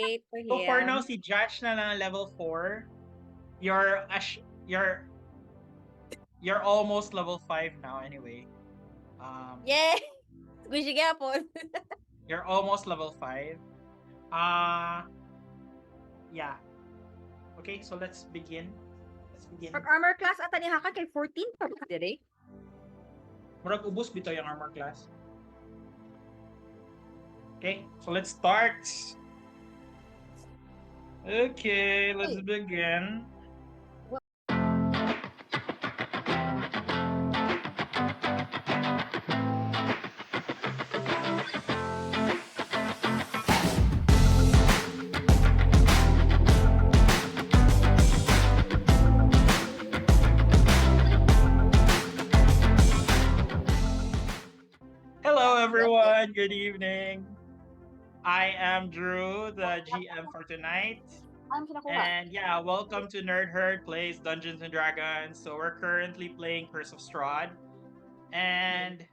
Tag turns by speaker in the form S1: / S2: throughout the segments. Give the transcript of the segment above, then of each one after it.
S1: wait for
S2: So for now,
S1: him.
S2: si Josh na lang level 4. You're you're almost level 5 now anyway.
S1: Yay! Squishy gapon.
S2: You're almost level 5. Uh yeah. Okay, so let's begin. Let's begin.
S1: Pag armor class ata ni Hakan kay 14 pa ba dire?
S2: Murag ubos bitaw yung armor class. Okay, so let's start. Okay, let's begin. Hello, everyone. Good evening. I am Drew, the GM for tonight. And yeah, welcome to NerdHerd Plays Dungeons and Dragons. So we're currently playing Curse of Strahd. And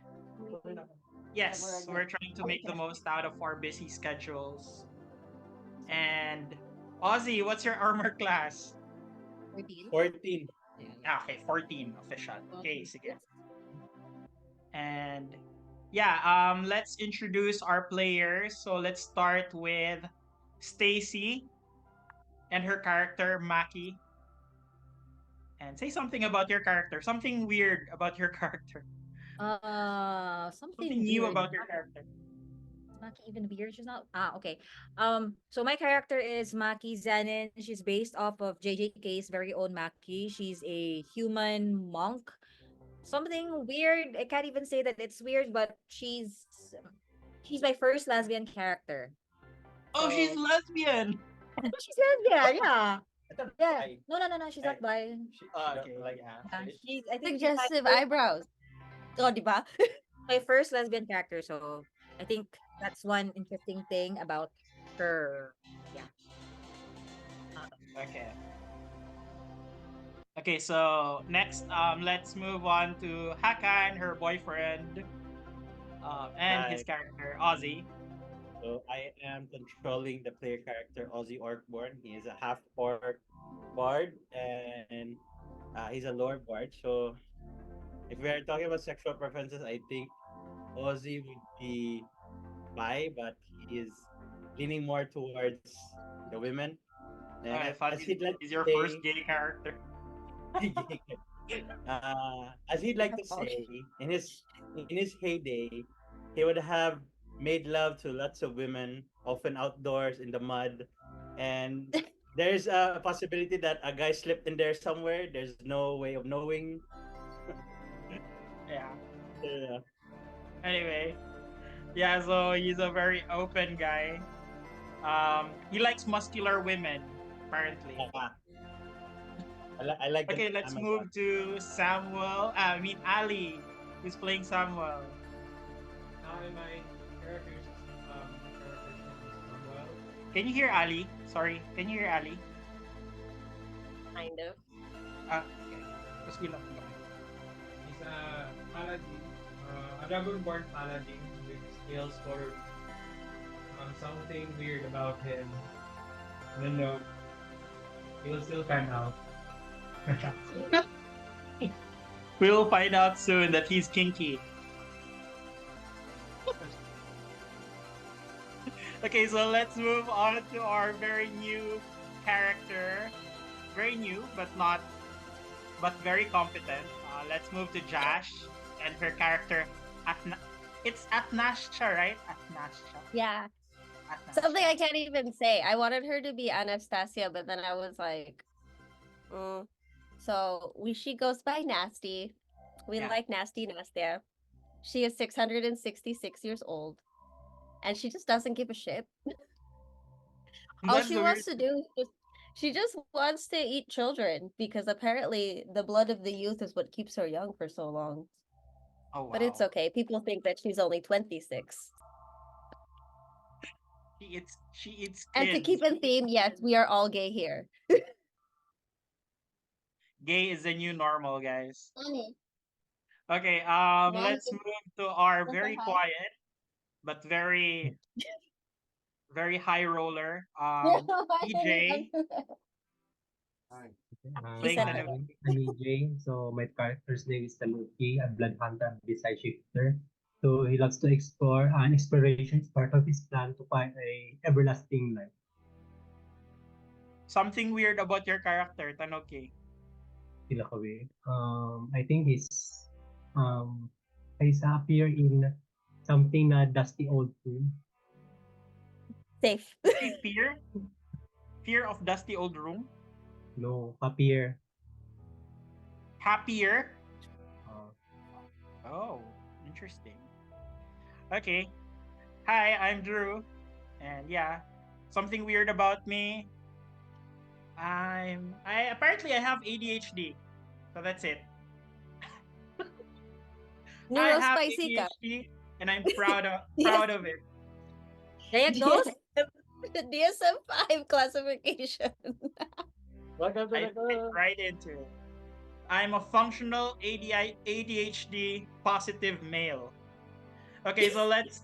S2: yes, we're trying to make the most out of our busy schedules. And Ozzy, what's your armor class?
S3: 14.
S2: Okay, 14 official. Okay, sige. And yeah, let's introduce our players. So let's start with Stacy and her character Maki. And say something about your character. Something weird about your character.
S1: Something
S2: New
S1: weird.
S2: about your character.
S1: Maki even weird. She's not. Okay. So my character is Maki Zenin. She's based off of JJK's very own Maki. She's a human monk. Something weird. I can't even say that it's weird, but she's my first lesbian character.
S2: Oh, she's
S1: So
S2: lesbian.
S1: she's lesbian, yeah.
S3: I thought
S1: Yeah.
S3: I-
S1: No, she's not bi.
S2: Okay,
S3: like,
S2: yeah.
S1: She's I think
S4: Suggestive eyebrows.
S1: oh, di ba? My first lesbian character, so I think that's one interesting thing about her. Yeah.
S2: Okay. Okay, so next, let's move on to Hakan, her boyfriend, and his
S3: Hi.
S2: character Ozzy.
S3: So I am controlling the player character Ozzy Orcborn. He is a half orc bard and he's a lore bard. So if we are talking about sexual preferences, I think Ozzy would be bi, but he is leaning more towards the women. And
S2: I thought
S3: as he'd like
S2: he's
S3: to
S2: your
S3: say,
S2: first gay character.
S3: as he'd like to say, in his heyday, he would have made love to lots of women, often outdoors in the mud, and there's a possibility that a guy slipped in there somewhere. There's no way of knowing.
S2: Yeah.
S3: Yeah.
S2: Anyway, yeah. So he's a very open guy. He likes muscular women, apparently.
S3: I like
S2: Okay,
S3: the
S2: let's
S3: Amazon.
S2: move to Samuel. Ali, who's playing Samuel.
S5: Hi, my character is Samuel.
S2: Can you hear Ali? Sorry, can you hear Ali?
S4: Kind of.
S2: Okay. Tapos bilang.
S5: He's a paladin, a dragonborn paladin with skills for something weird about him. I don't know. He will still find out.
S2: We'll find out soon that he's kinky. Okay, so let's move on to our very new character. Very new, but very competent. Let's move to Josh and her character. It's Atnasha, right? Atnasha.
S4: Yeah.
S2: Atnasha.
S4: Something I can't even say. I wanted her to be Anastasia, but then I was like, So she goes by Nasty. We like Nasty Nastia. She is 666 years old. And she just doesn't give a shit. All she wants to do is she just wants to eat children because apparently the blood of the youth is what keeps her young for so long.
S2: Oh, wow.
S4: But it's okay. People think that she's only 26.
S2: She eats kids.
S4: And to keep in theme, yes, we are all gay here.
S2: Gay is the new normal, guys.
S4: Funny.
S2: Okay, let's move to our very quiet but very very high roller,
S4: Yeah,
S2: EJ,
S5: Hi.
S4: he
S2: playing
S4: said
S5: Hi,
S4: hello.
S2: Tanuki.
S5: I'm EJ. So my character's name is Tanuki, a blood hunter and beside shifter. So he loves to explore, and exploration is part of his plan to find a everlasting life.
S2: Something weird about your character, Tanuki.
S5: Sila kawi. I think um he's appear in something na dusty old room.
S4: Safe.
S2: Is he fear of dusty old room?
S5: No, appear.
S2: Happier?
S5: Uh,
S2: Oh, interesting. Okay. Hi, I'm Drew. And yeah, something weird about me. I apparently I have ADHD. So that's it. I have
S4: Neurospicy ka.
S2: ADHD and I'm proud
S4: DS,
S2: of it.
S1: Diagnosed?
S4: DSM-5 classification.
S3: Welcome to
S2: I
S3: the
S2: fit
S3: club.
S2: right into it. I'm a functional ADHD positive male. Okay, so let's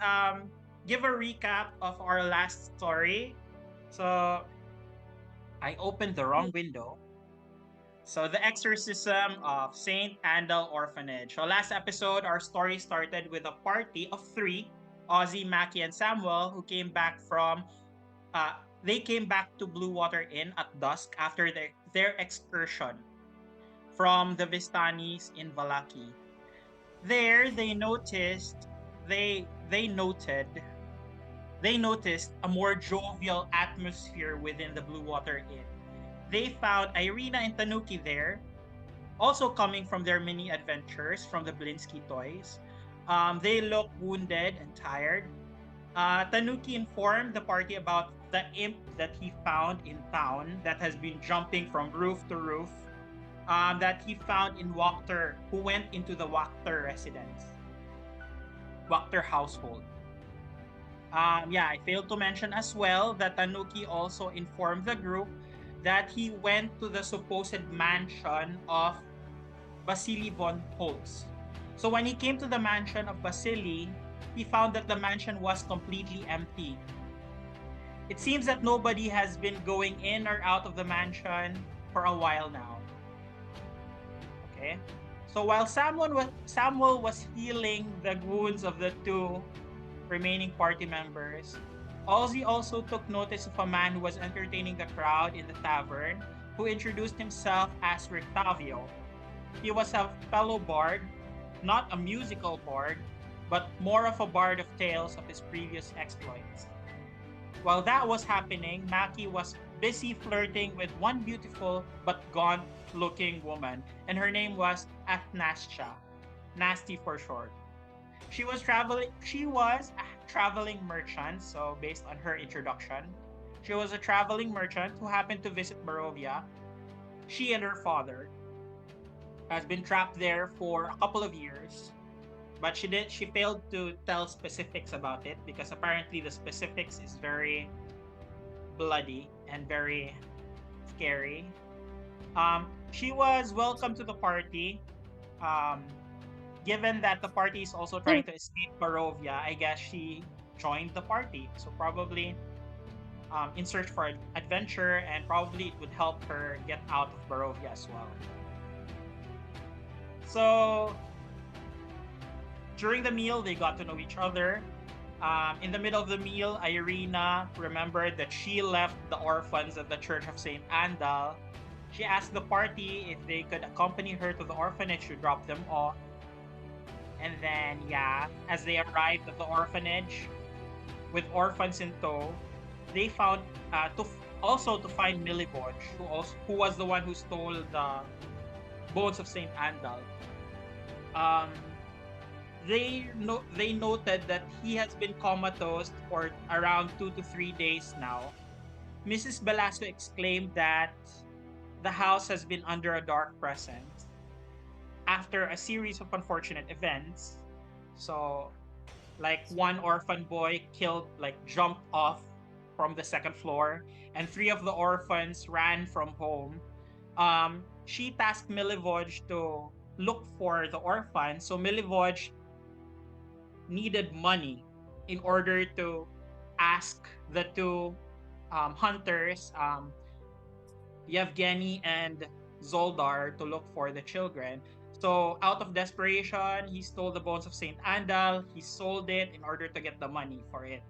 S2: give a recap of our last story. So I opened the wrong window. So the exorcism of Saint Andal Orphanage. So last episode, our story started with a party of three, Ozzy, Mackie, and Samuel, who came back from they came back to Blue Water Inn at dusk after their excursion from the Vistanis in Valaki. There they noted they noticed a more jovial atmosphere within the Blue Water Inn. They found Irina and Tanuki there, also coming from their mini adventures from the Blinsky toys. They look wounded and tired. Tanuki informed the party about the imp that he found in town that has been jumping from roof to roof, that he found in Wachter, who went into the Wachter residence, Wachter household. Yeah, I failed to mention as well that Tanuki also informed the group that he went to the supposed mansion of Vasily von Holtz. So when he came to the mansion of Vasily, he found that the mansion was completely empty. It seems that nobody has been going in or out of the mansion for a while now. Okay? So while Samuel was healing the wounds of the two remaining party members, Ozzy also took notice of a man who was entertaining the crowd in the tavern, who introduced himself as Rictavio. He was a fellow bard, not a musical bard, but more of a bard of tales of his previous exploits. While that was happening, Maki was busy flirting with one beautiful but gaunt looking woman, and her name was Athnastia, Nasty for short. She was a traveling merchant, so based on her introduction, she was a traveling merchant who happened to visit Barovia. She and her father has been trapped there for a couple of years, but she failed to tell specifics about it because apparently the specifics is very bloody and very scary. She was welcome to the party. Um, Given that the party is also trying to escape Barovia, I guess she joined the party. So probably in search for adventure, and probably it would help her get out of Barovia as well. So during the meal, they got to know each other. In the middle of the meal, Irina remembered that she left the orphans at the Church of St. Andal. She asked the party if they could accompany her to the orphanage to drop them off. And then, yeah, as they arrived at the orphanage with orphans in tow, they found also to find Milivoj, who was the one who stole the bones of Saint Andal. Um, they noted that he has been comatose for around 2 to 3 days now. Mrs. Belasco exclaimed that the house has been under a dark presence after a series of unfortunate events. So, like one orphan boy jumped off from the second floor, and three of the orphans ran from home. She tasked Milivoj to look for the orphan. So Milivoj needed money in order to ask the two hunters, Yevgeny and Zoldar, to look for the children. So, out of desperation, he stole the bones of Saint Andal. He sold it in order to get the money for it.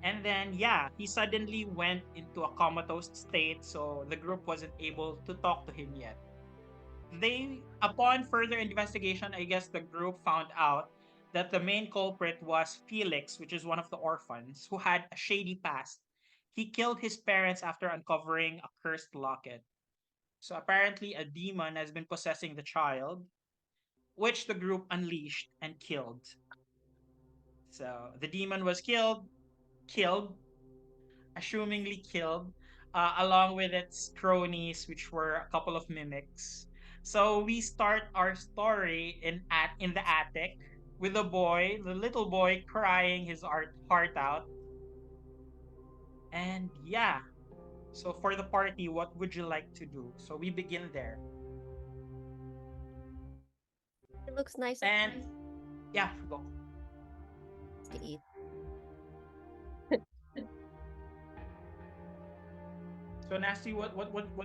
S2: And then, yeah, he suddenly went into a comatose state, so the group wasn't able to talk to him yet. Upon further investigation, I guess the group found out that the main culprit was Felix, which is one of the orphans, who had a shady past. He killed his parents after uncovering a cursed locket. So apparently, a demon has been possessing the child, which the group unleashed and killed. So the demon was killed, assumingly killed, along with its cronies, which were a couple of mimics. So we start our story in the attic with the little boy, crying his heart out. And yeah, so for the party, what would you like to do? So we begin there.
S4: It looks nice
S2: And yeah, go.
S4: to eat.
S2: So Nasty, what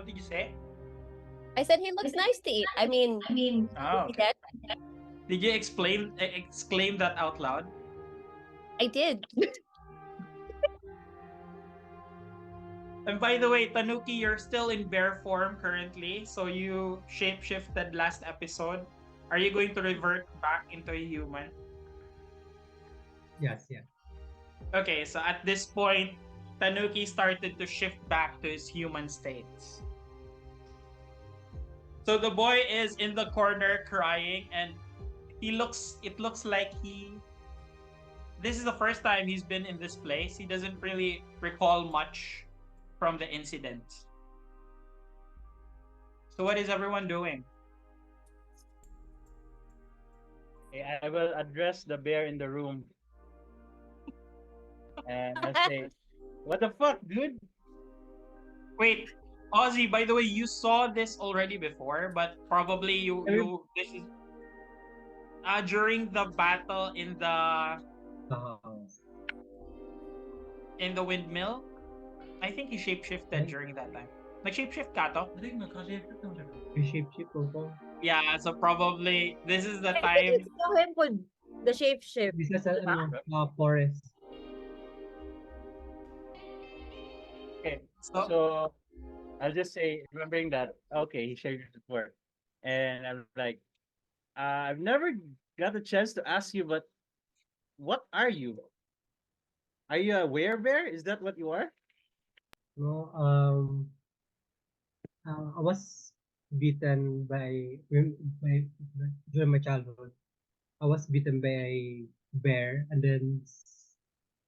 S2: did you say?
S4: I said he looks nice to eat. I mean, is
S2: Oh,
S4: he
S2: okay.
S4: dead?
S2: Did you exclaim that out loud?
S4: I did.
S2: And by the way, Tanuki, you're still in bear form currently, so you shapeshifted last episode. Are you going to revert back into a human?
S5: Yes, yeah.
S2: Okay, so at this point, Tanuki started to shift back to his human states. So the boy is in the corner crying, and it looks like this is the first time he's been in this place. He doesn't really recall much from the incident. So what is everyone doing?
S3: I will address the bear in the room and I'll say, "What the fuck, dude?"
S2: Wait, Ozzy, by the way, you saw this already before, but probably you this is during the battle
S5: Uh,
S2: in the windmill. I think he shapeshifted during that time. Like shapeshift kato?
S5: shape ko.
S2: Yeah, so probably this is the
S1: I think
S2: time.
S1: it's saw him with the shape shift.
S5: This is
S1: Diba?
S5: forest.
S3: Okay,
S2: So
S3: so I'll just say, remembering that, okay, he shared it before. And I'm like, I've never got a chance to ask you, but what are you? Are you a werebear? Is that what you are?
S5: No, I was bitten by during my childhood. I was bitten by a bear, and then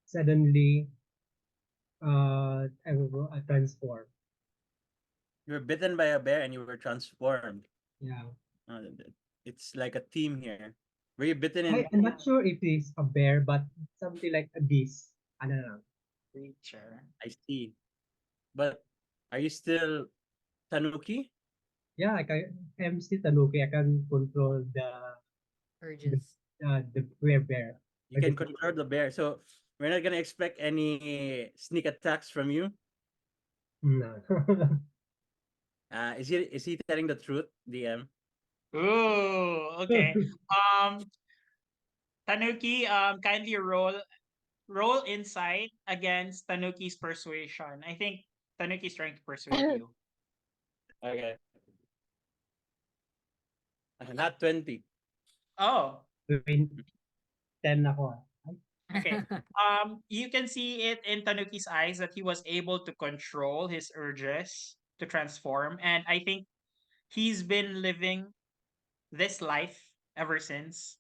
S5: suddenly, I transformed.
S3: You were bitten by a bear and you were transformed.
S5: Yeah,
S3: Oh, it's like a theme here. Were you bitten in?
S5: I'm not sure if it's a bear, but something like a beast. I don't know.
S2: creature.
S3: I see. But are you still Tanuki?
S5: Yeah, I'm still Tanuki. I can control the
S1: Urges.
S5: the bear.
S3: You can control the bear. So we're not gonna expect any sneak attacks from you.
S5: No.
S3: Is he telling the truth, DM?
S2: Ooh, okay. Tanuki, kindly roll insight against Tanuki's persuasion. I think Tanuki's trying to persuade you.
S3: Okay. Not 20.
S2: Oh,
S5: 10 ako.
S2: okay. You can see it in Tanuki's eyes that he was able to control his urges to transform, and I think he's been living this life ever since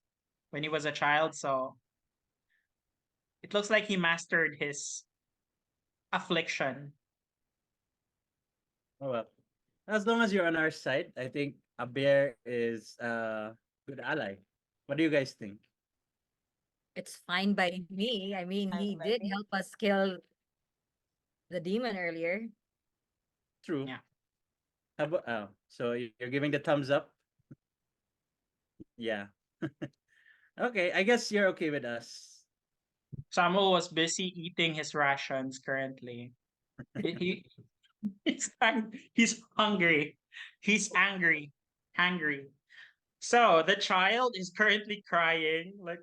S2: when he was a child. So it looks like he mastered his affliction.
S3: Oh well. As long as you're on our side, I think a bear is good ally. What do you guys think?
S1: It's fine by me. I mean, he did help us kill the demon earlier.
S3: True.
S2: Yeah.
S3: How about so you're giving the thumbs up? Yeah. Okay, I guess you're okay with us.
S2: Samuel was busy eating his rations currently. He he's hungry. He's angry. Hungry. So the child is currently crying, like,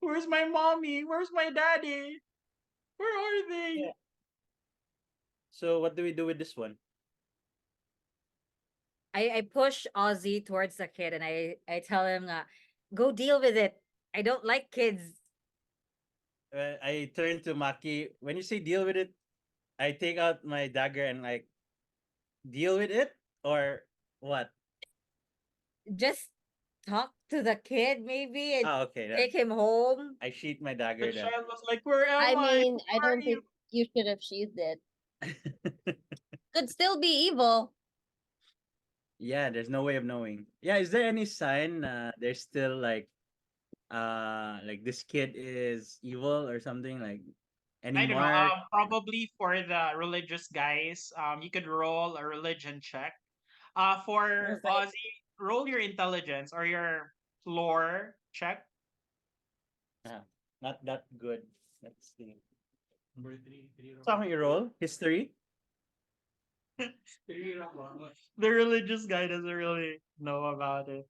S2: where's my mommy? Where's my daddy? Where are they?
S3: Yeah. So what do we do with this one?
S1: I push Ozzy towards the kid and I tell him, go deal with it. I don't like kids.
S3: I turn to Maki. When you say deal with it, I take out my dagger and like deal with it or what?
S1: Just talk to the kid maybe and
S3: Ah, okay.
S1: take him home.
S3: I sheath my
S2: The
S3: dagger then.
S2: child was like, where
S4: I
S2: am I?
S4: mean, I
S2: Where are
S4: don't
S2: you?
S4: think you should have sheathed it. Could still be evil.
S3: Yeah, there's no way of knowing. Yeah, is there any sign there's still like this kid is evil or something like any
S2: I don't know.
S3: mark?
S2: Probably for the religious guys, you could roll a religion check. For
S1: It's like,
S2: Ozzy, roll your intelligence or your lore check.
S3: Ah, not that good. Let's see.
S5: Number three
S3: So how you roll? History?
S2: The religious guy doesn't really know about it.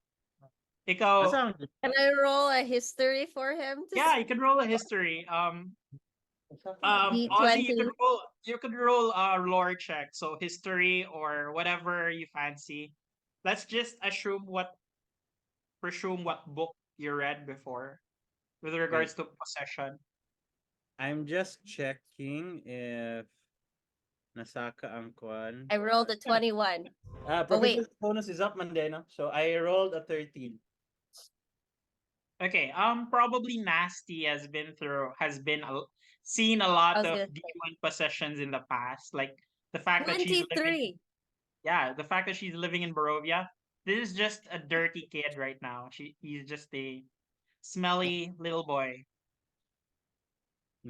S3: What's
S2: Ikaw,
S3: wrong?
S4: Can I roll a history for him to
S2: yeah, you could roll a history.
S4: beat
S2: Ozzy,
S4: 20?
S2: you could roll a lore check, so history or whatever you fancy. Let's just presume what book you read before with
S3: Wait,
S2: regards to possession.
S3: I'm just checking if nasaka ang kwan.
S4: I rolled a 21. Oh, wait.
S3: Proficiency bonus is up Monday, no? So I rolled a 13.
S2: Okay, probably Nasty seen a
S4: I
S2: lot
S4: was
S2: of
S4: going to say
S2: demon possessions in the past, like the fact that she's living.
S4: 23.
S2: Yeah, the fact that she's living in Barovia. This is just a dirty kid right now. He's just a smelly little boy.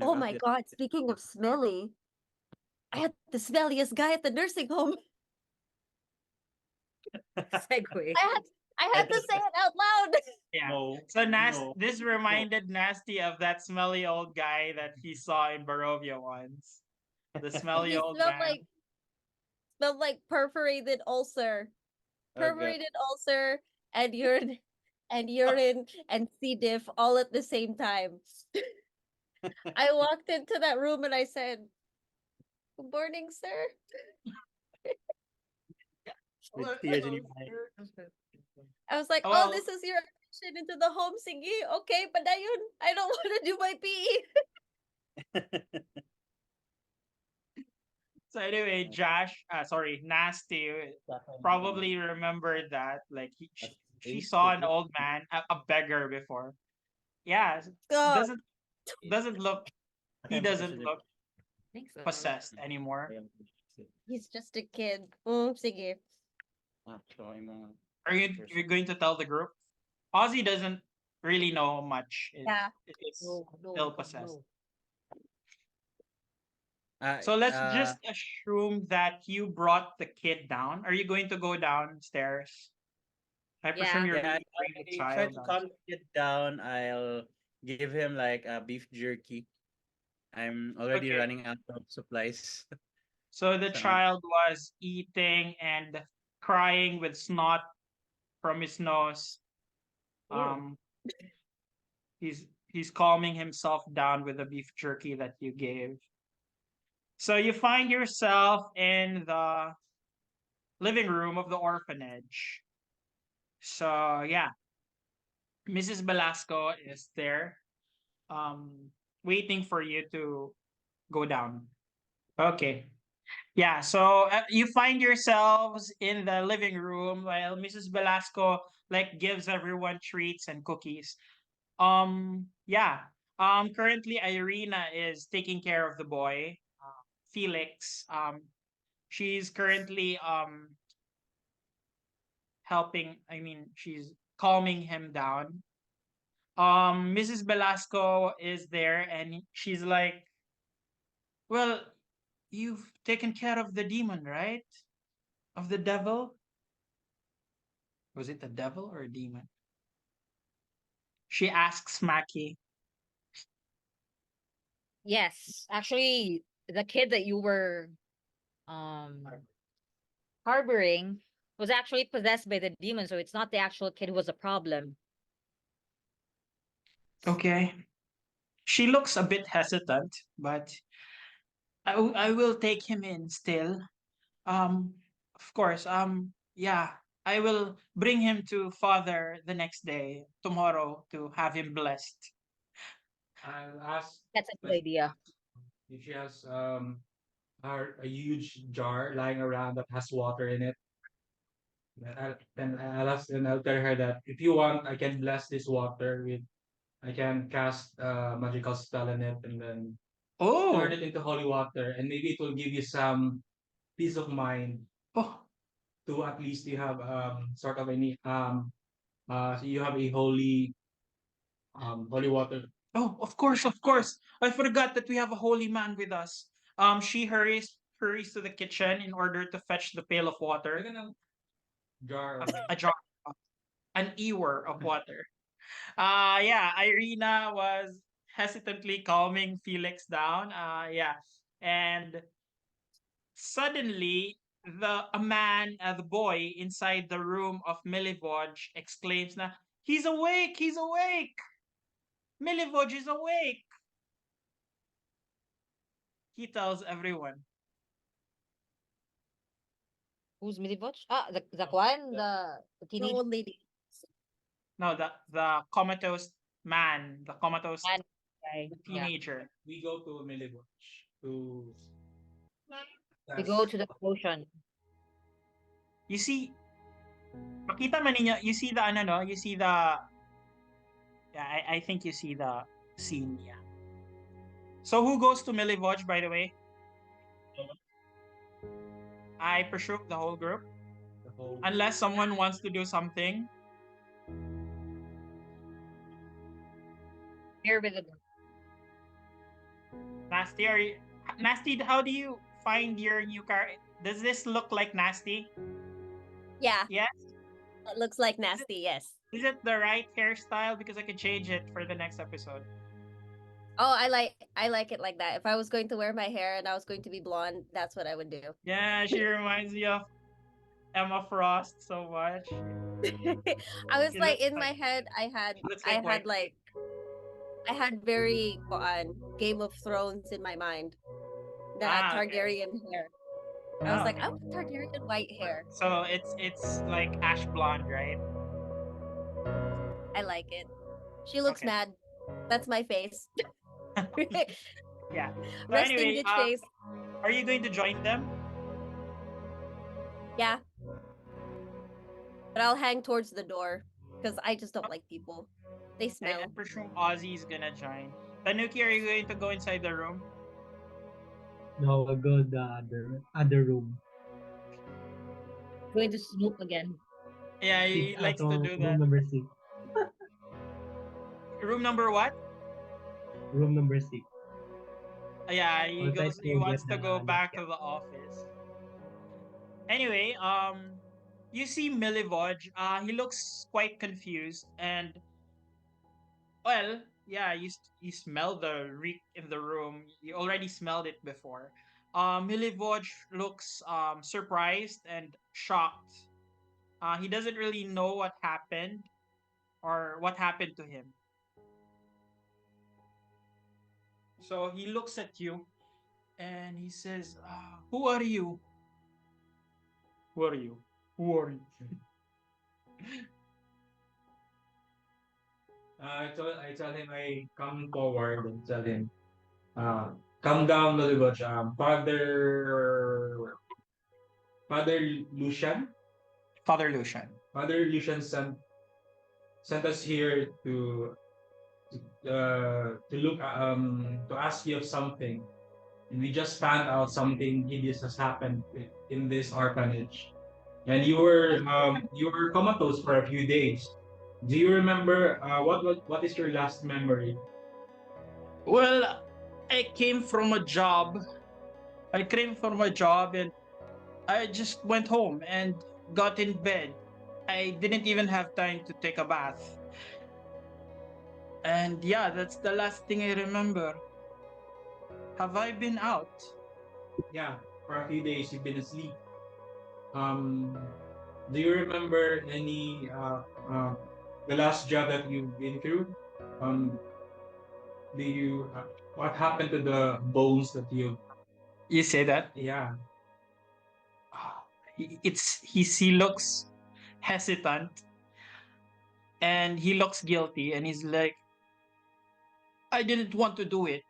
S4: Oh my God. Speaking of smelly, I had the smelliest guy at the nursing home.
S1: segue.
S4: I had to say it out loud.
S2: Yeah.
S3: No,
S2: So
S3: no,
S2: this reminded Nasty of that smelly old guy that he saw in Barovia once. The smelly
S4: He
S2: old man.
S4: smelled like perforated ulcer.
S3: Oh god.
S4: Perforated ulcer and urine and C. diff all at the same time. I walked into that room and I said, "Good morning, sir."
S3: With tears in your eyes.
S4: I was like, "Oh,
S2: Well,
S4: this is your admission into the home, sige. Okay, but ayun, I don't want to do my PE."
S2: so anyway, Nasty probably remembered that she saw an old man, a beggar before. Yeah,
S4: God,
S2: doesn't doesn't look he doesn't look
S1: I think so.
S2: possessed anymore.
S4: he's just a kid. Sige.
S2: Are you going to tell the group? Ozzy doesn't really know much.
S4: Yeah.
S2: It is
S1: No,
S2: still
S1: no,
S2: possessed.
S1: no.
S2: So let's just assume that you brought the kid down. Are you going to go downstairs? I presume
S1: Yeah.
S2: you're
S3: Yeah,
S2: going to bring the
S3: I try
S2: child
S3: to
S2: down.
S3: calm the kid down. I'll give him like a beef jerky. I'm already
S2: Okay.
S3: running out of supplies.
S2: So the
S3: So,
S2: child was eating and crying with snot from his nose. Um, he's calming himself down with the beef jerky that you gave. So you find yourself in the living room of the orphanage. So yeah, Mrs. Velasco is there, waiting for you to go down. Okay. Yeah, so you find yourselves in the living room while Mrs. Velasco gives everyone treats and cookies. Yeah. Currently Irina is taking care of the boy, Felix. She's currently she's calming him down. Mrs. Velasco is there and she's like, "Well, you've taken care of the demon, right? Of the devil? Was it a devil or a demon?" She asks Maki.
S1: Yes, actually, the kid that you were um harboring was actually possessed by the demon, so it's not the actual kid who was a problem.
S2: Okay. She looks a bit hesitant, but I will take him in still. Of course. Yeah, I will bring him to father the next day, tomorrow, to have him blessed.
S5: I'll ask
S1: That's a
S5: my
S1: good idea.
S5: if she has a huge jar lying around that has water in it. Then I'll tell her that if you want, I can bless this water with I can cast a magical spell in it and then turn
S2: Oh,
S5: it into holy water, and maybe it will give you some peace of mind
S2: oh,
S5: to at least you have sort of any so you have a holy holy water.
S2: oh! Of course, of course. I forgot that we have a holy man with us. She hurries to the kitchen in order to fetch the pail of water,
S5: Like a jar.
S2: a jar, an ewer of water. Yeah, Irina was hesitantly calming Felix down. Yeah, and suddenly the boy inside the room of Milivoj exclaims, "Na he's awake! He's awake! Milivoj is awake!" He tells everyone.
S1: Who's Milivoj? Ah, the one, the
S4: The
S1: teenage
S4: old lady.
S2: No, the comatose man, the comatose
S1: man guy. Yeah,
S2: teenager.
S5: We go to Milivoj to
S1: we go
S5: that's
S1: to the potion.
S2: You see, makita man ninyo, you see the ano no, you see the yeah, I think you see the scene, yeah. So who goes to Milivoj, by the way? I presume the whole group.
S5: the whole
S2: Unless someone wants to do something.
S1: Here with the
S2: Nasty, Nasty, how do you find your new car? Does this look like Nasty?
S4: Yeah,
S2: Yes?
S4: it looks like nasty. Yes.
S2: Is it the right hairstyle? Because I could change it for the next episode.
S4: Oh, I like it like that. If I was going to wear my hair and I was going to be blonde, that's what I would do.
S2: Yeah, she reminds me of Emma Frost so much.
S4: I was
S2: She
S4: like
S2: looks
S4: in
S2: like
S4: my head,
S2: she looks
S4: I
S2: like
S4: had
S2: white.
S4: like I had very Game of Thrones in my mind. That
S2: Okay.
S4: Targaryen hair. I was
S2: Oh,
S4: like,
S2: okay.
S4: I want Targaryen white hair.
S2: So it's like ash blonde, right?
S4: I like it. She looks
S2: Okay.
S4: mad. That's my face.
S2: Yeah. So
S4: Resting
S2: anyway,
S4: bitch face.
S2: are you going to join them?
S4: Yeah, but I'll hang towards the door because I just don't like people. They
S2: I
S4: smell.
S2: presume Ozzy is gonna join. Tanuki, are you going to go inside the room?
S5: no, I'll go the other room.
S1: going to snoop again.
S2: Yeah,
S5: Six
S2: he likes to do
S5: room
S2: that.
S5: number six.
S2: Room number what?
S5: Room number six.
S2: Yeah,
S5: I'll try
S2: he
S5: to get
S2: wants to go
S5: the
S2: back to the office. Anyway, you see Milivoj, he looks quite confused and well, yeah, you smell the reek in the room. You already smelled it before. Milivoj looks surprised and shocked. He doesn't really know what happened or what happened to him. So he looks at you and he says, "Who are you? Who are you? Who are you?"
S5: I tell him I come forward and tell him, come down, Milivoj. Father Lucian,
S2: Father Lucian.
S5: Father Lucian sent us here to look to ask you of something, and we just found out something hideous has happened in this orphanage. And you were comatose for a few days. Do you remember what is your last memory?
S2: Well, I came from a job. I came from a job and I just went home and got in bed. I didn't even have time to take a bath. And yeah, that's the last thing I remember. Have I been out?
S5: Yeah, for a few days you've been asleep. Um, do you remember any the last job that you've been through? Um, do you what happened to the bones that you?
S2: You say that?
S5: Yeah,
S2: He looks hesitant and he looks guilty and he's like, I didn't want to do it.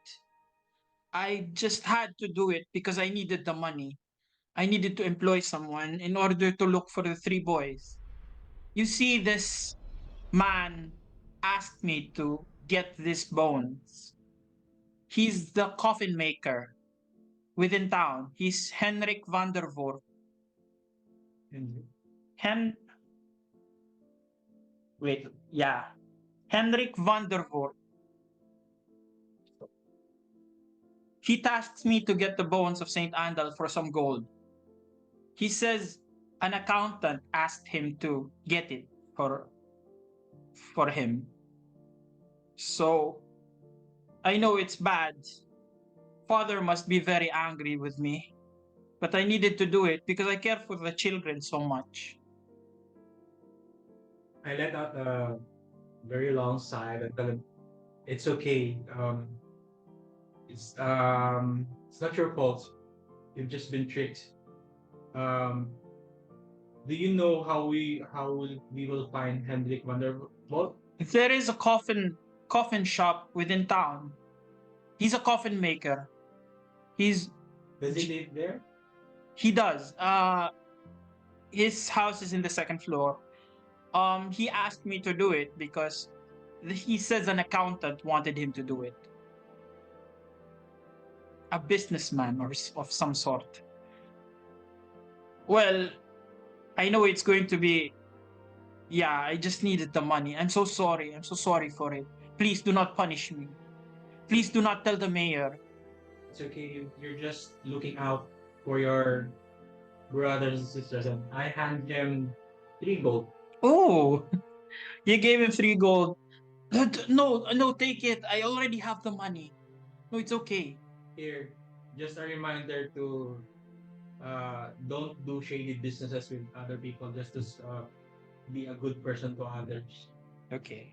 S2: I just had to do it because I needed the money. I needed to employ someone in order to look for the three boys. You see, this man asked me to get these bones. He's the coffin maker within town. He's Henrik van der Voort.
S5: and
S2: Hen Wait, yeah. Henrik van der Voort. He tasks me to get the bones of St. Andal for some gold. He says an accountant asked him to get it for for him. So I know it's bad. Father must be very angry with me. But I needed to do it because I care for the children so much.
S5: I let out a very long sigh and tell him it's okay. It's not your fault. You've just been tricked. Um, do you know we will find Hendrik van der Walt?
S2: There is a coffin shop within town. He's a coffin maker. He's
S5: Does he live there?
S2: he does. His house is in the second floor. He asked me to do it because he says an accountant wanted him to do it. A businessman or of some sort. Well, I know it's going to be. Yeah, I just needed the money. I'm so sorry. I'm so sorry for it. Please do not punish me. Please do not tell the mayor.
S5: It's okay. You're just looking out for your brothers and sisters, and I hand him 3 gold.
S2: Oh, you gave him 3 gold. No, no, take it. I already have the money. No, it's okay.
S5: Here, just a reminder to don't do shady businesses with other people. Just to be a good person to others.
S2: Okay.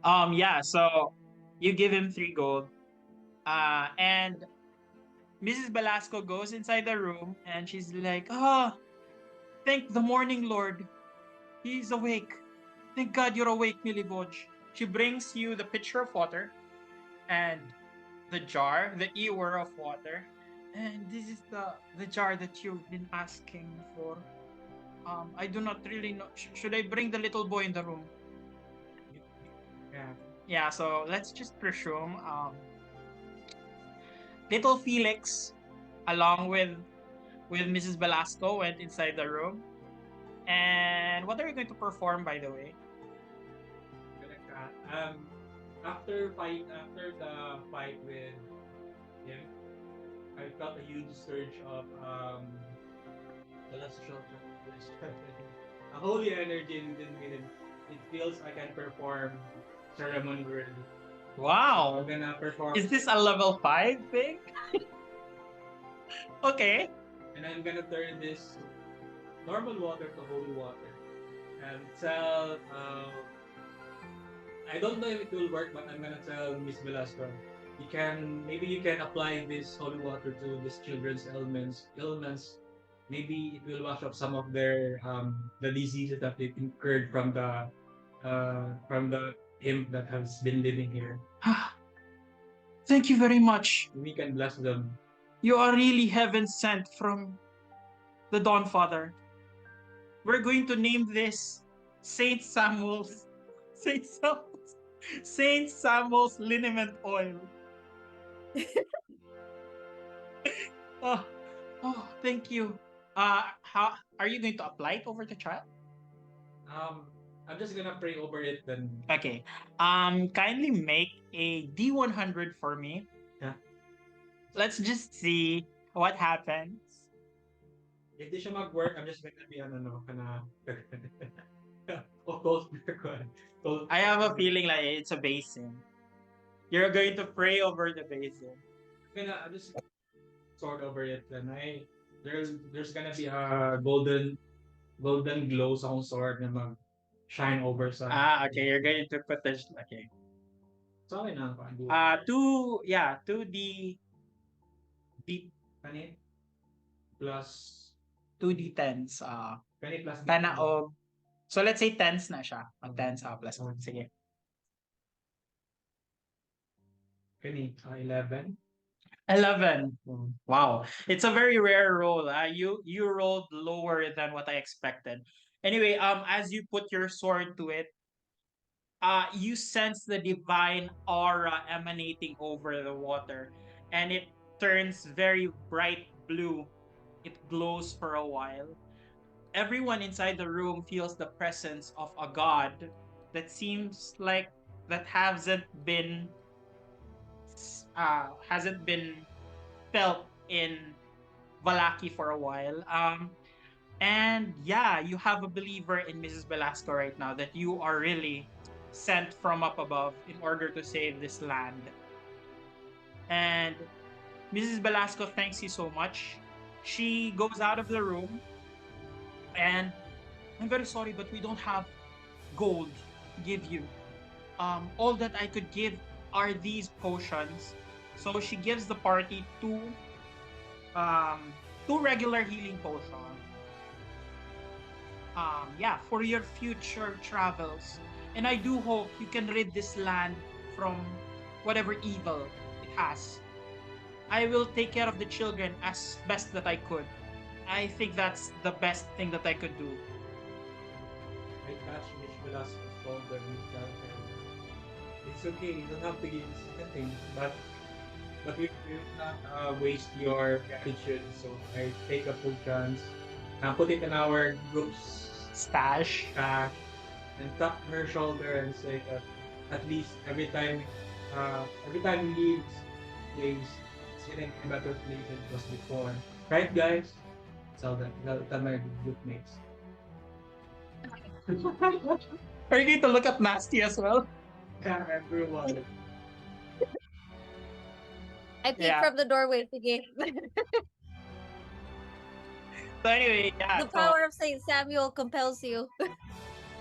S2: Yeah, so you give him 3 gold. And Mrs. Velasco goes inside the room and she's like, oh, thank the morning lord. He's awake. Thank God you're awake, Milivoj. She brings you the pitcher of water and the jar, the ewer of water. And this is the jar that you've been asking for. I do not really know. Should I bring the little boy in the room?
S5: Yeah.
S2: Yeah, so let's just presume little Felix, along with Mrs. Velasco, went inside the room. And what are you going to perform, by the way?
S5: After the fight with him, I felt a huge surge of celestial a holy energy within me. It feels I can perform ceremony really.
S2: Wow.
S5: I'm gonna perform.
S2: Is this a level 5 thing? Okay.
S5: And I'm gonna turn this normal water to holy water. And tell I don't know if it will work, but I'm gonna tell Miss Velasco. You can apply this holy water to these children's ailments. Maybe it will wash off some of their the diseases that they've incurred from the imp that has been living here.
S2: Thank you very much.
S5: We can bless them.
S2: You are really heaven sent from the Dawn Father. We're going to name this Saint Samuel's Saint Samuel's Saint Samuel's liniment oil. Oh, oh, thank you. How are you going to apply it over the child?
S5: I'm just gonna pray over it then.
S2: Okay. Kindly make a D100 for me.
S5: Yeah.
S2: Let's just see what happens.
S5: If di siya mag-work, I'm just gonna be cold.
S2: I have a feeling like it's a basin. You're going to pray over the basin.
S5: I just sort over it. Then there's gonna be a golden glow sa akong sword na mag shine over sa.
S2: Okay, you're going to put this. Okay.
S5: So okay na ako.
S2: Two D
S5: Kanit plus
S2: 2d10s.
S5: kanit plus
S2: Tana og. So let's say tens na siya. Tens plus 1. Sige.
S5: kanit 11.
S2: 11. Wow. It's a very rare roll. You rolled lower than what I expected. Anyway, as you put your sword to it, you sense the divine aura emanating over the water, and it turns very bright blue. It glows for a while. Everyone inside the room feels the presence of a god that seems like that hasn't been felt in Valaki for a while. And yeah, you have a believer in Mrs. Velasco right now that you are really sent from up above in order to save this land. And Mrs. Velasco thanks you so much. She goes out of the room, and I'm very sorry, but we don't have gold to give you. All that I could give are these potions. So she gives the party two regular healing potions. For your future travels. And I do hope you can rid this land from whatever evil it has. I will take care of the children as best that I could. I think that's the best thing that I could do.
S5: I touch Miss Velasco's shoulder and tell her, it's okay, you don't have to give us anything, but we will not waste your gratitude. So I take a full chance and put it in our group's
S2: Stash.
S5: stash and tap her shoulder and say that at least every time he leaves place, it's in a better place than it was before. Right, guys? So that my group mates.
S2: Are you going to look at Nasty as well?
S5: Yeah, everyone.
S4: I peek
S2: Yeah.
S4: from the doorway thinking,
S2: So anyway, yeah.
S4: the power of Saint Samuel compels you.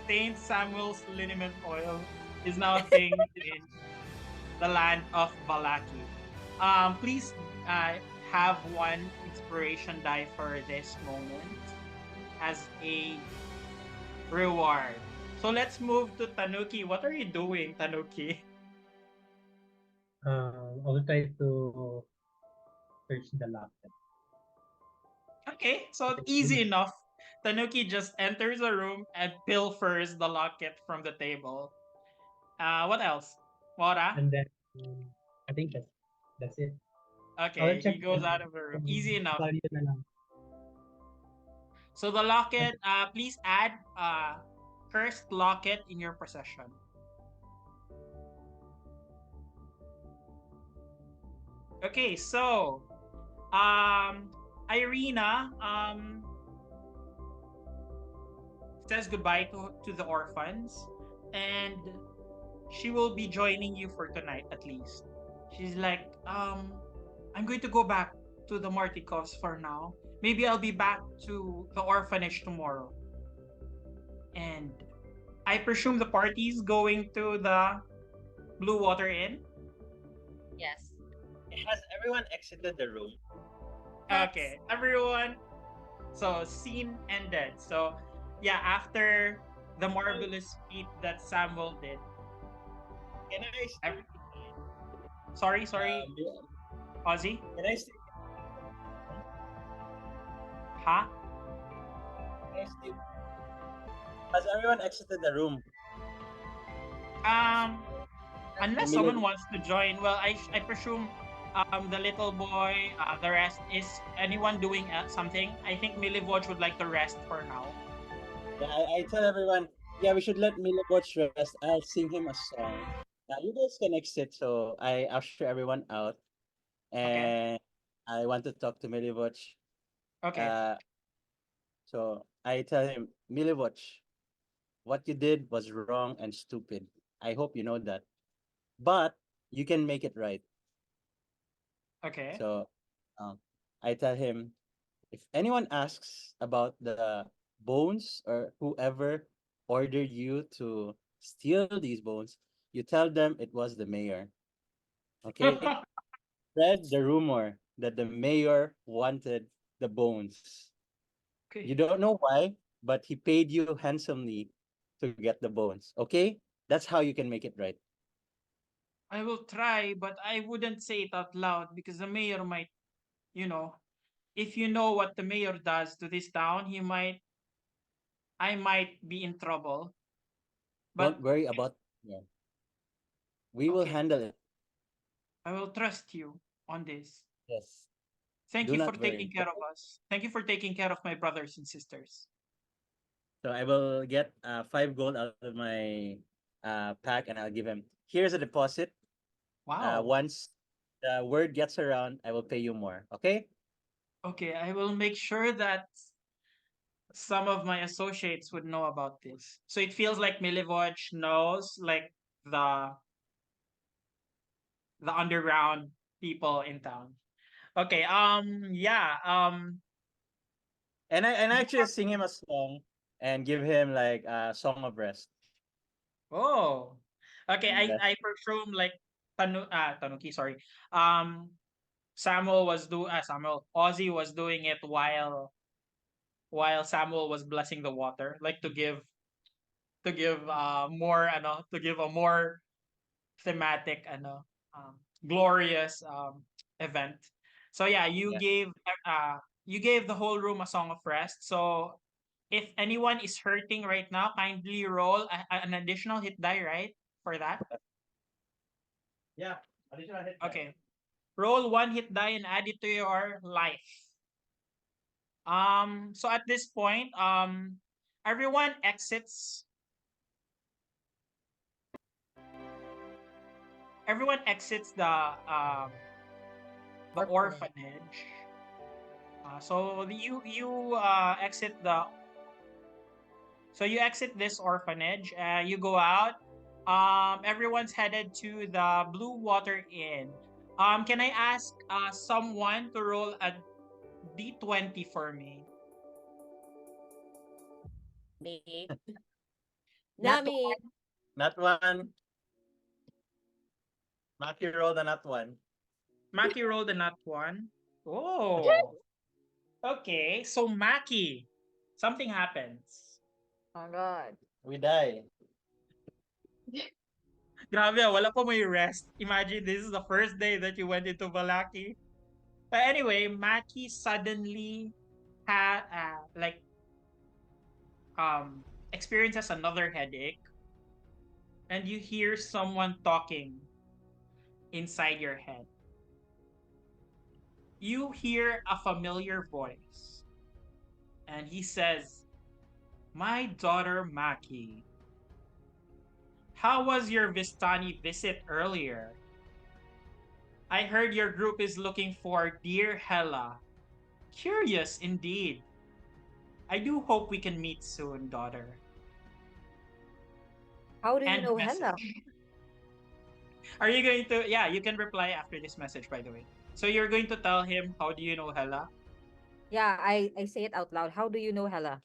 S2: Saint Samuel's liniment oil is now a thing in the land of Valaki. Please have one inspiration die for this moment as a reward. So let's move to Tanuki. What are you doing, Tanuki?
S5: I'll try to search the laptop.
S2: Okay, so easy enough. Tanuki just enters a room and pilfers the locket from the table. What else? Mora?
S5: And then I think that's it. I'll
S2: Okay,
S5: check
S2: he goes out of the room. Easy enough.
S5: value na lang.
S2: So the locket, please add cursed locket in your possession. Okay, so Irina says goodbye to the orphans, and she will be joining you for tonight at least. She's like, I'm going to go back to the Martikovs for now. Maybe I'll be back to the orphanage tomorrow. And I presume the party's going to the Blue Water Inn.
S1: Yes.
S3: Has everyone exited the room?
S2: Okay, everyone. So scene ended. So yeah, after the marvelous feat that Samuel did.
S3: Can I stay?
S2: Sorry, Ozzy?
S3: Can I stay?
S2: Huh?
S3: Can I stay? Has everyone exited the room?
S2: Unless someone wants to join, well, I presume the little boy, the rest is anyone doing something. I think Milivoj would like to rest for now.
S3: Yeah, I tell everyone, yeah, we should let Milivoj rest. I'll sing him a song. You guys can exit, so I usher everyone out, and I want to talk to Milivoj.
S2: Okay.
S3: So I tell him, Milivoj, what you did was wrong and stupid. I hope you know that. But you can make it right.
S2: Okay.
S3: So um, I tell him, if anyone asks about the bones or whoever ordered you to steal these bones, you tell them it was the mayor. Okay? Spread the rumor that the mayor wanted the bones. You
S2: Okay.
S3: don't know why, but he paid you handsomely to get the bones. Okay? That's how you can make it right.
S2: I will try, but I wouldn't say it out loud because the mayor might, you know, if you know what the mayor does to this town, I might be in trouble.
S3: Don't
S2: But
S3: worry about, yeah. We will
S2: okay,
S3: handle it.
S2: I will trust you on this.
S3: Yes.
S2: Thank
S3: Do
S2: you for
S3: not
S2: taking
S3: worry.
S2: care of us. Thank you for taking care of my brothers and sisters.
S3: So I will get 5 gold out of my pack and I'll give him. Here's a deposit.
S2: Wow.
S3: Once the word gets around, I will pay you more. Okay?
S2: Okay, I will make sure that some of my associates would know about this. So it feels like Milivoj knows like the the underground people in town. Okay, yeah,
S3: And I actually sing him a song and give him like a song of rest.
S2: oh. Okay,
S3: Rest.
S2: I presume like Tanuki, sorry. Um Samuel Ozzy was doing it while Samuel was blessing the water, like to give more to give a more thematic glorious event. So yeah,
S3: Yeah.
S2: you gave the whole room a song of rest. So if anyone is hurting right now, kindly roll an additional hit die, right? For that.
S3: Yeah. Additional hit die.
S2: Okay. Roll one hit die and add it to your life. So at this point, everyone exits the
S1: Orphanage.
S2: orphanage. You exit this orphanage. You go out. Everyone's headed to the Blue Water Inn. Can I ask someone to roll a d20 for me?
S4: Me.
S1: Not
S4: Not me.
S3: Not one. Maki rolled a not one.
S2: Maki rolled a nat one. Oh, okay. So Maki, something happens.
S1: Oh God.
S3: We die.
S2: Grabe, wala pa may rest. Imagine this is the first day that you went into Balaki. But anyway, Maki suddenly had experiences another headache, and you hear someone talking inside your head. You hear a familiar voice, and he says, "My daughter Maki, how was your Vistani visit earlier? I heard your group is looking for dear Hela. Curious indeed. I do hope we can meet soon, daughter."
S1: How do you
S2: End
S1: know Hella?
S2: message. Are you going to? Yeah, you can reply after this message, by the way. So you're going to tell him, how do you know Hela?
S1: Yeah, I say it out loud. How do you know Hella?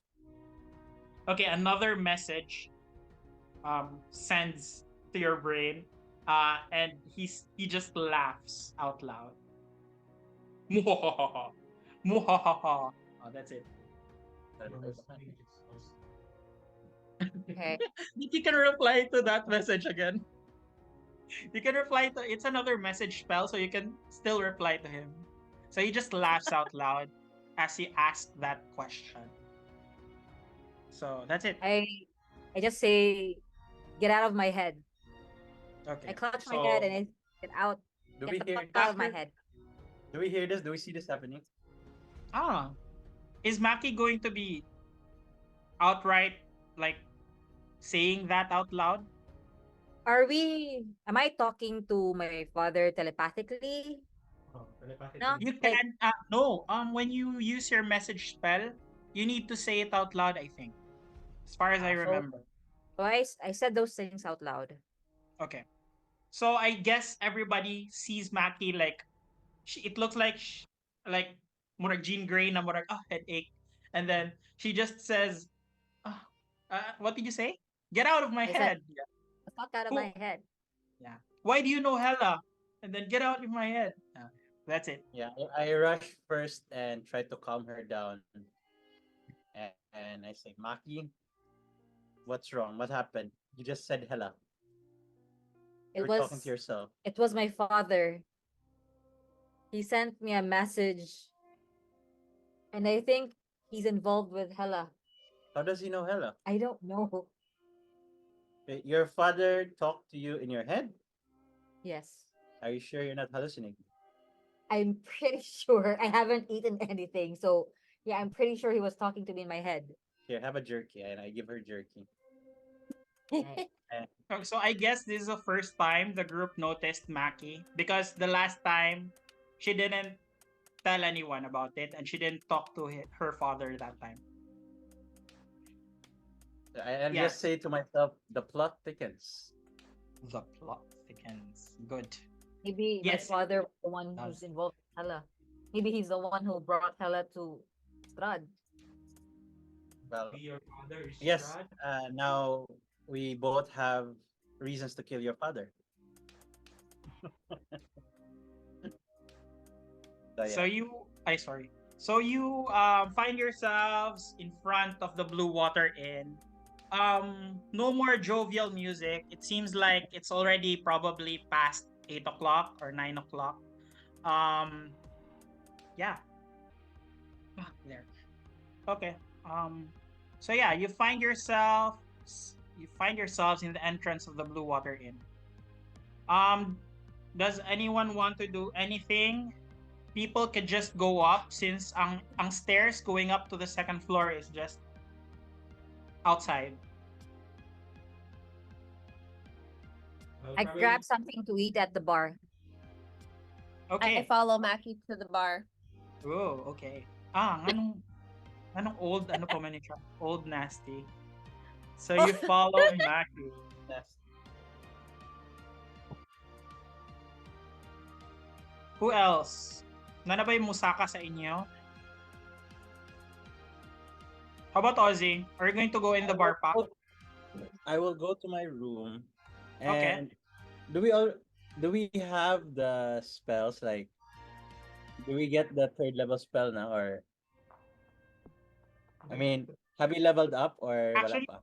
S2: Okay, another message sends to your brain, and he just laughs out loud. Muhahaha. Muhahaha. Oh, that's it.
S1: Okay.
S2: You can reply to that message again. You can reply to it's another message spell, so you can still reply to him. So he just laughs out loud as he asks that question. So that's it.
S1: I I just say, get out of my head. I
S2: Okay.
S1: clutch my head and
S2: So
S1: I get out.
S3: Do
S1: Get
S3: we
S1: the fuck
S3: hear
S1: out of my
S2: after
S1: head.
S3: do we hear this? Do we see this happening?
S2: ah, is Maki going to be outright like saying that out loud?
S1: Am I talking to my father telepathically?
S5: Oh,
S1: No?
S5: telepathically.
S2: You
S1: Like,
S2: can no, when you use your message spell, you need to say it out loud, I think. As far as I
S1: so,
S2: remember.
S1: I said those things out loud.
S2: Okay. So I guess everybody sees Maki like it looks like like murag Jean Grey na murag headache, and then she just says, "Ah, what did you say? Get out of my
S1: I said,
S2: head." Yeah.
S1: the fuck out of
S2: Who?
S1: my head.
S2: Yeah. Why do you know Hella? And then get out of my head. That's it.
S3: Yeah, I rush first and try to calm her down. And I say, Maki, what's wrong? What happened? You just said hello. You
S1: It
S3: were talking to
S1: was
S3: yourself.
S1: it was my father. He sent me a message, and I think he's involved with Hella.
S3: How does he know hello?
S1: I don't know.
S3: Your father talked to you in your head?
S1: Yes.
S3: Are you sure you're not hallucinating?
S1: I'm pretty sure I haven't eaten anything. So, yeah, I'm pretty sure he was talking to me in my head.
S3: Here, have a jerky. And I give her jerky.
S1: Right.
S3: And
S2: So I guess this is the first time the group noticed Maki because the last time she didn't tell anyone about it and she didn't talk to her father that time.
S3: I'll just
S2: Yes,
S3: say to myself, the plot thickens.
S2: the plot thickens. Good.
S1: Maybe my
S2: Yes, it
S1: father was the one who's
S2: does.
S1: involved with Hella. Maybe he's the one who brought Hella to Strad.
S3: Well,
S5: Maybe your father is
S3: yes,
S5: Strahd.
S3: now we both have reasons to kill your father. So,
S2: So
S3: yeah.
S2: I sorry. So you find yourselves in front of the Blue Water Inn. No more jovial music. It seems like it's already probably past 8 o'clock or 9 o'clock. Um, yeah. There. Okay. So yeah, you find yourselves in the entrance of the Blue Water Inn. Um, does anyone want to do anything? People could just go up since ang stairs going up to the second floor is just outside.
S5: I'll
S1: I
S5: probably
S1: grabbed something to eat at the bar.
S4: I
S2: Okay.
S4: follow Maki to the bar.
S2: Oh, okay. Anong old ano pa man siya? Old nasty. So you follow Maki.
S3: Yes.
S2: Who else? Nana ba yung musaka sa inyo? How about Ozzy? Are you going to go in the bar pack?
S3: I will go to my room.
S2: Okay.
S3: And do we all do we have the spells? Like, do we get the third level spell now? Or I mean, have you leveled up or wala
S2: Actually,
S3: pa?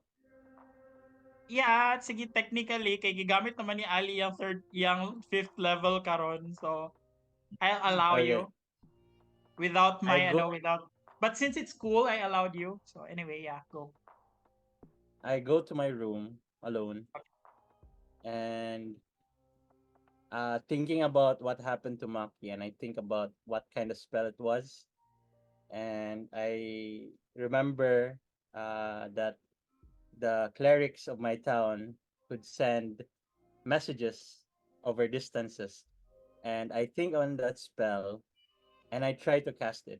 S2: yeah, sige technically kay gigamit naman ni Ali yung fifth level karon. So I'll allow
S3: Okay.
S2: you without
S3: I
S2: my
S3: go
S2: without but since it's cool, I allowed you. So anyway, yeah, go.
S3: I go to my room alone and thinking about what happened to Maki, and I think about what kind of spell it was. And I remember that the clerics of my town could send messages over distances. And I think on that spell and I try to cast it.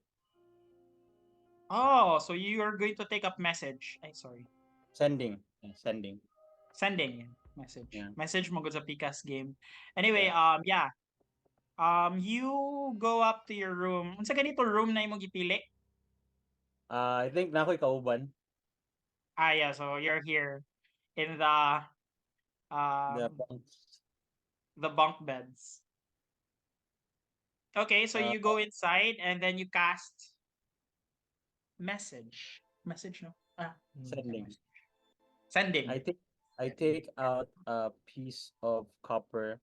S2: Oh, so you are going to take up message. Ay, sorry.
S3: Sending. Yeah, sending.
S2: Sending yeah, message.
S3: Yeah.
S2: Message mo good sa Picas game. Anyway,
S3: Yeah.
S2: yeah. You go up to your room. Unsa ganito room na imong gipili?
S3: I think na ako'y kauban.
S2: Ah, yeah. So you're here in the
S3: The
S2: um
S3: bunks.
S2: the bunk beds. Okay, so
S3: Uh,
S2: you go inside and then you cast message. Message no?
S3: sending. I
S2: Sending.
S3: think I take out a piece of copper.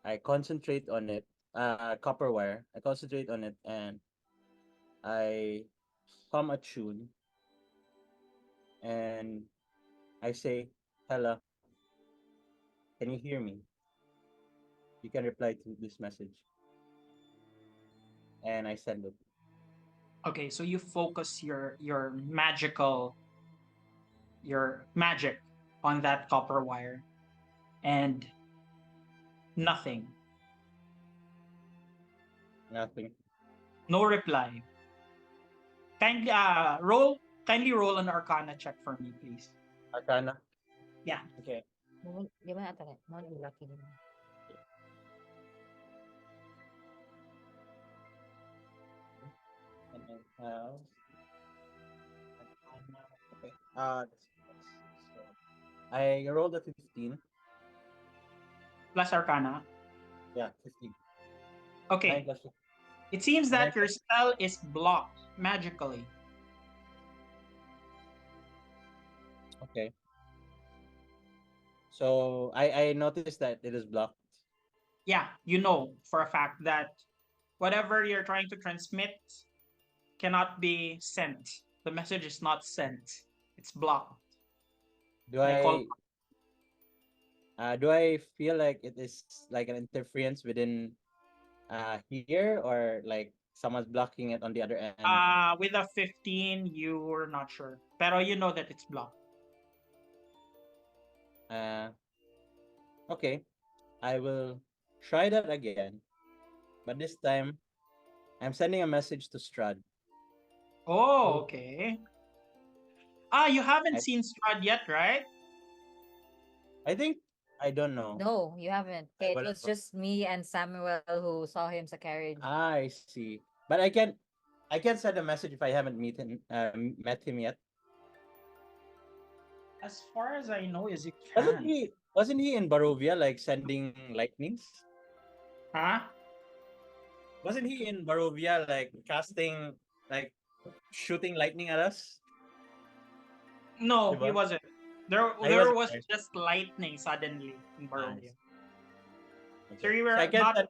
S3: I concentrate on it. Copper wire. I concentrate on it and I hum a tune and I say, "Hello, can you hear me? You can reply to this message." And I send it.
S2: Okay, so you focus your magic on that copper wire and nothing.
S3: Nothing.
S2: No reply. Kindly roll an arcana check for me, please.
S3: Arcana.
S2: Yeah.
S3: Okay.
S1: Di ba ata? No, lucky din.
S3: And okay. So I rolled a 15.
S2: Plus Arcana.
S3: Yeah, 15. 9
S2: Okay.
S3: plus 15.
S2: It seems
S3: And then
S2: that your spell is blocked magically.
S3: okay. So I noticed that it is blocked.
S2: Yeah, you know for a fact that whatever you're trying to transmit cannot be sent. The message is not sent. It's blocked.
S3: Do
S2: They call
S3: I feel like it is like an interference within here, or like someone's blocking it on the other end?
S2: with a 15 you're not sure. Pero you know that it's blocked.
S3: Uh okay. I will try that again. But this time I'm sending a message to Strad.
S2: Oh, okay. You haven't
S3: I,
S2: seen Strahd yet, right?
S3: I think I don't know.
S1: No, you haven't.
S3: I
S1: Okay, it
S3: will
S1: was just me and Samuel who saw him sa carriage.
S3: I see. But I can send a message if I haven't met him yet.
S2: As far as I know, is you
S3: Wasn't
S2: can.
S3: he in Barovia like sending lightnings?
S2: Huh?
S3: Wasn't he in Barovia like casting like shooting lightning at us?
S2: No, he
S3: Diba?
S2: wasn't. There,
S3: He
S2: there
S3: wasn't
S2: was
S3: there.
S2: just lightning suddenly in
S3: I
S2: Barovia.
S3: see.
S2: So
S3: Okay.
S2: you
S3: So I
S2: were
S3: can
S2: not
S3: send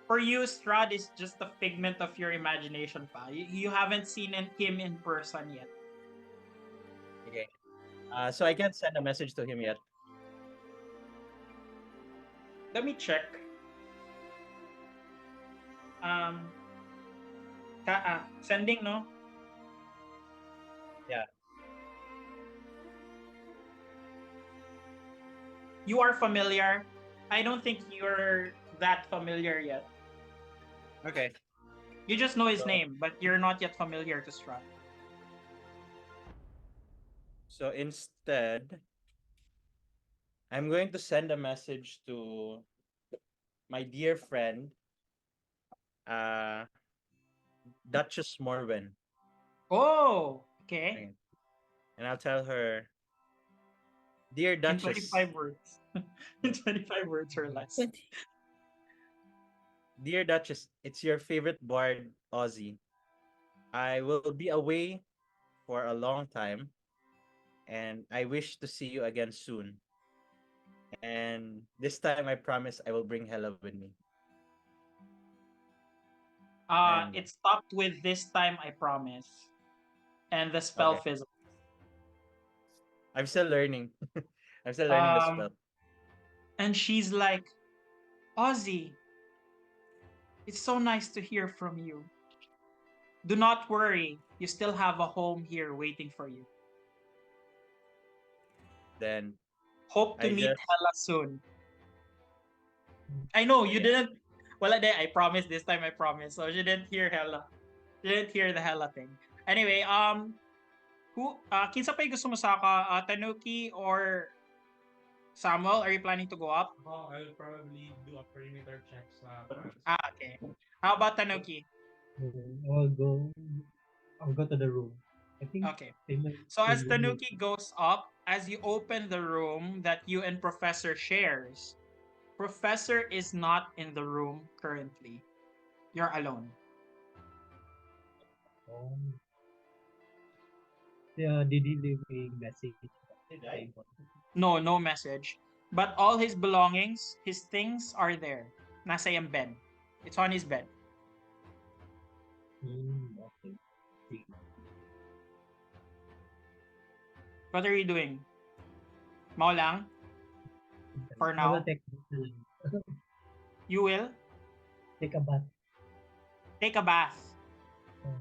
S2: for you. Strahd is just a figment of your imagination, pa. You haven't seen him in person yet.
S3: okay. So I can't send a message to him yet.
S2: Let me check. Um, sending no.
S3: Yeah.
S2: You are familiar. I don't think you're that familiar yet.
S3: Okay.
S2: You just know his
S3: So
S2: name, but you're not yet familiar to Strahd.
S3: so instead, I'm going to send a message to my dear friend, uh, Duchess Morwen.
S2: Oh, okay.
S3: Okay. And I'll tell her, dear
S2: In
S3: Duchess,
S2: 25 words. In 25 words or less.
S3: dear Duchess, it's your favorite bard, Ozzy. I will be away for a long time, and I wish to see you again soon. And this time, I promise I will bring Hella with me. And
S2: It stopped with this time, I promise. And the spell
S3: okay,
S2: fizzled.
S3: I'm still learning. I'm still learning the
S2: Um,
S3: spell.
S2: and she's like, Ozzy, it's so nice to hear from you. Do not worry, you still have a home here waiting for you.
S3: Then
S2: Hope to
S3: I
S2: meet
S3: just
S2: Hella soon. I know you
S3: yeah.
S2: didn't. Well, I promise this time. I promise. So she didn't hear Hella. She didn't hear the Hella thing. Anyway, kinsa pa yung gusto mo sa Tanuki or Samuel? Are you planning to go up?
S5: Oh, I'll probably do a perimeter check sa
S2: Okay. How about Tanuki?
S5: I'll go. I'll go to the room. I think
S2: Okay.
S5: they might
S2: So
S5: they
S2: as
S5: will
S2: Tanuki goes up, as you open the room that you and Professor shares, Professor is not in the room currently. You're alone.
S5: oh. Yeah, did he leave a message?
S3: Did I?
S2: No, no message. But all his belongings, his things are there. Nasa yung bed. It's on his bed.
S5: Okay. See.
S2: What are you doing? Mao lang? For
S5: I will
S2: now?
S5: take
S2: You will?
S5: take a bath.
S2: Take a bath.
S5: Oh.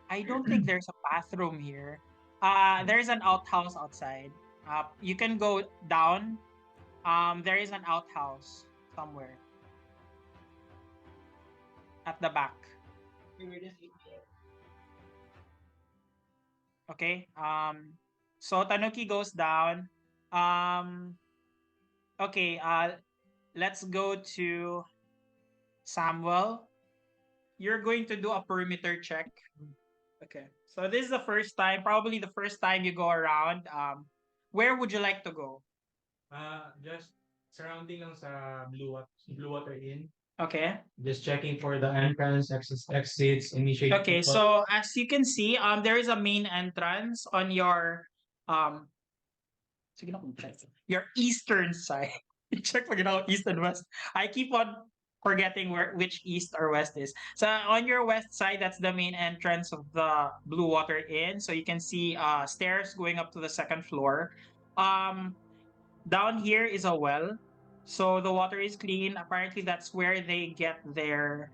S2: I don't think there's a bathroom here. There's an outhouse outside. You can go down. There is an outhouse somewhere at the back. Okay. So Tanuki goes down. Um, okay. Let's go to Samuel. you're going to do a perimeter check. Okay. So this is the first time, probably the first time you go around. Where would you like to go?
S5: Just surrounding lang sa Blue Water Inn.
S2: Okay.
S5: Just checking for the entrance, exits, initiate.
S2: Okay, so as you can see, there is a main entrance on your sige na kung check. Your eastern side. Check pag east and west. I keep on forgetting which east or west is. So on your west side, that's the main entrance of the Blue Water Inn. So you can see stairs going up to the second floor. Down here is a well. So the water is clean. Apparently that's where they get their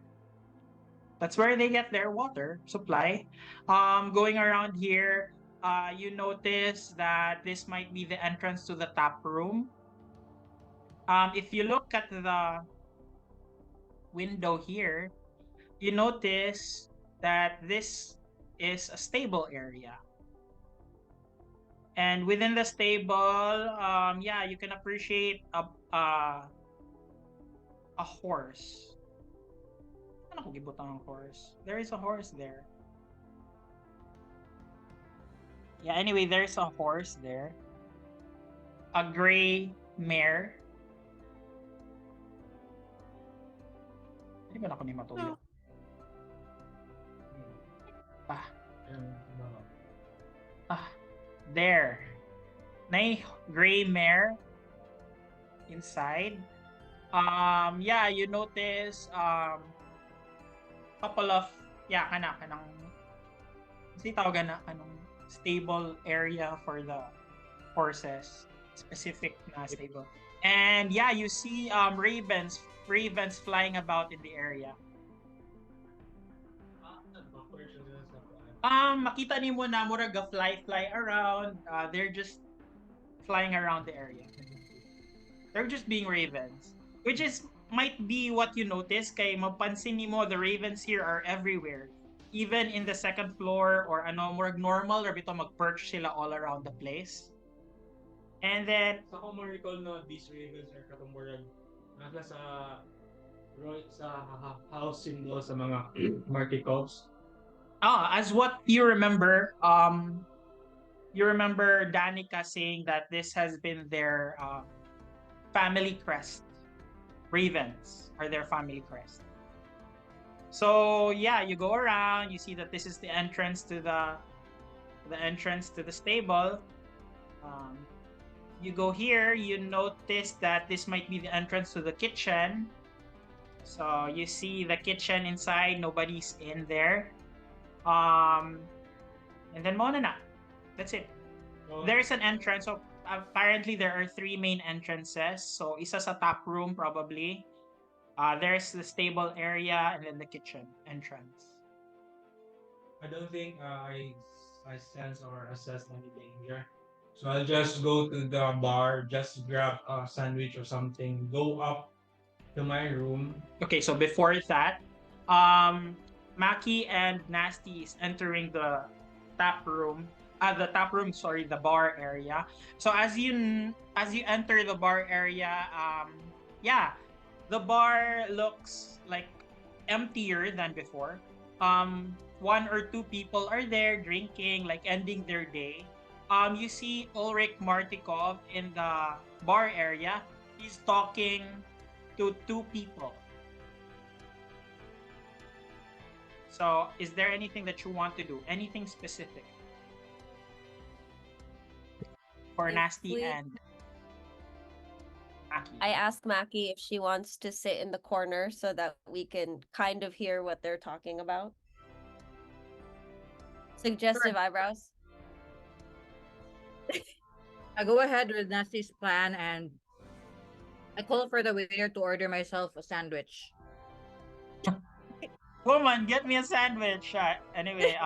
S2: water supply. Going around here, you notice that this might be the entrance to the tap room. If you look at the window here, you notice that this is a stable area. And within the stable, you can appreciate a horse. Ano kung gibutang ang horse? There is a horse there. Yeah, anyway, there's a horse there. A gray mare. Hindi ba na ako ni matulog? There. Na gray mare inside. You notice couple of kanang kasi tawagan na anong stable area for the horses, specific na stable. And you see ravens flying about in the area. Makita nimo na murag fly around. They're just flying around the area. They're just being ravens, which might be what you notice kay mapansin nimo the ravens here are everywhere. Even in the second floor or murag normal or bito mag-perch sila all around the place. And then
S5: sa ko recall no these ravens are katong murag nasa sa house symbol sa mga marticoves.
S2: As what you remember, Danica saying that this has been their family crest. Ravens are their family crest. So you go around, you see that this is the entrance to the stable. You go here, you notice that this might be the entrance to the kitchen. So you see the kitchen inside, nobody's in there. And then na. That's it. Oh. There's an entrance. So apparently there are 3 main entrances. So isa sa tap room probably. There's the stable area and then the kitchen entrance.
S5: I don't think I sense or assess anything here. So I'll just go to the bar, just grab a sandwich or something, go up to my room.
S2: Okay, so before that, Maki and Nasty is entering the the bar area. So as you enter the bar area, the bar looks like emptier than before. 1 or 2 people are there drinking, like ending their day. You see Ulrich Martikov in the bar area. He's talking to 2 people. So, is there anything that you want to do? Anything specific? For Nasty and Maki.
S4: I asked Maki if she wants to sit in the corner so that we can kind of hear what they're talking about. Suggestive eyebrows.
S1: I go ahead with Nasty's plan and I call for the waiter to order myself a sandwich.
S2: Woman, get me a sandwich. Anyway,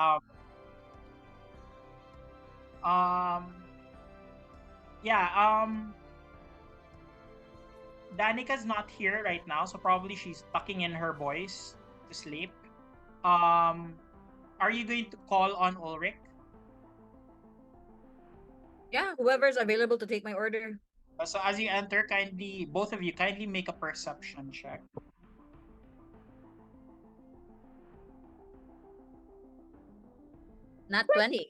S2: Danica's not here right now, so probably she's tucking in her boys to sleep. Are you going to call on Ulrich?
S1: Yeah, whoever's available to take my order.
S2: So as you enter, both of you kindly make a perception check.
S1: Not 20.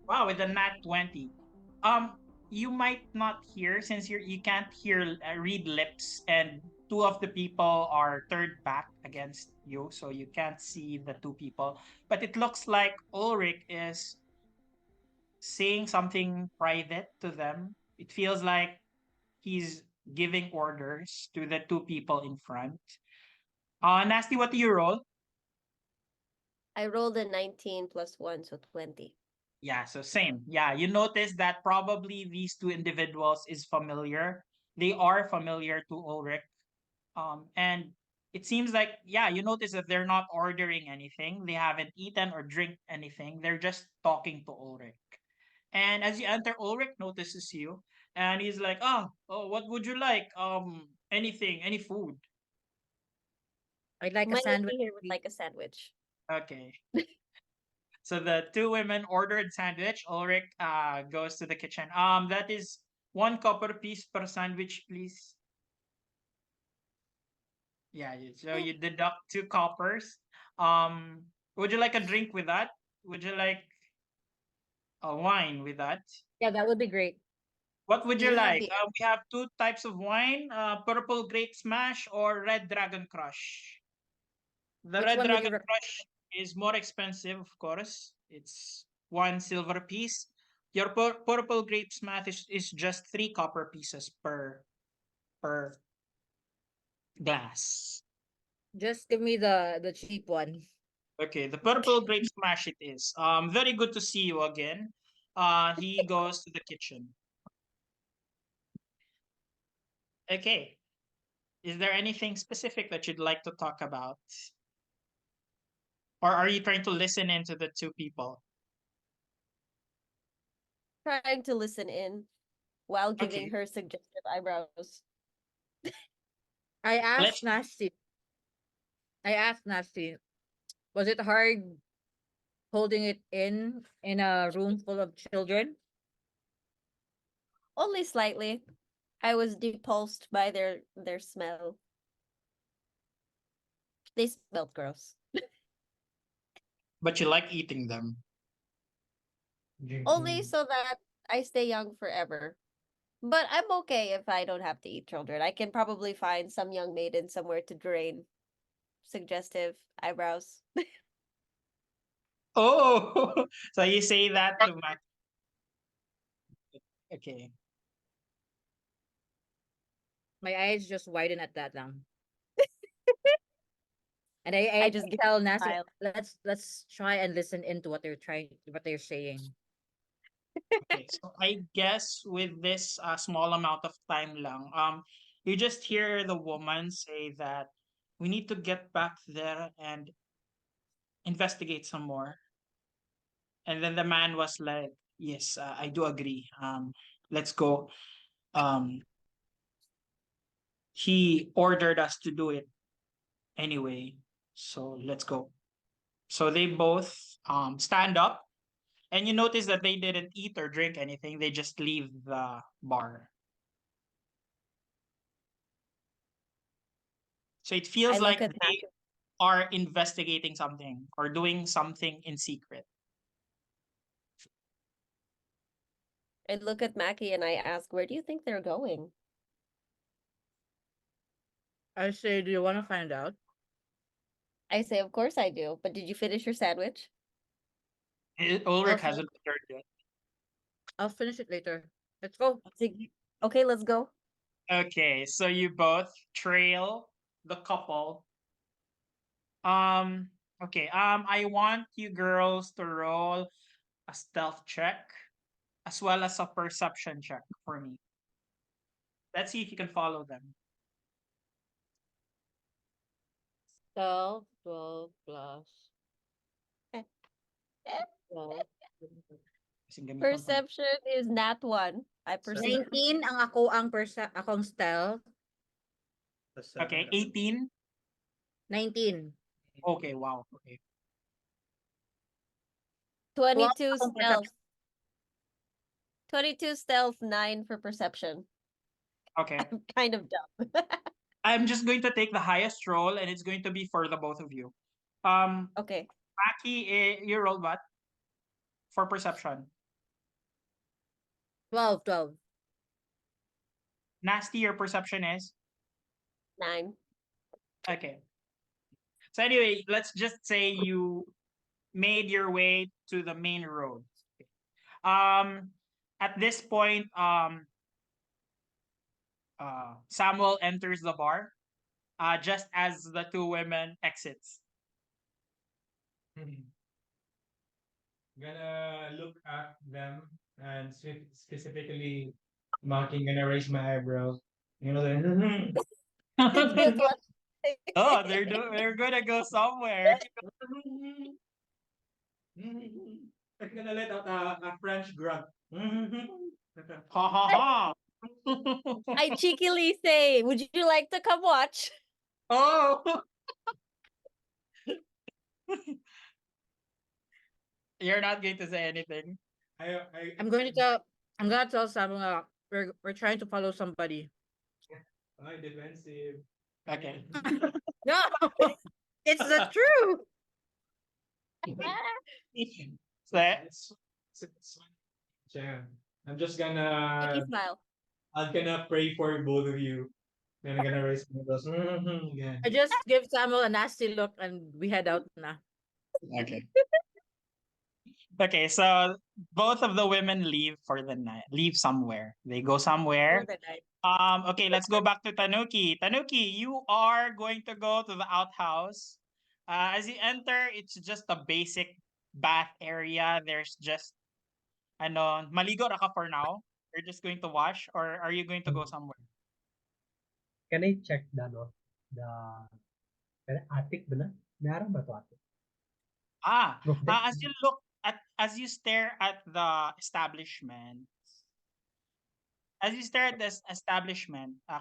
S2: Wow, with a nat 20. You might not hear since you can't hear read lips, and two of the people are turned back against you, so you can't see the two people. But it looks like Ulrich is saying something private to them. It feels like he's giving orders to the two people in front. Nasty, what do you roll?
S4: I rolled a 19 plus 1, so 20.
S2: Yeah, so same. Yeah, you notice that probably these two individuals is familiar. They are familiar to Ulrich. And it seems like, yeah, you notice that they're not ordering anything. They haven't eaten or drink anything. They're just talking to Ulrich. And as you enter, Ulrich notices you, and he's like, "Oh, what would you like? Anything, any food."
S1: I'd like a
S4: My
S1: sandwich,
S4: lady here would
S1: please.
S4: like a sandwich.
S2: Okay. So the two women ordered sandwich. Ulrich goes to the kitchen. That is one copper piece per sandwich, please. Yeah, so you deduct 2 coppers. Would you like a drink with that? Would you like a wine with that?
S1: Yeah, that would be great.
S2: What would
S4: Do
S2: you
S4: you have
S2: like?
S4: beer?
S2: We have two types of wine: purple grape smash or red dragon crush. The
S1: Which
S2: red
S1: one would you
S2: dragon
S1: recommend?
S2: crush is more expensive, of course. It's 1 silver piece. Your purple grape smash is just 3 copper pieces per glass.
S1: Just give me the cheap one.
S2: Okay, the purple grape smash it is. Very good to see you again. He goes to the kitchen. Okay. Is there anything specific that you'd like to talk about? Or are you trying to listen into the two people?
S4: Trying to listen in while giving
S2: Okay.
S4: her suggestive eyebrows.
S1: I
S2: Let's
S1: asked Nasty. I asked Nasty, was it hard holding it in a room full of children?
S4: Only slightly. I was repulsed by their smell. They smelled gross.
S2: but you like eating them.
S4: Only
S5: Drinking.
S4: so that I stay young forever. But I'm okay if I don't have to eat children. I can probably find some young maiden somewhere to drain suggestive eyebrows.
S2: Oh, so you say that to Mac. Okay.
S1: My eyes just widen at that now. And
S4: I
S1: I
S4: just give
S1: tell
S4: a
S1: Nasty,
S4: smile.
S1: let's try and listen into what they're saying.
S2: Okay. So I guess with this small amount of time lang, you just hear the woman say that we need to get back there and investigate some more. And then the man was like, "Yes, I do agree. Let's go." Um, he ordered us to do it anyway, so let's go. So they both stand up, and you notice that they didn't eat or drink anything. They just leave the bar. So it
S4: I
S2: feels
S4: look
S2: like
S4: at
S2: they are investigating something or doing something in secret.
S4: Mackie and I ask, where do you think they're going?
S1: I say, do you want to find out?
S4: I say, of course I do. But did you finish your sandwich?
S1: I'll
S2: Ulrich
S1: finish,
S2: hasn't returned yet.
S1: I'll finish it later. Let's go.
S4: Okay, let's go.
S2: Okay, so you both trail the couple. Um, okay. I want you girls to roll a stealth check as well as a perception check for me. Let's see if you can follow them.
S1: 12 plus
S4: Eh,
S1: 12.
S2: Kasing gamiton ko na.
S4: Perception is nat one. I perceive.
S1: 19 ang ako akong stealth.
S3: So 7
S2: Okay,
S3: naman.
S2: 18.
S1: 19.
S2: Okay, wow. Okay.
S1: 12
S4: 22
S1: akong
S4: stealth.
S1: perception.
S4: 22 stealth, 9 for perception.
S2: Okay.
S4: I'm kind of dumb.
S2: I'm just going to take the highest roll and it's going to be for the both of you.
S4: Okay.
S2: Maki, you rolled what? for perception?
S1: 12, 12.
S2: Nasty, your perception is?
S4: 9.
S2: Okay. So anyway, let's just say you made your way to the main road. Um, at this point, Samuel enters the bar, just as the two women exits.
S5: Gonna look at them and specifically Monkey gonna raise my eyebrows. You know the
S4: That's what.
S2: Oh, they're gonna go somewhere.
S5: I'm gonna let out a French grunt.
S2: Ha ha ha.
S4: I cheekily say, would you like to come watch?
S2: Oh. You're not going to say anything.
S1: I'm going to tell Samuel we're trying to follow somebody.
S5: I defensive.
S2: Okay.
S1: No, it's the truth.
S2: So,
S5: Yeah. I'm just
S4: Cheeky
S5: gonna
S4: smile.
S5: I'm gonna pray for both of you. Then I'm gonna raise my eyebrows. Yeah.
S1: I just give Samuel a nasty look and we head out na.
S2: okay. Okay, so both of the women leave for the night. Leave somewhere. They go somewhere.
S1: For the night.
S2: Okay, let's go back to Tanuki. Tanuki, you are going to go to the outhouse. As you enter, it's just a basic bath area. There's just maligo na ka for now. You're just going to wash, or are you going to go somewhere?
S6: Can I check the attic ba na? Meron ba to attic? Roof deck?
S2: As you stare at the establishment,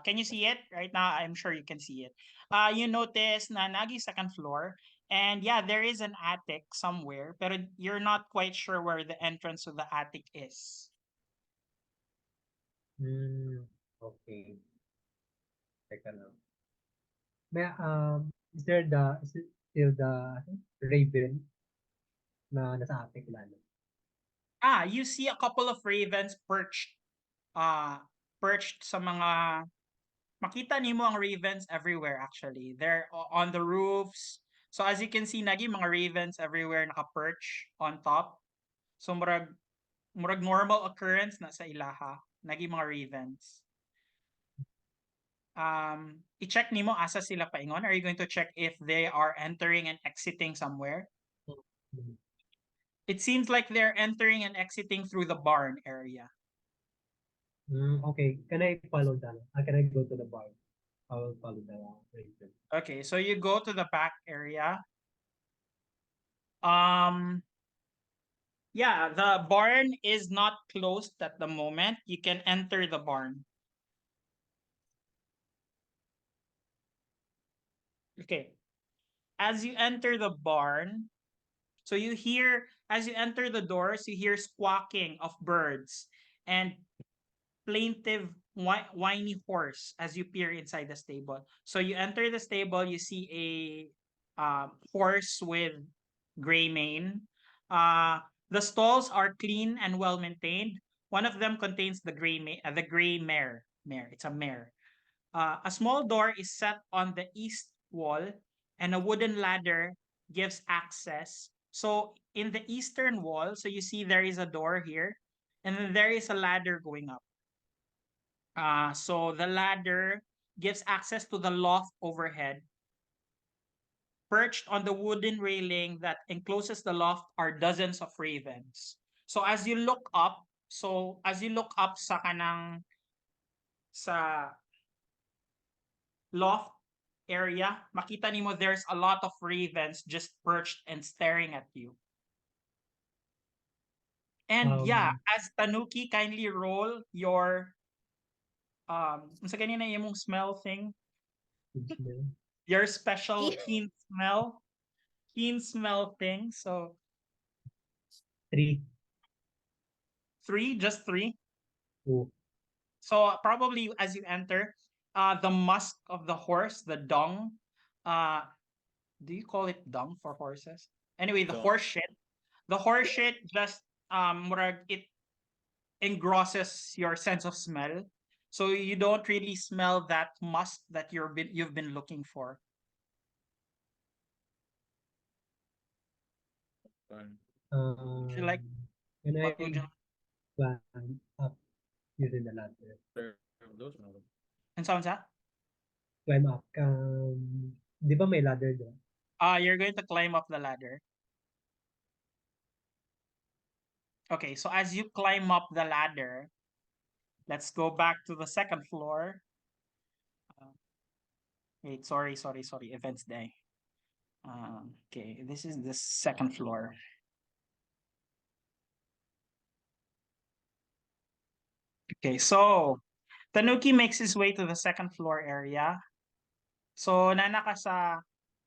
S2: can you see it right now? I'm sure you can see it. You notice na nagi second floor, and yeah, there is an attic somewhere, but you're not quite sure where the entrance to the attic is.
S6: Okay. Teka lang. Is it still the raven na nasa attic lalo?
S2: You see a couple of ravens perched sa mga makita nimo ang ravens everywhere actually. They're on the roofs. So as you can see, nagi mga ravens everywhere naka-perch on top. So murag normal occurrence na sa ilaha. Nagi mga ravens. I-check nimo asa sila paingon. Are you going to check if they are entering and exiting somewhere? It seems like they're entering and exiting through the barn area.
S6: Okay. Can I follow that? Can I go to the bar? I will follow the raven.
S2: Okay, so you go to the back area. Yeah, the barn is not closed at the moment. You can enter the barn. Okay. As you enter the barn, so as you enter the doors, you hear squawking of birds and plaintive whiny horse as you peer inside the stable. So you enter the stable, you see a horse with gray mane. The stalls are clean and well maintained. One of them contains the gray mare. It's a mare. A small door is set on the east wall, and a wooden ladder gives access. So in the eastern wall, so you see there is a door here, and then there is a ladder going up. So the ladder gives access to the loft overhead. Perched on the wooden railing that encloses the loft are dozens of ravens. So as you look up sa loft area, makita nimo there's a lot of ravens just perched and staring at you. And yeah, as Tanuki, kindly roll your sa ganina yung smell thing. Your special keen smell thing. So
S6: 3.
S2: 3, just 3.
S6: Oh.
S2: So probably as you enter, the musk of the horse, the dung, do you call it dung for horses? Anyway, the horse shit just it engrosses your sense of smell. So you don't really smell that musk that you've been looking for. Would you like
S6: Can I
S2: what would you
S6: climb up using the ladder?
S2: and sounds that?
S6: Climb up. Di ba may ladder doon?
S2: You're going to climb up the ladder. Okay, so as you climb up the ladder, let's go back to the second floor. Wait, sorry. Events day. Okay, this is the second floor. Okay, so Tanuki makes his way to the second floor area. So nanaka sa,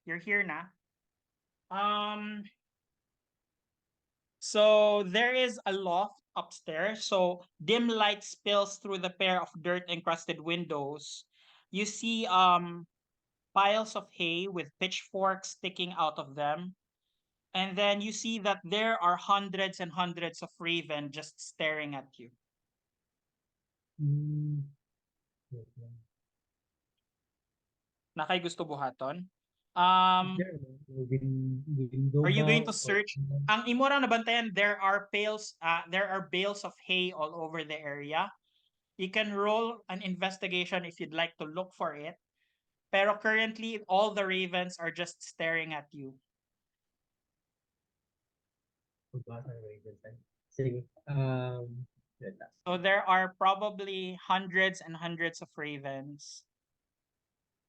S2: you're here na. So there is a loft upstairs. So dim light spills through the pair of dirt encrusted windows. You see piles of hay with pitchforks sticking out of them. And then you see that there are hundreds and hundreds of raven just staring at you.
S6: Wait lang.
S2: Na kay gusto buhaton?
S6: Is there a window
S2: Are you going
S6: ba?
S2: to search? Ang imo ra nabantayan, there are bales of hay all over the area. You can roll an investigation if you'd like to look for it. Pero currently, all the ravens are just staring at you.
S6: Sige.
S2: So there are probably hundreds and hundreds of ravens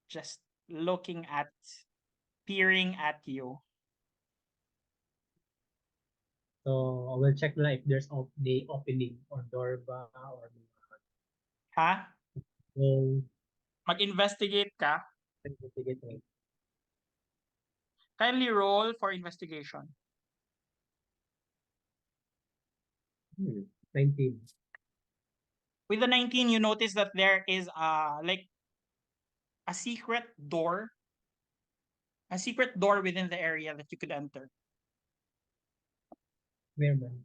S2: just peering at you.
S6: So I will check na if there's the opening or door ba or
S2: Ha?
S6: so
S2: Mag-investigate ka.
S6: investigate.
S2: Kindly roll for investigation.
S6: 19.
S2: With the 19, you notice that there is like a secret door within the area that you could enter.
S6: Where man?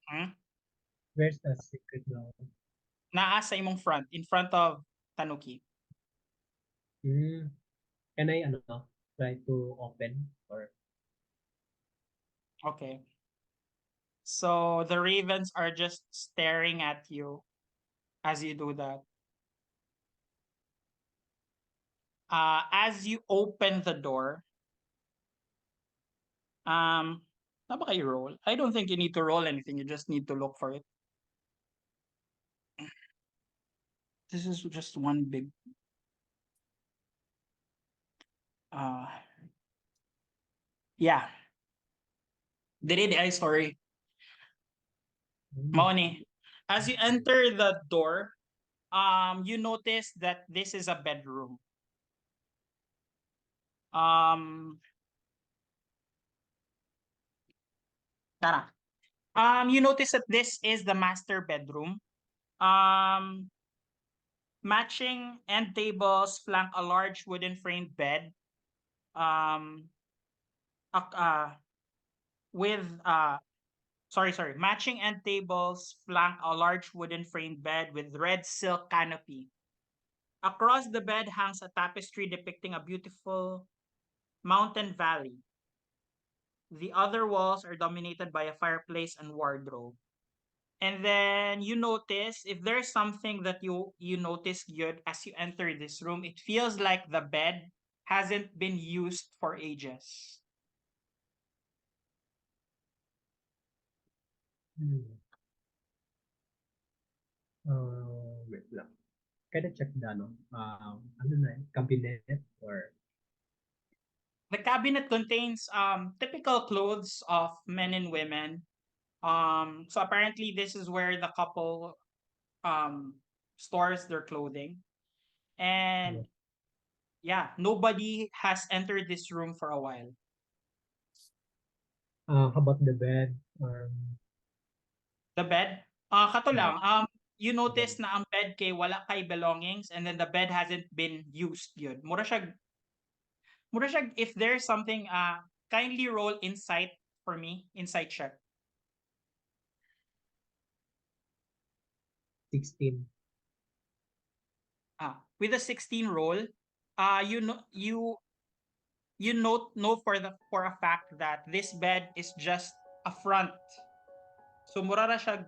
S2: Hmm?
S6: Where's the secret door?
S2: Naa sa imong front, in front of Tanuki.
S6: Can I try to open or
S2: Okay. So the ravens are just staring at you as you do that. As you open the door, na ba kayo roll? I don't think you need to roll anything. You just need to look for it. This is just one big yeah. Did I story? Maoni. As you enter the door, you notice that this is a bedroom. Tara. You notice that this is the master bedroom. Matching end tables flank a large wooden framed bed. Matching end tables flank a large wooden framed bed with red silk canopy. Across the bed hangs a tapestry depicting a beautiful mountain valley. The other walls are dominated by a fireplace and wardrobe. And then you notice, if there's something that you notice good as you enter this room, it feels like the bed hasn't been used for ages.
S6: Wait lang. Can I check the cabinet or
S2: The cabinet contains typical clothes of men and women. So apparently this is where the couple stores their clothing. And yeah, nobody has entered this room for a while.
S6: how about the bed?
S2: The bed, kato lang, you notice na ang bed kay wala kay belongings and then the bed hasn't been used yun. Mura siya, if there's something, kindly roll insight for me, insight check.
S6: 16.
S2: With a 16 roll, you know know for a fact that this bed is just a front. So mura ra siya,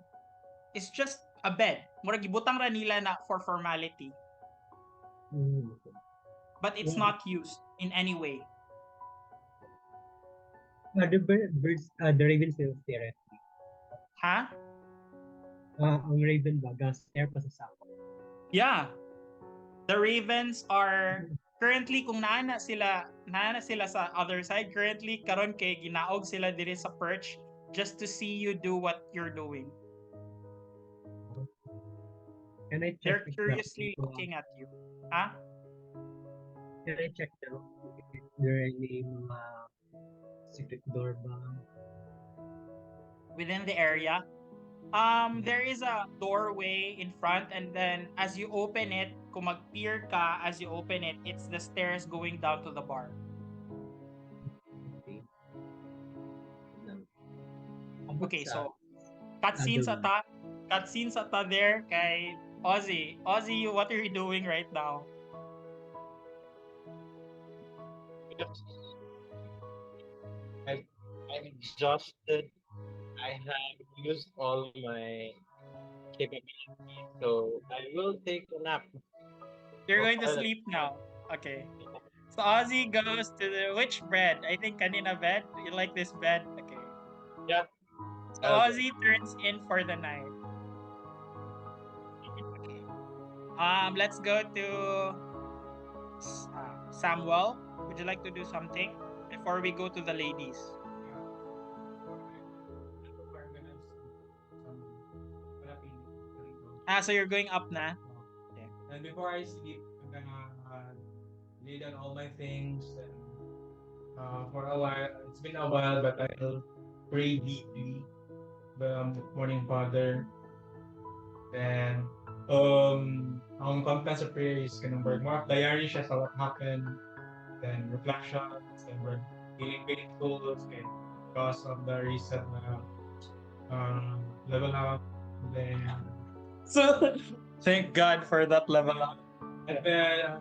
S2: it's just a bed. Mura gibutang ra nila na for formality.
S6: Okay.
S2: But it's not used in any way.
S6: The birds, the raven still stare at me.
S2: Ha?
S6: Ang raven ba, stare pa sa sako.
S2: Yeah. The ravens are currently kung naana sila sa other side currently karon kay ginaog sila diri sa perch just to see you do what you're doing.
S6: Can I check?
S2: They're curiously looking at you. Ha?
S6: Can I check if there are any secret door ba?
S2: Within the area? There is a doorway in front, and then as you open it, kung mag-peer ka, as you open it, it's the stairs going down to the bar. Okay, so cutscenes ata there kay Ozzy. Ozzy, what are you doing right now?
S3: I'm exhausted. I have used all my capabilities, so I will take a nap.
S2: You're going to sleep now. Okay. So Ozzy goes to which bed? I think kanina bed. You like this bed? Okay.
S3: Yeah.
S2: So Ozzy turns in for the night. Let's go to Samuel. Would you like to do something before we go to the ladies? So you're going up na?
S5: Okay. And before I sleep, I'm gonna lay down all my things. And for a while, it's been a while, but I'll pray deeply. The morning Father. Then, ang content sa prayer is kanang more of diary siya sa what happened. Then reflections, then we're feeling grateful because of the recent level up. Then,
S2: so thank God for that level up.
S5: And then,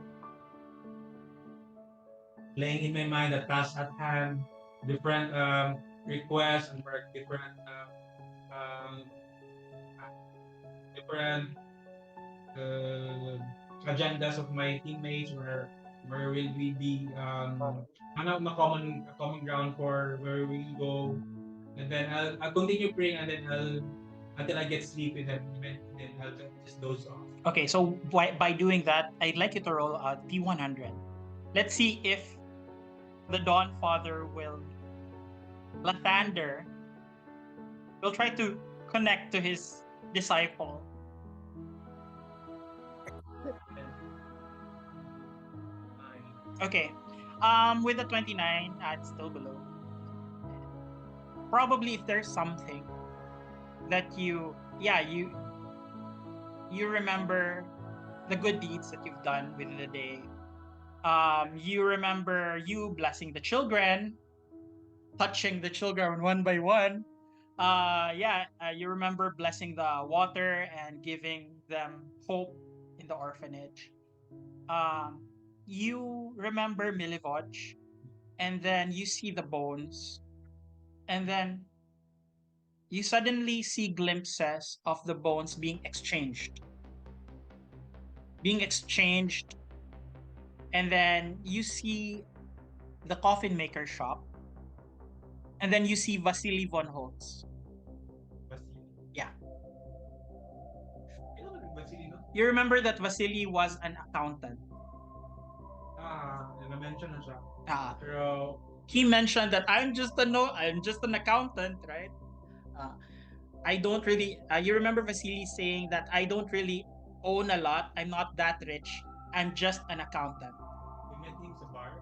S5: laying in my mind the task at hand, different requests and different agendas of my teammates, where will we be a common ground for where we go, and then I'll continue praying, and then until I get sleepy, then I'll just doze off.
S2: Okay, so by doing that, I'd like you to roll a P100. Let's see if the Dawn Father will Lathander will try to connect to his disciple. Okay. With the 29, it's still below. Probably if there's something that you remember the good deeds that you've done within the day. You remember you blessing the children, touching the children one by one. You remember blessing the water and giving them hope in the orphanage. You remember Milivoj, and then you see the bones, and then you suddenly see glimpses of the bones being exchanged, and then you see the Coffin Maker shop, and then you see Vasily von Holtz. Yeah. You remember that Vasily was an accountant.
S5: Na-mention na siya.
S2: Pero he mentioned that I'm just an accountant, right? I don't really. You remember Vasily saying that I don't really own a lot. I'm not that rich. I'm just an accountant.
S5: You met him sa bar?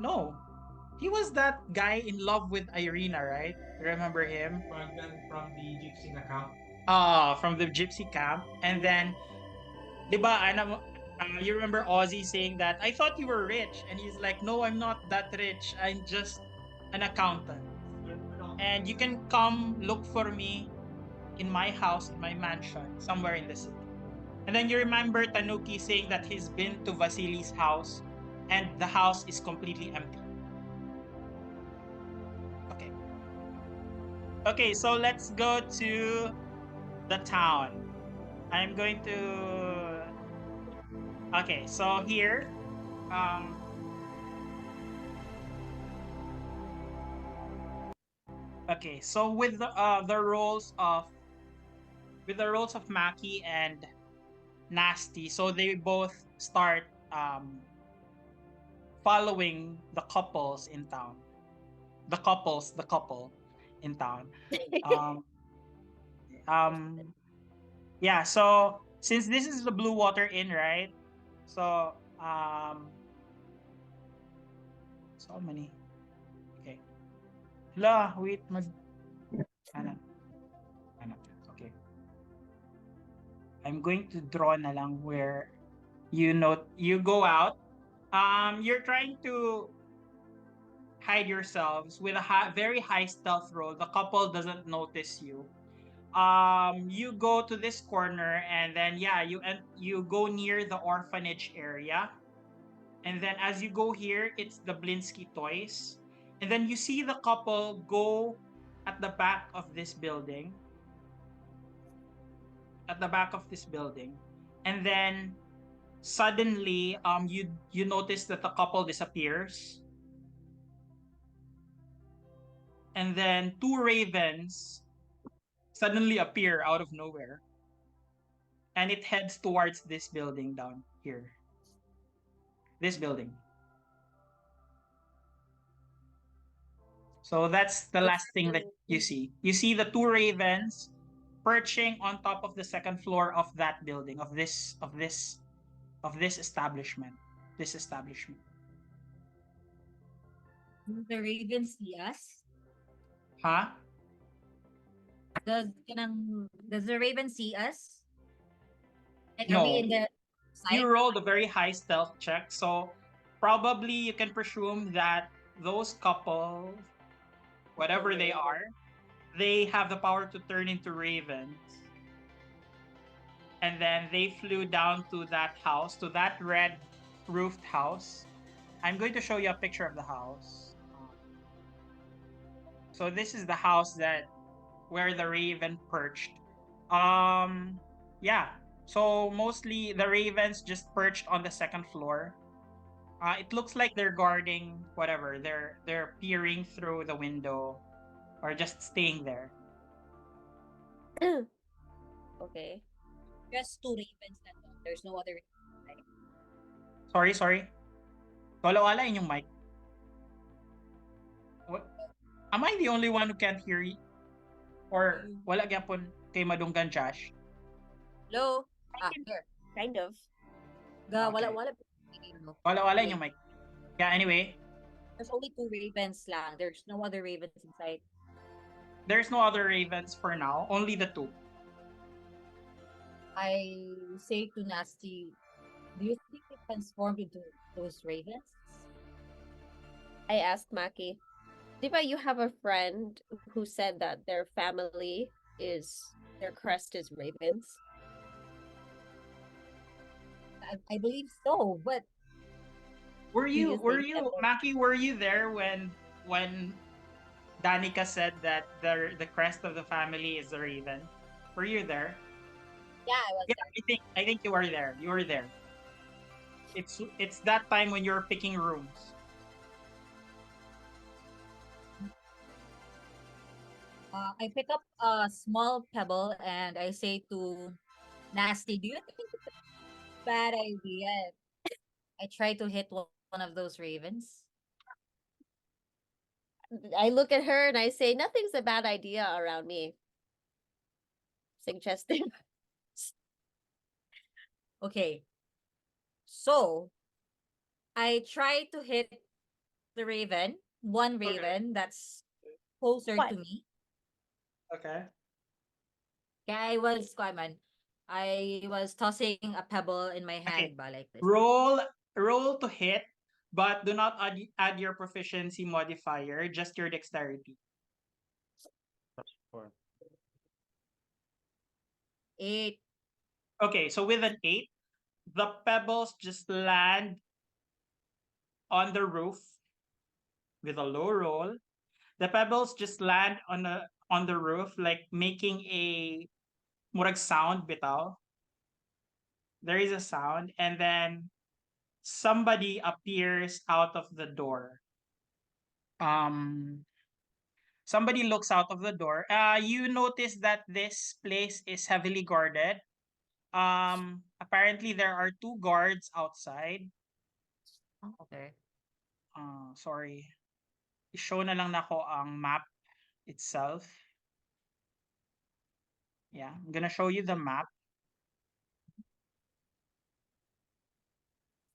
S2: No. He was that guy in love with Irina, right? Remember him?
S5: From the gypsy account.
S2: From the gypsy camp. And then, diba, you remember Ozzy saying that, I thought you were rich. And he's like, no, I'm not that rich. I'm just an accountant. And you can come look for me in my house, in my mansion, somewhere in the city. And then you remember Tanuki saying that he's been to Vasili's house and the house is completely empty. Okay. Okay, so let's go to the town. I'm going to... Okay, so here, okay, so with the roles of Maki and Nasty, so they both start following the couples in town. The couple in town. Um, um, yeah, so since this is the Blue Water Inn, right? So so many. Okay. La, wait, ano? Okay. I'm going to draw na lang where you go out. You're trying to hide yourselves with a very high stealth roll. The couple doesn't notice you. You go to this corner and then you go near the orphanage area. And then as you go here, it's the Blinsky toys. And then you see the couple go at the back of this building. And then suddenly you notice that the couple disappears. And then two ravens suddenly appear out of nowhere. And it heads towards this building down here. This building. So that's the last thing that you see. You see the two ravens perching on top of the second floor of that building, of this establishment.
S1: Do the Raven see us?
S2: Huh?
S1: Does the Raven see us? Like, are we
S2: No.
S1: in the side?
S2: You rolled a very high stealth check, so probably you can presume that those couple, whatever they are, they have the power to turn into ravens. And then they flew down to that house, to that red roofed house. I'm going to show you a picture of the house. So this is the house where the raven perched. Yeah. So mostly the ravens just perched on the second floor. It looks like they're guarding whatever. They're peering through the window or just staying there.
S4: Okay.
S1: Just two ravens na to. There's no other ravens,
S2: Sorry.
S1: right?
S2: Wala in yung mic. What? Am I the only one who can't hear you? Or wala gyapon kay madunggan Josh?
S1: Hello? Here.
S4: Kind of.
S1: Ga,
S2: Okay.
S1: wala.
S2: In yung mic. Yeah, anyway.
S1: There's only two ravens lang. There's no other ravens inside.
S2: There's no other ravens for now. Only the two.
S1: I say to Nasty, do you think they transformed into those ravens?
S4: I asked Maki, Diba, you have a friend who said that their crest is ravens?
S1: I believe so, but
S2: Were you Maki, were you there when Danica said that the crest of the family is a raven? Were you there?
S1: yeah, I was.
S2: Yeah, I think you were there. You were there. It's that time when you're picking rooms.
S1: I pick up a small pebble and I say to Nasty, do you think it's a bad idea? I try to hit one of those ravens.
S4: I look at her and I say, nothing's a bad idea around me. Suggesting.
S1: Okay. So, I try to hit the raven, one raven that's closer to me.
S2: Okay.
S1: I was tossing a pebble in my hand like this.
S2: Roll to hit, but do not add your proficiency modifier, just your dexterity.
S1: 8.
S2: Okay, so with an 8, the pebbles just land on the roof with a low roll. The pebbles just land on the roof, like making a murag sound bitaw. There is a sound, and then somebody appears out of the door. Um, Somebody looks out of the door. You notice that this place is heavily guarded. Apparently there are 2 guards outside.
S1: Oh, okay.
S2: Sorry. I-show na lang nako ang map itself. Yeah, I'm gonna show you the map.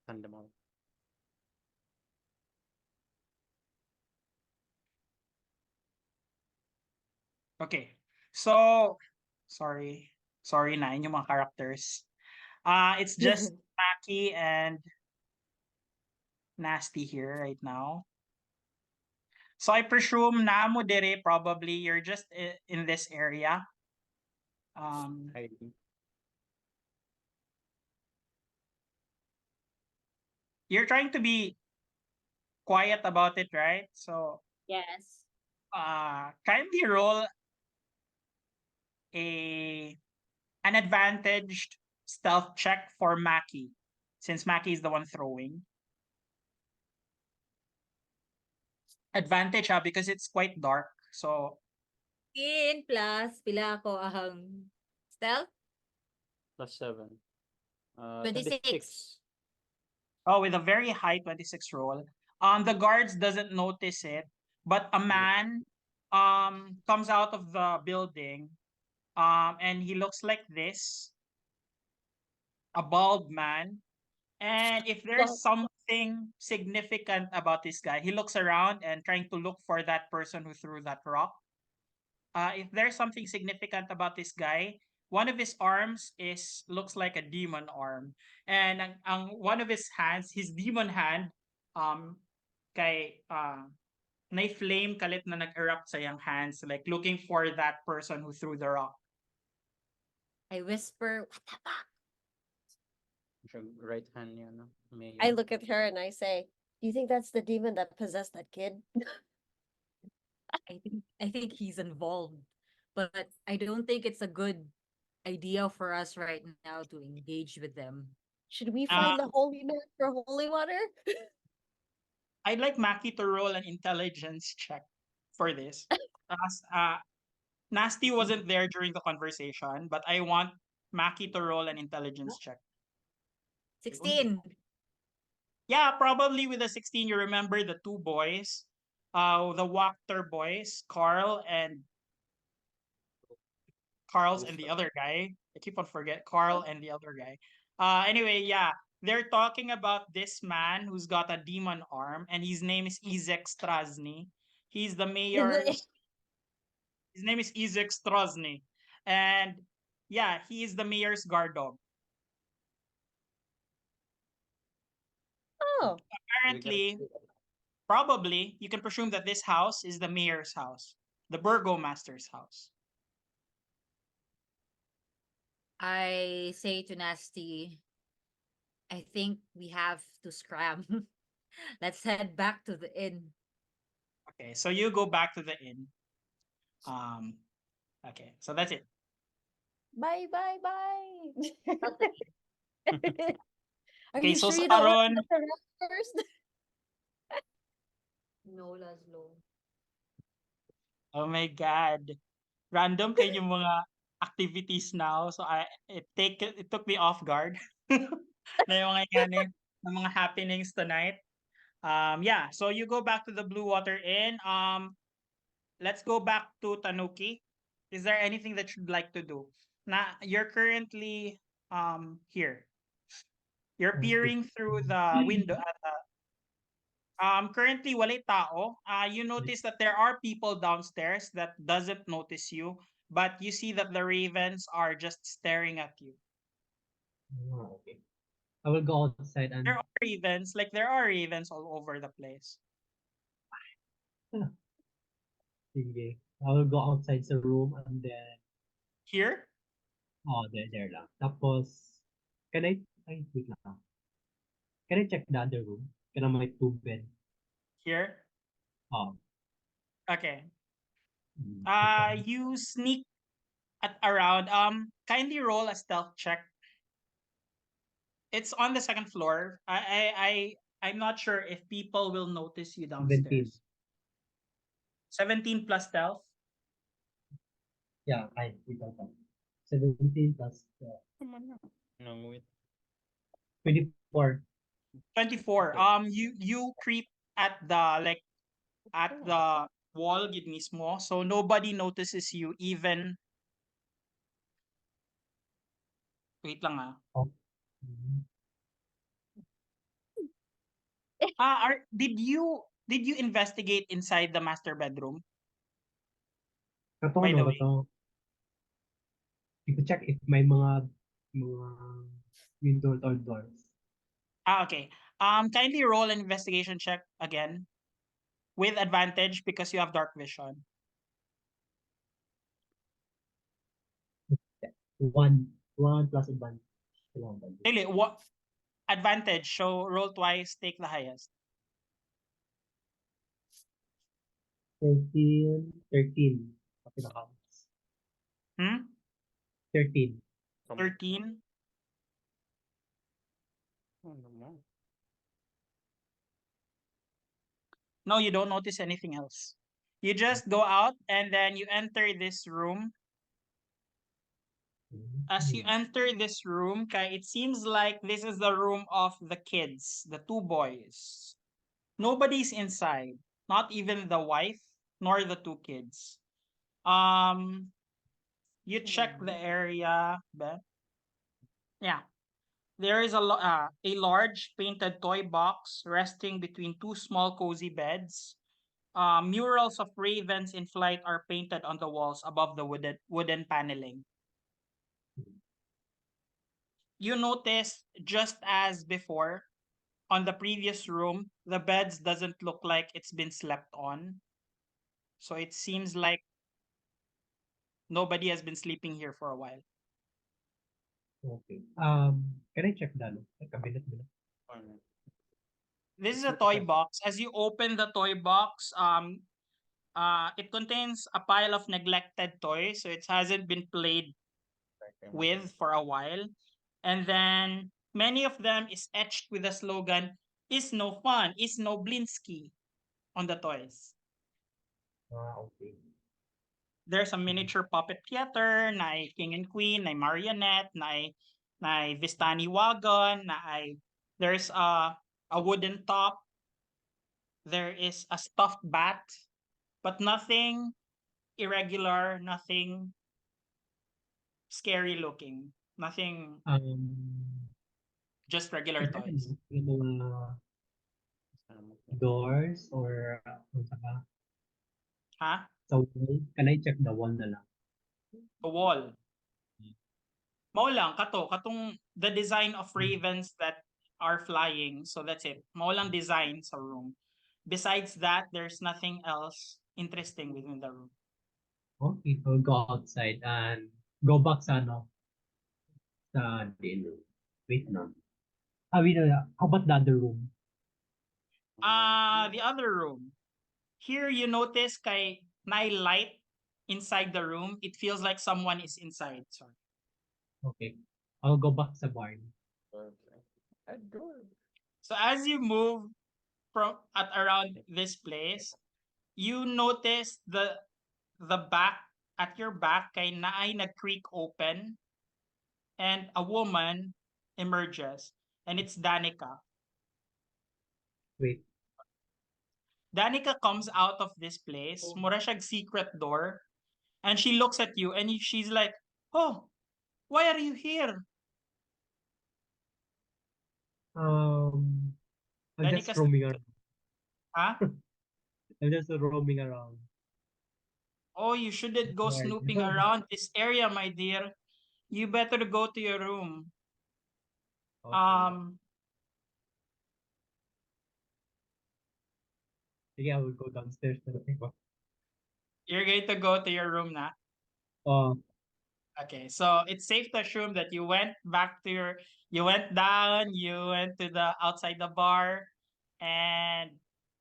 S3: Tandem.
S2: Okay. So, sorry. Sorry na yung mga characters. It's just Maki and Nasty here right now. So I presume na mo dire probably you're just in this area. You're trying to be quiet about it, right? So
S1: Yes.
S2: kindly roll an advantaged stealth check for Maki, since Maki is the one throwing. Advantage because it's quite dark. So
S1: 15 plus pila ko ang stealth?
S3: +7.
S1: 26.
S2: Oh, with a very high 26 roll. The guards doesn't notice it, but a man comes out of the building and he looks like this, a bald man. And if there's something significant about this guy, he looks around and trying to look for that person who threw that rock. If there's something significant about this guy, one of his arms looks like a demon arm, and one of his hands, his demon hand, kay na flame kalit na nag-erupt sa yung hands, like looking for that person who threw the rock.
S1: I whisper, what the fuck?
S3: Right hand niya, no?
S4: I look at her and I say, "Do you think that's the demon that possessed that kid?"
S1: I think he's involved, but I don't think it's a good idea for us right now to engage with them.
S4: Should we find the holy man for holy water?
S2: I'd like Maki to roll an intelligence check for this. Nasty wasn't there during the conversation, but I want Maki to roll an intelligence check.
S1: 16.
S2: Yeah, probably with a 16, you remember the 2 boys, the Wachter boys, Carl's and the other guy. I keep on forget Carl and the other guy. Anyway, yeah, they're talking about this man who's got a demon arm, and his name is Izek Strasny. He's the mayor's. His name is Izek Strasny, and yeah, he is the mayor's guard dog.
S4: Oh.
S2: Apparently, probably, you can presume that this house is the mayor's house, the burgomaster's house.
S1: I say to Nasty, I think we have to scram. Let's head back to the inn.
S2: Okay, so you go back to the inn. Okay, so that's it.
S4: Bye, bye, bye. Are
S2: Okay,
S4: you
S2: so
S4: sure you don't want
S2: Saron,
S4: to look around first?
S1: No, Laszlo.
S2: oh my God. Random kayo yung mga activities now. So it took me off guard. Na yung mga yan ng mga happenings tonight. Yeah, so you go back to the Blue Water Inn. Let's go back to Tanuki. Is there anything that you'd like to do? You're currently here. You're peering through the window at currently walay tao. You notice that there are people downstairs that doesn't notice you, but you see that the ravens are just staring at you.
S6: Oh, okay. I will go outside and
S2: There are ravens all over the place.
S6: sige. I will go outside the room and then
S2: Here?
S6: there lang. Tapos, can I, wait lang. Can I check the other room? Can I my two bed?
S2: Here?
S6: Oh,
S2: Okay.
S6: ito.
S2: You sneak at around. Kindly roll a stealth check. It's on the second floor. I'm not sure if people will notice you
S6: 17.
S2: downstairs. 17 plus stealth.
S6: Yeah, ito. 17 plus
S3: No, wait.
S6: 24.
S2: 24.
S3: Okay.
S2: You creep at the at the wall gid mismo, so nobody notices you even. Wait lang ah.
S6: Oh. Mhm.
S2: Did you investigate inside the master bedroom,
S6: Kato
S2: by
S6: ano,
S2: the way?
S6: kato. I-check if may mga windows or doors.
S2: Okay. Kindly roll an investigation check again with advantage because you have dark vision.
S6: One plus advantage. Kailangan ba?
S2: Really, what advantage? So roll twice, take the highest.
S6: 13. Pinaka-.
S2: Hmm?
S6: 13.
S2: 13.
S3: No.
S2: No, you don't notice anything else. You just go out and then you enter this room. As you enter this room, it seems like this is the room of the kids, the two boys. Nobody's inside, not even the wife nor the two kids. You check the area, Beth. Yeah, there is a large painted toy box resting between two small cozy beds. Murals of ravens in flight are painted on the walls above the wooden paneling. You notice, just as before, on the previous room, the beds doesn't look like it's been slept on. So it seems like nobody has been sleeping here for a while.
S6: Okay. Can I check the ano? Cabinet nila?
S2: This is a toy box. As you open the toy box, it contains a pile of neglected toys, so it hasn't been played with for a while. And then many of them is etched with the slogan, "Is no fun, is no Blinsky" on the toys.
S6: Okay.
S2: There's a miniature puppet theater, na king and queen, na marionette, na Vistani wagon, there's a wooden top, there is a stuffed bat, but nothing irregular, nothing scary looking, nothing, just regular
S6: Is there
S2: toys.
S6: yung mga doors or saka
S2: Huh?
S6: sa wall? Can I check the wall na lang?
S2: The wall. Mao lang, katong the design of ravens that are flying, so that's it. Mao lang design sa room. Besides that, there's nothing else interesting within the room.
S6: Okay, so go outside and go back sa ano, sa din room. Wait lang. Wait lang. How about the other room?
S2: The other room. Here you notice kay may light inside the room. It feels like someone is inside. Sorry.
S6: Okay. I'll go back sa barn.
S2: So as you move from at around this place, you notice the back at your back kay naay nag-creak open and a woman emerges, and it's Danica.
S6: Wait.
S2: Danica comes out of this place, mura siyag secret door, and she looks at you and she's like, "Oh, why are you here?"
S6: I'm just
S2: Danica
S6: roaming
S2: says,
S6: around.
S2: "Huh?
S6: I'm just roaming around.
S2: Oh, you shouldn't go
S6: Right.
S2: snooping around this area, my dear. You better go to your room."
S6: Okay. Sige, I will go downstairs na lang.
S2: You're going to go to your room na.
S6: Oh,
S2: Okay, so it's safe to assume that you went back to you went down, you went to the outside the bar, and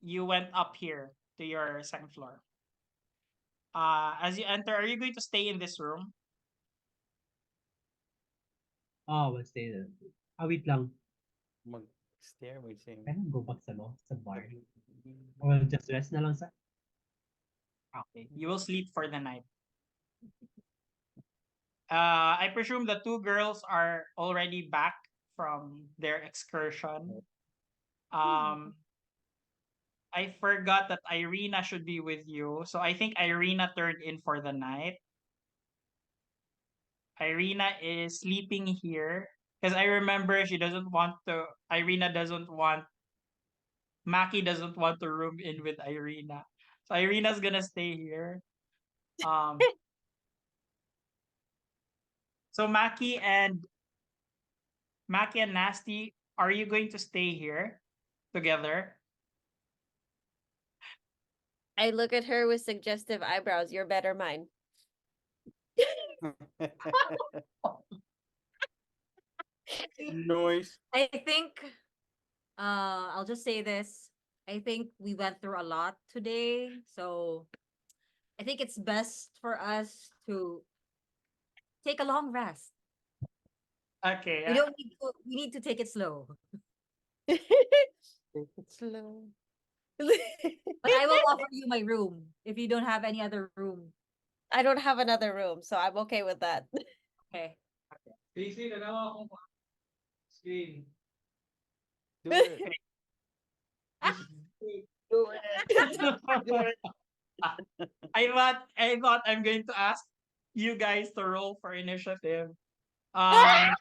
S2: you went up here to your second floor. As you enter, are you going to stay in this room?
S6: We'll stay there. Wait lang.
S3: Mag-stairway same.
S6: Can I go back sa bar? Or just rest na lang sa...
S2: Okay, you will sleep for the night. I presume the two girls are already back from their excursion. I forgot that Irina should be with you. So I think Irina turned in for the night. Irina is sleeping here. Because I remember Irina doesn't want, Maki doesn't want to room in with Irina. So Irina's gonna stay here. So Maki and Nasty, are you going to stay here together?
S4: I look at her with suggestive eyebrows. You're better mine.
S3: Noise.
S1: I think I'll just say this. I think we went through a lot today, so I think it's best for us to take a long rest.
S2: Okay.
S1: We need to take it slow.
S4: Take it slow.
S1: But I will offer you my room if you don't have any other room.
S4: I don't have another room, so I'm okay with that.
S1: Okay.
S5: Casey, nanawa akong screen.
S3: Do it.
S5: Do it.
S2: I thought I'm going to ask you guys to roll for initiative.
S3: No.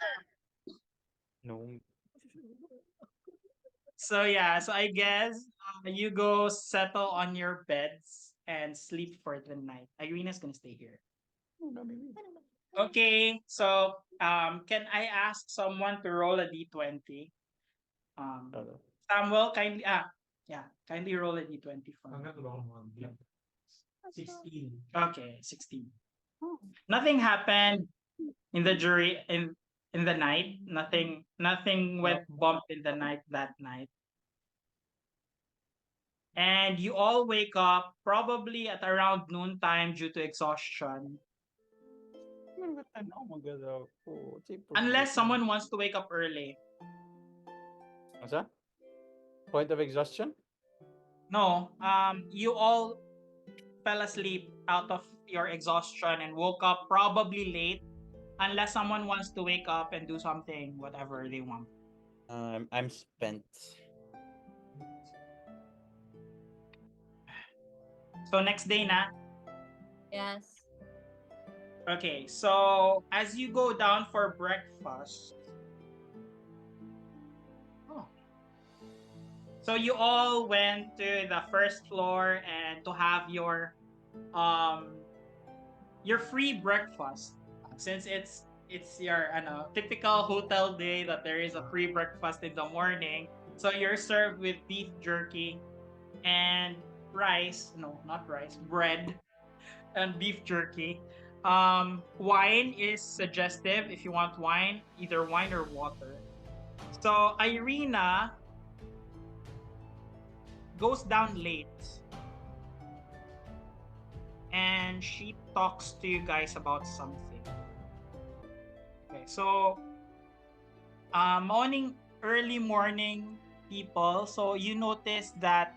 S2: So yeah, so I guess you go settle on your beds and sleep for the night. Irina's gonna stay here. Okay, so can I ask someone to roll a d20? Samuel, kindly roll a d20 for me.
S5: Ang wrong one. 16.
S2: Okay, 16. Nothing happened in the in the night. Nothing went bump in the night that night. And you all wake up probably at around noontime due to exhaustion. Unless someone wants to wake up early.
S3: What's that? Point of exhaustion?
S2: No, you all fell asleep out of your exhaustion and woke up probably late unless someone wants to wake up and do something, whatever they want.
S3: I'm spent.
S2: So next day na.
S1: Yes.
S2: Okay, so as you go down for breakfast, so you all went to the first floor and to have your free breakfast, since it's your typical hotel day that there is a free breakfast in the morning. So you're served with beef jerky and bread and beef jerky. Wine is suggestive if you want wine, either wine or water. So Irina goes down late and she talks to you guys about something. Okay, so early morning people, so you notice that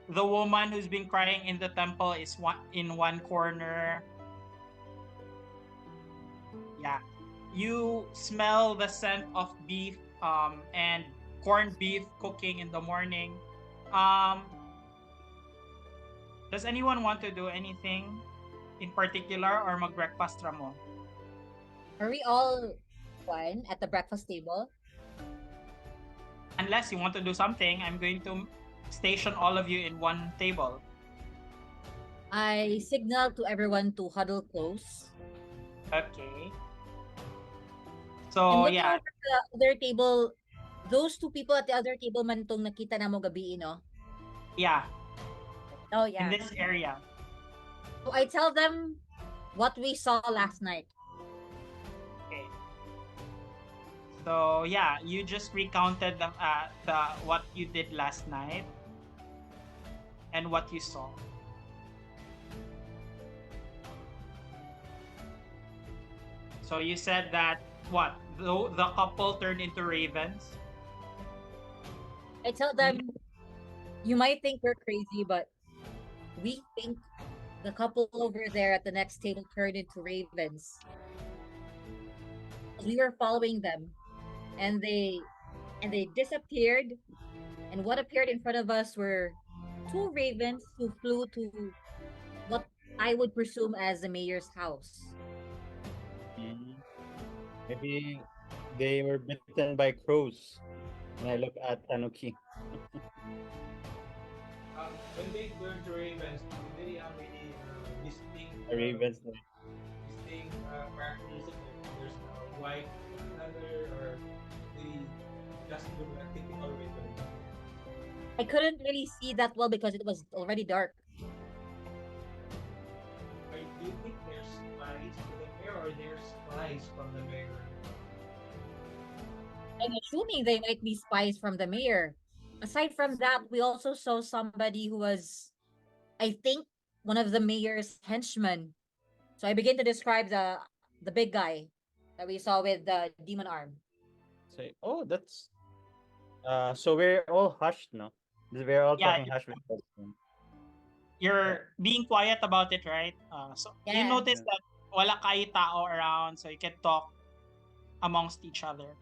S2: the woman who's been crying in the temple is in one corner. Yeah. You smell the scent of beef and corned beef cooking in the morning. Does anyone want to do anything in particular or mag-breakfast ramo?
S1: Are we all one at the breakfast table?
S2: Unless you want to do something, I'm going to station all of you in one table.
S1: I signal to everyone to huddle close.
S2: Okay.
S1: And
S2: So
S1: looking
S2: yeah,
S1: over the other table, those two people at the other table man tong nakita na mo gabi, no?
S2: yeah,
S4: Oh
S2: in
S4: yeah.
S2: this area.
S1: So I tell them what we saw last night.
S2: So yeah, you just recounted the what you did last night and what you saw. So you said that what the couple turned into ravens.
S1: I tell them, you might think we're crazy, but we think the couple over there at the next table turned into ravens. We were following them, and they disappeared. And what appeared in front of us were two ravens who flew to what I would presume as the mayor's house.
S3: Mm, maybe they were bitten by crows. And I look at Tanuki.
S5: When they turn to ravens, do they have any distinct,
S3: A raven's nest.
S5: characteristics? Like there's a white another, or they just look like typical raven?
S1: I couldn't really see that well because it was already dark.
S5: Or do you think they're spies to the mayor, or they're spies from the mayor?
S1: I'm assuming they might be spies from the mayor. Aside from that, we also saw somebody who was, I think, one of the mayor's henchmen. So I begin to describe the big guy that we saw with the demon arm.
S3: Say, oh, that's. So we're all hushed now. We're all
S2: Yeah,
S3: talking hushed with us.
S2: you're being quiet about it, right? So you
S1: Yeah.
S2: notice that wala kayo tao around, so you can talk amongst each other.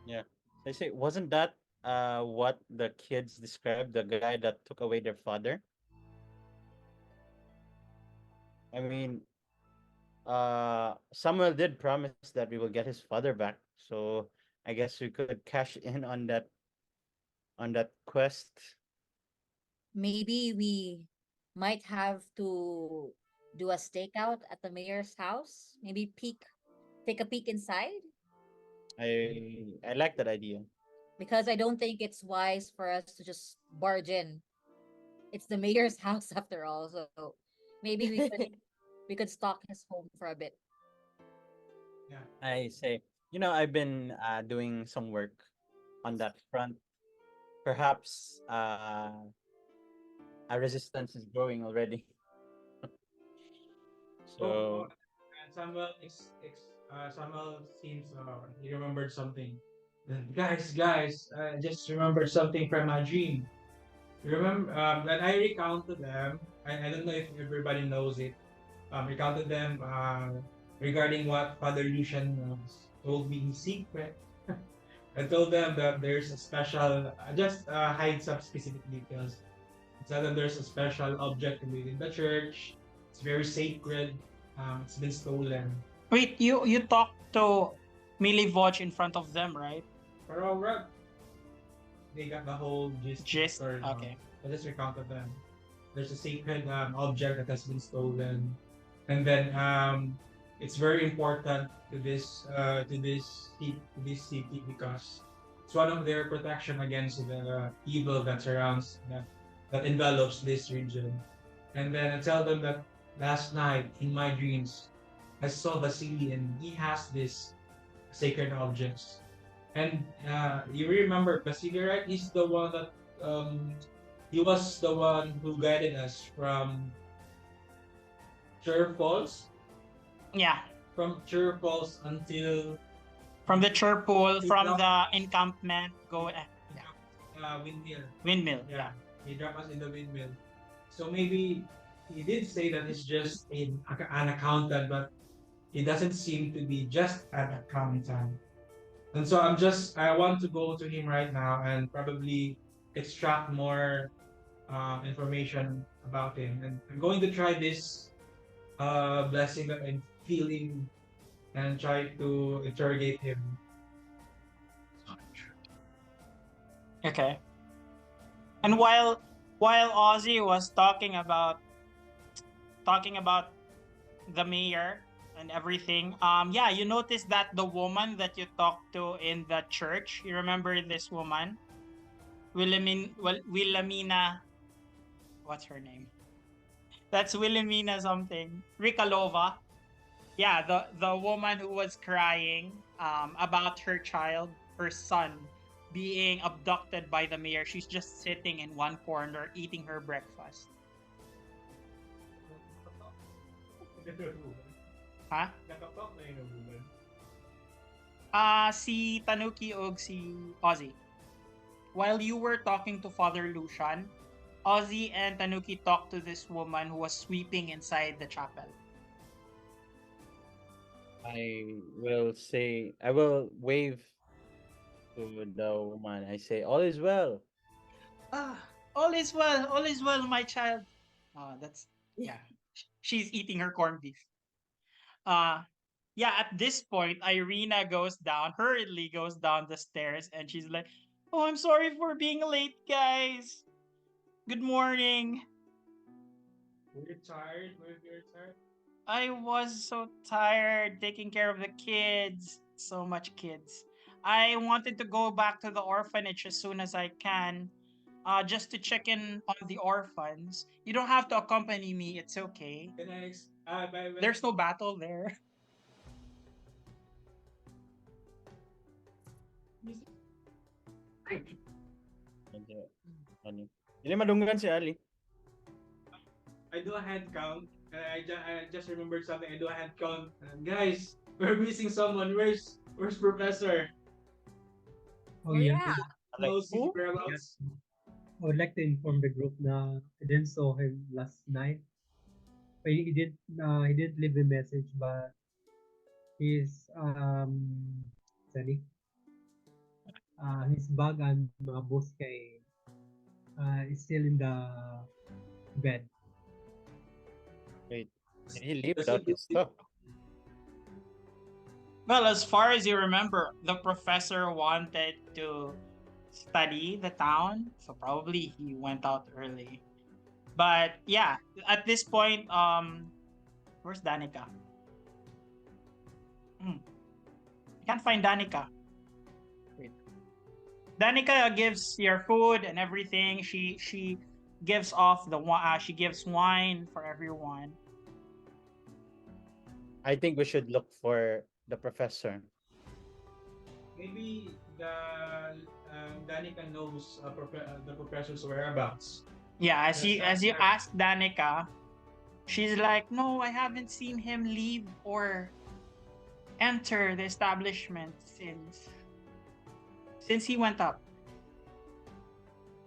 S3: Yeah. I say, wasn't that what the kids described? The guy that took away their father. I mean, Samuel did promise that we will get his father back. So I guess we could cash in on that quest.
S1: Maybe we might have to do a stakeout at the mayor's house. Maybe take a peek inside.
S3: I like that idea.
S1: Because I don't think it's wise for us to just barge in. It's the mayor's house after all, so maybe we could stalk his home for a bit.
S5: Yeah.
S3: I say, I've been doing some work on that front. Perhaps our resistance is growing already.
S5: Oh,
S3: So
S5: and Samuel seems he remembered something. Then, guys, I just remembered something from my dream. You remember when I recounted them? I don't know if everybody knows it. Recounted them regarding what Father Lucian told me in secret. I told them that there's a special, just hide some specific details. Said that there's a special object within the church. It's very sacred. It's been stolen.
S2: Wait, you talked to Milivoj in front of them, right?
S5: But alright, they got the whole gist.
S2: Gist?
S5: Story,
S2: Okay.
S5: I just recounted them. There's a sacred object that has been stolen, and then it's very important to this city because it's one of their protection against the evil that surrounds that envelops this region. And then I tell them that last night in my dreams, I saw Vasily and he has this sacred objects. And you remember Vasily, right? He's the one that he was the one who guided us from Chur Falls.
S2: Yeah.
S5: From Chur Falls until
S2: From the churpool, from the encampment, go
S5: windmill.
S2: Windmill.
S5: Yeah. He dropped us in the windmill. So maybe he did say that he's just an accountant, but he doesn't seem to be just an accountant. And so I want to go to him right now and probably extract more information about him. And I'm going to try this blessing that I'm feeling and try to interrogate him.
S2: Okay. And while Ozzy was talking about the mayor and everything, yeah, you noticed that the woman that you talked to in the church, you remember this woman? Wilhelmina, what's her name? That's Wilhelmina something. Rikalova. Yeah, the woman who was crying. about her child, her son, being abducted by the mayor. She's just sitting in one corner eating her breakfast. Ha?
S5: Nakatalk na yun ang woman.
S2: Si Tanuki og si Ozzy. While you were talking to Father Lucian, Ozzy and Tanuki talked to this woman who was sweeping inside the chapel.
S3: I I will wave to the woman. I say, all is well.
S2: All is well, my child. That's yeah. She's eating her corned beef. Uh yeah, at this point, Irina hurriedly goes down the stairs and she's like, "Oh, I'm sorry for being late, guys. Good morning.
S5: Were you tired?
S2: I was so tired taking care of the kids. So much kids. I wanted to go back to the orphanage as soon as I can, just to check in on the orphans. You don't have to accompany me. It's okay.
S5: Can I
S2: There's no battle there."
S3: Ano? Hindi madunggan si Ali.
S5: I do a hand count. And I just remembered something. I do a hand count. Guys, we're missing someone. Where's Professor?
S6: Oh,
S1: yeah.
S3: Like,
S5: No city
S3: who?
S5: whereabouts.
S6: I would like to inform the group na I didn't saw him last night. He didn't leave a message, but his sorry, his bag and mga boss kay is still in the bed.
S3: Wait, did he leave
S5: Does
S3: without
S5: he
S3: his stuff?
S2: Well, as far as you remember, the professor wanted to study the town, so probably he went out early. But yeah, at this point, where's Danica? I can't find Danica.
S3: Wait.
S2: Danica gives your food and everything. She gives off she gives wine for everyone.
S3: I think we should look for the professor.
S5: Maybe Danica knows the professor's whereabouts.
S2: Yeah, as
S5: That's
S2: you
S5: not-
S2: ask Danica, she's like, "No, I haven't seen him leave or enter the establishment since he went up.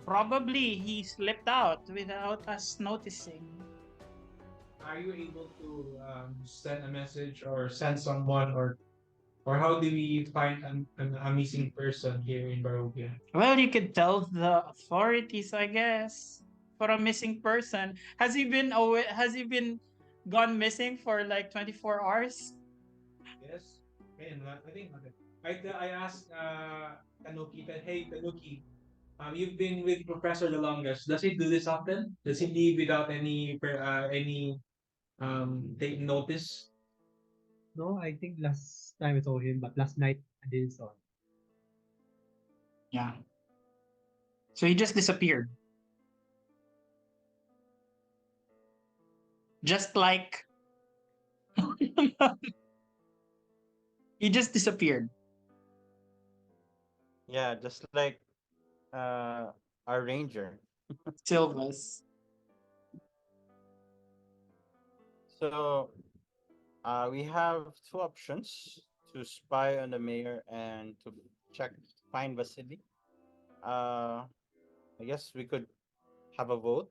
S2: Probably he slipped out without us noticing."
S5: Are you able to send a message or send someone or how do we find a missing person here in Barovia?
S2: Well, you could tell the authorities, I guess, for a missing person. Has he been away? Has he been gone missing for like 24 hours?
S5: Yes. Man, I think I asked Tanuki that, hey Tanuki, you've been with Professor the longest. Does he do this often? Does he leave without any take notice?
S6: No, I think last time I saw him, but last night I didn't saw him.
S2: Yeah. So he just disappeared. Just like he just disappeared.
S3: Yeah, just like our ranger.
S2: Silvas.
S3: So we have two options: to spy on the mayor and to find Vasily. I guess we could have a vote.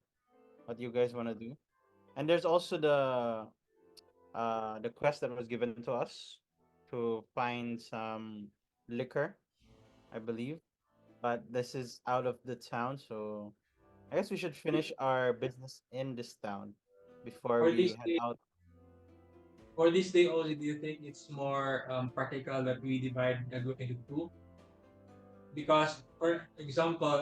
S3: What you guys want to do? And there's also the quest that was given to us to find some liquor, I believe. But this is out of the town, so I guess we should finish our business in this town before
S5: Or
S3: we
S5: this
S3: head
S5: day,
S3: out.
S5: or this day only, do you think it's more practical that we divide the group into two? Because, for example,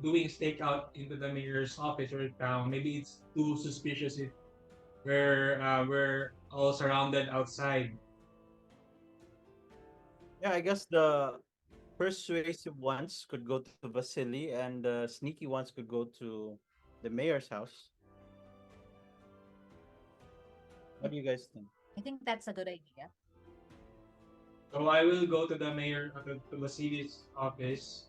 S5: doing stakeout into the mayor's office or town, maybe it's too suspicious if we're all surrounded outside.
S3: Yeah, I guess the persuasive ones could go to Vasily, and the sneaky ones could go to the mayor's house. What do you guys think?
S1: I think that's a good idea.
S5: So I will go to the mayor, to the city's office.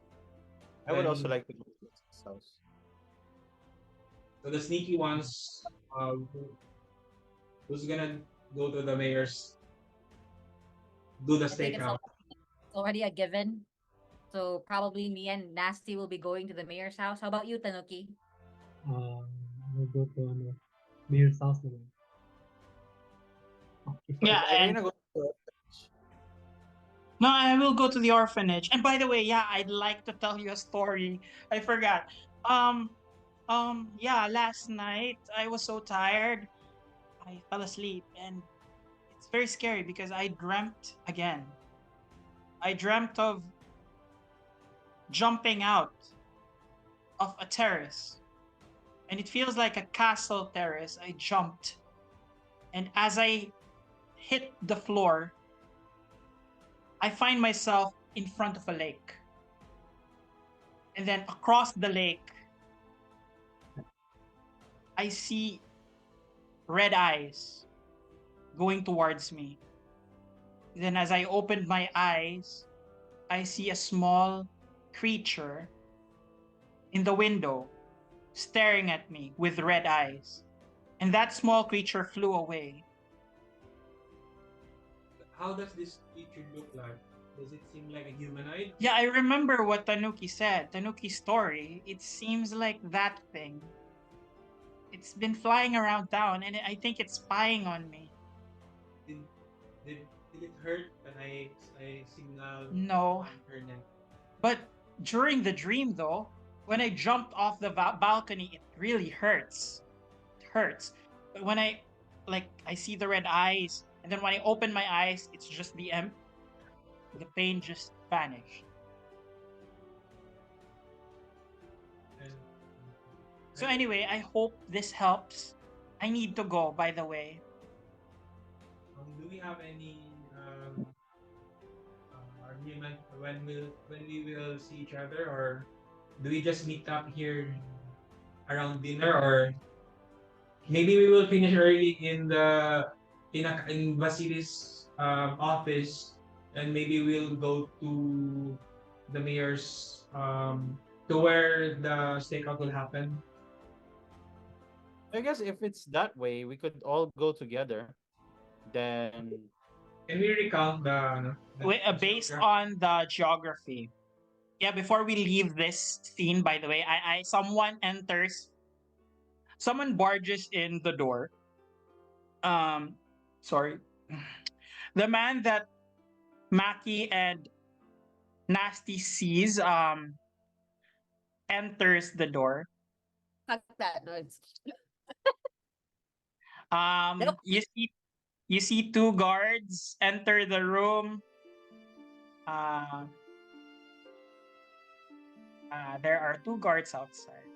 S3: I would also
S5: Then
S3: like to go to his house.
S5: so the sneaky ones, who's gonna go to the mayor's, do the
S1: I think
S5: stakeout.
S1: it's already a given. So probably me and Nasty will be going to the mayor's house. How about you, Tanuki?
S6: We'll go to mayor's house naman. Okay.
S2: Yeah,
S3: Are you
S2: and
S3: gonna go to
S2: no, I will go to the orphanage. And by the way, yeah, I'd like to tell you a story. I forgot. Um, yeah, last night I was so tired. I fell asleep, and it's very scary because I dreamt again. I dreamt of jumping out of a terrace, and it feels like a castle terrace. I jumped, and as I hit the floor, I find myself in front of a lake. And then across the lake, I see red eyes going towards me. Then, as I opened my eyes, I see a small creature in the window staring at me with red eyes. And that small creature flew away.
S5: How does this creature look like? Does it seem like a humanoid?
S2: Yeah, I remember what Tanuki said. Tanuki's story. It seems like that thing. It's been flying around town, and I think it's spying on me.
S5: Did, did it hurt when I signal
S2: No.
S5: on her neck?
S2: But during the dream, though, when I jumped off the balcony, it really hurts. It hurts. But when I see the red eyes, and then when I open my eyes, it's just the pain just vanished.
S5: And
S2: So anyway, I hope this helps. I need to go, by the way.
S5: do we have any agreement when we will see each other, or do we just meet up here around dinner, or maybe we will finish early in Vasili's office, and maybe we'll go to the mayor's to where the stakeout will happen.
S3: I guess if it's that way, we could all go together. Then
S5: Can we recount the
S2: Based
S5: structure?
S2: on the geography. Yeah, before we leave this scene, by the way, someone barges in the door. Sorry. The man that Maki and Nasty sees enters the door.
S4: Fuck that noise.
S1: Nope.
S2: You see two guards enter the room. Uh, there are two guards outside.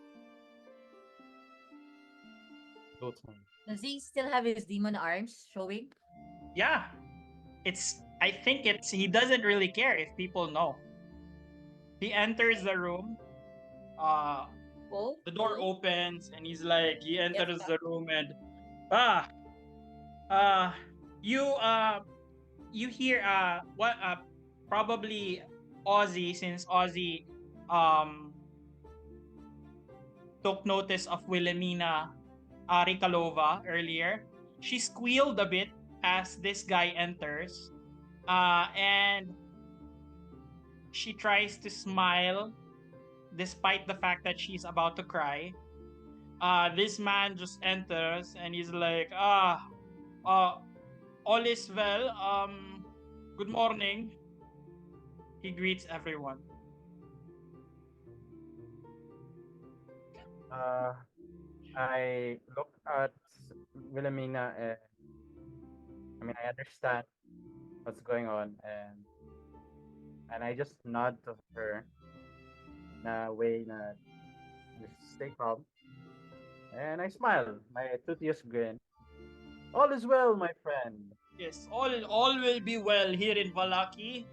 S3: go to him.
S1: Does he still have his demon arms showing?
S2: Yeah, I think he doesn't really care if people know. He enters the room.
S4: Oh,
S2: The door opens and he enters
S4: Yes,
S2: the room and ah uh you you hear what probably Ozzy, since Ozzy um took notice of Wilhelmina Rikalova earlier. She squealed a bit as this guy enters. And she tries to smile despite the fact that she's about to cry. This man just enters and he's like, all is well. Good morning. He greets everyone.
S3: Uh, I look at Wilhelmina and I understand what's going on, and I just nod to her in a way na just stay calm. And I smile, my toothiest grin. All is well, my friend.
S2: Yes, all will be well here in Valaki.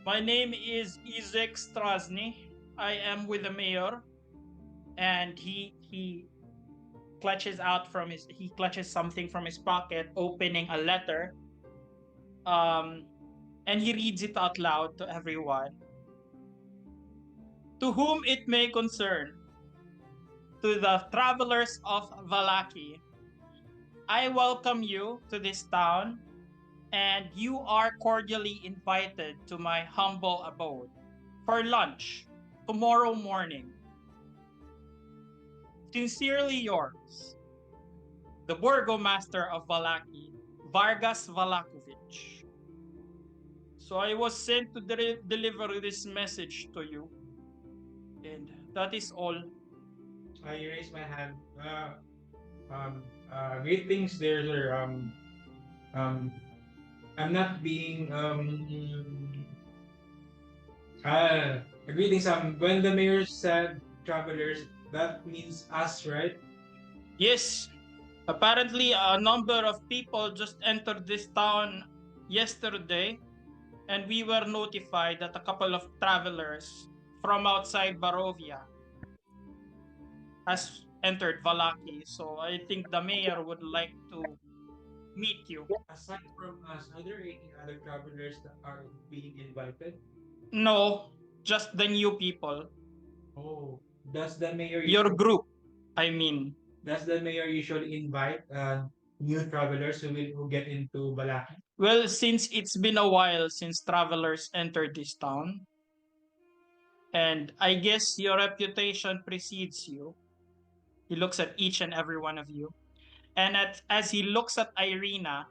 S2: My name is Izek Strasny. I am with the mayor, and he clutches something from his pocket, opening a letter. Um, and he reads it out loud to everyone. To whom it may concern, to the travelers of Valaki, I welcome you to this town, and you are cordially invited to my humble abode for lunch tomorrow morning. Sincerely yours, the Burgomaster of Valaki, Vargas Valakovic. So I was sent to deliver this message to you, and that is all.
S5: I raise my hand. Greetings there, sir. Um, I'm not being greetings. When the mayor said travelers, that means us, right?
S2: Yes, apparently a number of people just entered this town yesterday, and we were notified that a couple of travelers from outside Barovia has entered Valaki. So I think the mayor would like to meet you.
S5: Aside from us, are there any other travelers that are being invited?
S2: No, just the new people.
S5: Oh, does the mayor
S2: Your
S5: usually,
S2: group, I mean.
S5: does the mayor usually invite new travelers who get into Balaki?
S2: Well, since it's been a while since travelers entered this town, and I guess your reputation precedes you. He looks at each and every one of you. And as he looks at Irina,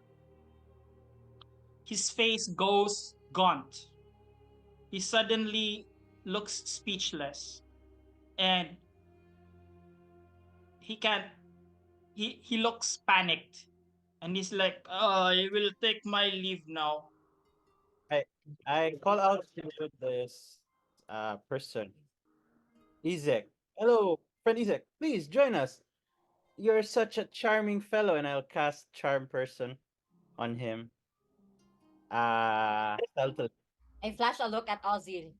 S2: his face goes gaunt. He suddenly looks speechless. And he can't, he looks panicked. And he's like, oh, I will take my leave now.
S3: I call out to this person, Izek. Hello, friend Izek. Please join us. You're such a charming fellow, and I'll cast charm person on him. Stealthily.
S1: I flash a look at Ozzy.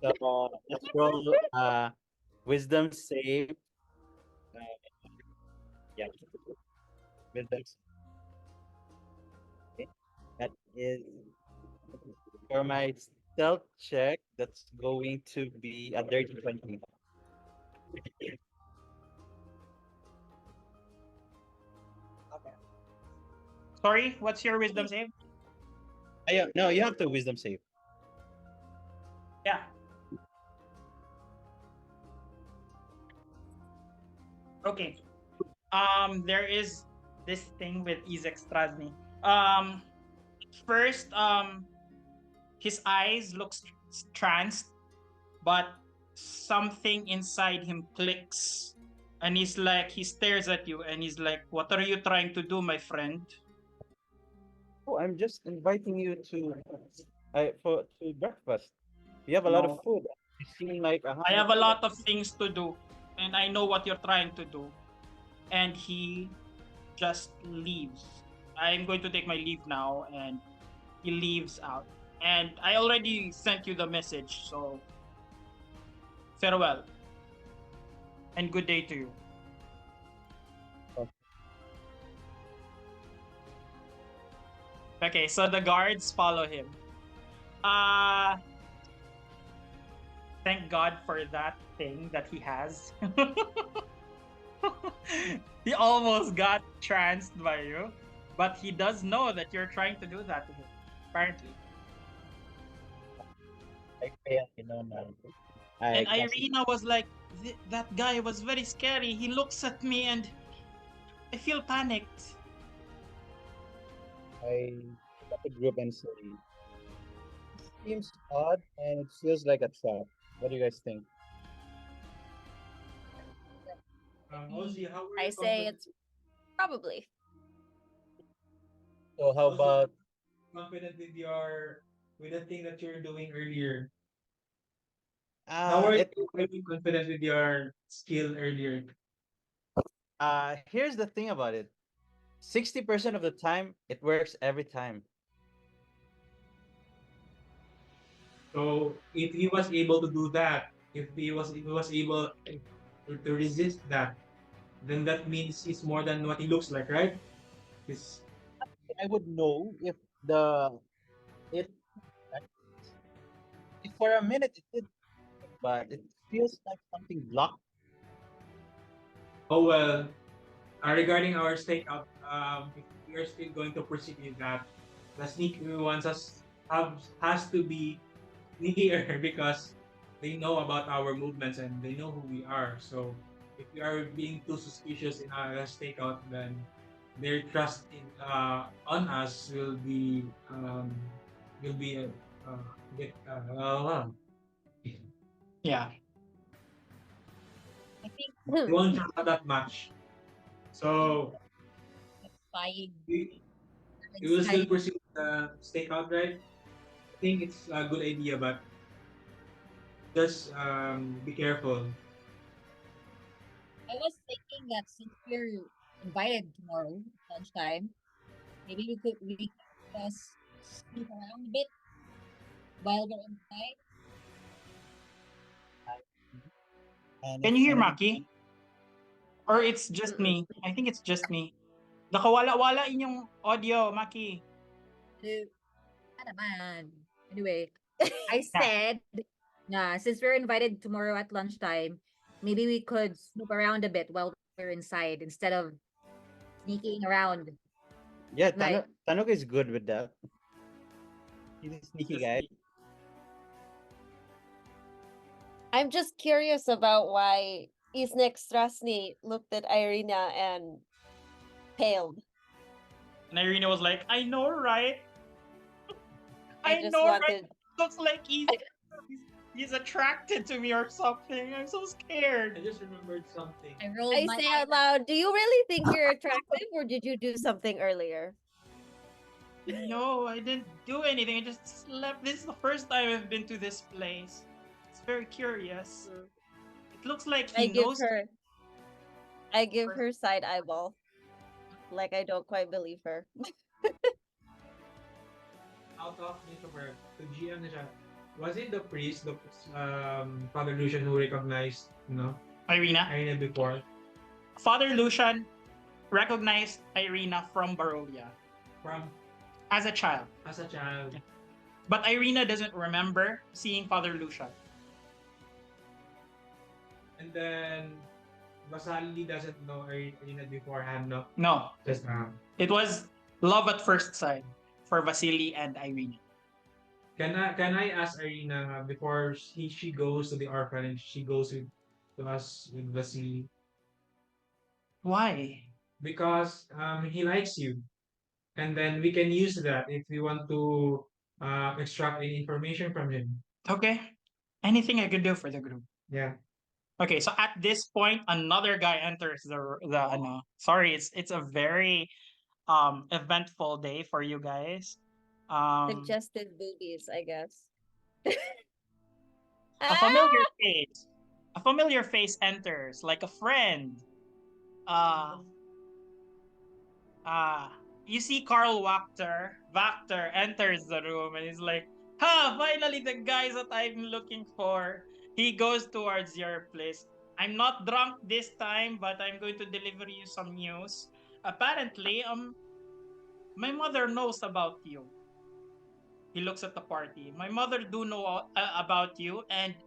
S3: So let's roll wisdom save. Uh, yeah, wisdom. Okay. That is for my stealth check. That's going to be a dirty 20.
S2: Sorry, what's your wisdom save?
S3: Yeah, no, you have to wisdom save.
S2: Yeah. Okay. There is this thing with Izek Strazny. First, his eyes looks tranced, but something inside him clicks, and he stares at you, and he's like, "What are you trying to do, my friend?"
S3: Oh, I'm just inviting you to breakfast. We have a lot of
S2: No.
S3: food. You seem like a
S2: I
S3: hungry
S2: have a
S3: fellow.
S2: lot of things to do, and I know what you're trying to do. And he just leaves. I'm going to take my leave now, and he leaves out. And I already sent you the message, so farewell. And good day to you. Okay, so the guards follow him. Thank God for that thing that he has. He almost got tranced by you, but he does know that you're trying to do that to him, apparently.
S3: You know, man.
S2: And Irina was like, that guy was very scary. He looks at me and I feel panicked.
S3: I look at the group and say, "This seems odd and it feels like a trap. What do you guys think?"
S5: Ozzy, how were
S4: I
S5: you
S4: say it's probably.
S3: So how about
S5: confident with the thing that you're doing earlier? How are you confident with your skill earlier?
S3: here's the thing about it. 60% of the time it works every time.
S5: So if he was able to do that, if he was able to resist that, then that means he's more than what he looks like, right? This
S3: I would know if the it if for a minute it did, but it feels like something blocked.
S5: oh well. Regarding our stakeout, if we are still going to proceed with that, the sneak wants us has to be sneakier because they know about our movements and they know who we are. So if we are being too suspicious in our stakeout, then their trust in on us will be get
S2: Yeah.
S1: I think
S5: they won't trust us that much. So
S1: spying
S5: we, we will still
S1: inside.
S5: proceed stakeout, right? I think it's a good idea, but just be careful.
S1: I was thinking that since we're invited tomorrow lunchtime, maybe we could just sneak around a bit while we're inside.
S3: And if
S2: Can you hear
S3: anything,
S2: Maki? Or it's just
S4: Mm-mm.
S2: me? I think it's just me. Nakawala-wala inyong audio, Maki.
S1: So, naman. Anyway, I
S2: Yeah.
S1: said, since we're invited tomorrow at lunchtime, maybe we could snoop around a bit while we're inside instead of sneaking around.
S3: yeah,
S1: Like,
S3: Tanok is good with that. He's a
S5: It's
S3: sneaky
S5: just
S3: guy.
S5: me.
S4: I'm just curious about why Isnek Strasny looked at Irina and paled.
S2: And Irina was like, I know, right?
S4: I
S2: I
S4: just
S2: know, right?
S4: wanted
S2: Looks like he's attracted to me or something. I'm so
S5: I
S2: scared.
S5: just remembered something.
S1: I rolled
S4: I
S1: my
S4: say
S1: eye.
S4: out loud, do you really think you're attractive or did you do something earlier?
S2: No, I didn't do anything. I just slept. This is the first time I've been to this place. It's very curious.
S4: Mm.
S2: It looks like
S4: I
S2: he
S4: give
S2: knows
S4: her I
S2: the
S4: give
S2: first.
S4: her side eyeball. Like I don't quite believe her.
S5: Out of introvert to GM na siya. Was it the priest, the Father Lucian who recognized,
S2: Irina.
S5: Irina before?
S2: Father Lucian recognized Irina from Barovia
S5: From
S2: as a child.
S5: as a child.
S2: But Irina doesn't remember seeing Father Lucian.
S5: And then Vasali doesn't know Irina beforehand, no?
S2: No.
S5: Just
S2: It was love at first sight for Vasily and Irina.
S5: can I ask Irina before she goes to the orphanage, she goes to us with Vasily
S2: Why?
S5: because he likes you, and then we can use that if we want to extract any information from him.
S2: Okay. Anything I could do for the group.
S5: Yeah.
S2: Okay, so at this point, another guy enters the sorry, it's a very eventful day for you guys. Um
S4: Suggested boobies, I guess.
S2: a
S4: Ah!
S2: familiar face. A familiar face enters like a friend. Uh you see Carl Wachter enters the room and he's like, "Ha, finally the guys that I'm looking for." He goes towards your place. "I'm not drunk this time, but I'm going to deliver you some news. Apparently, my mother knows about you." He looks at the party. "My mother do know about you, and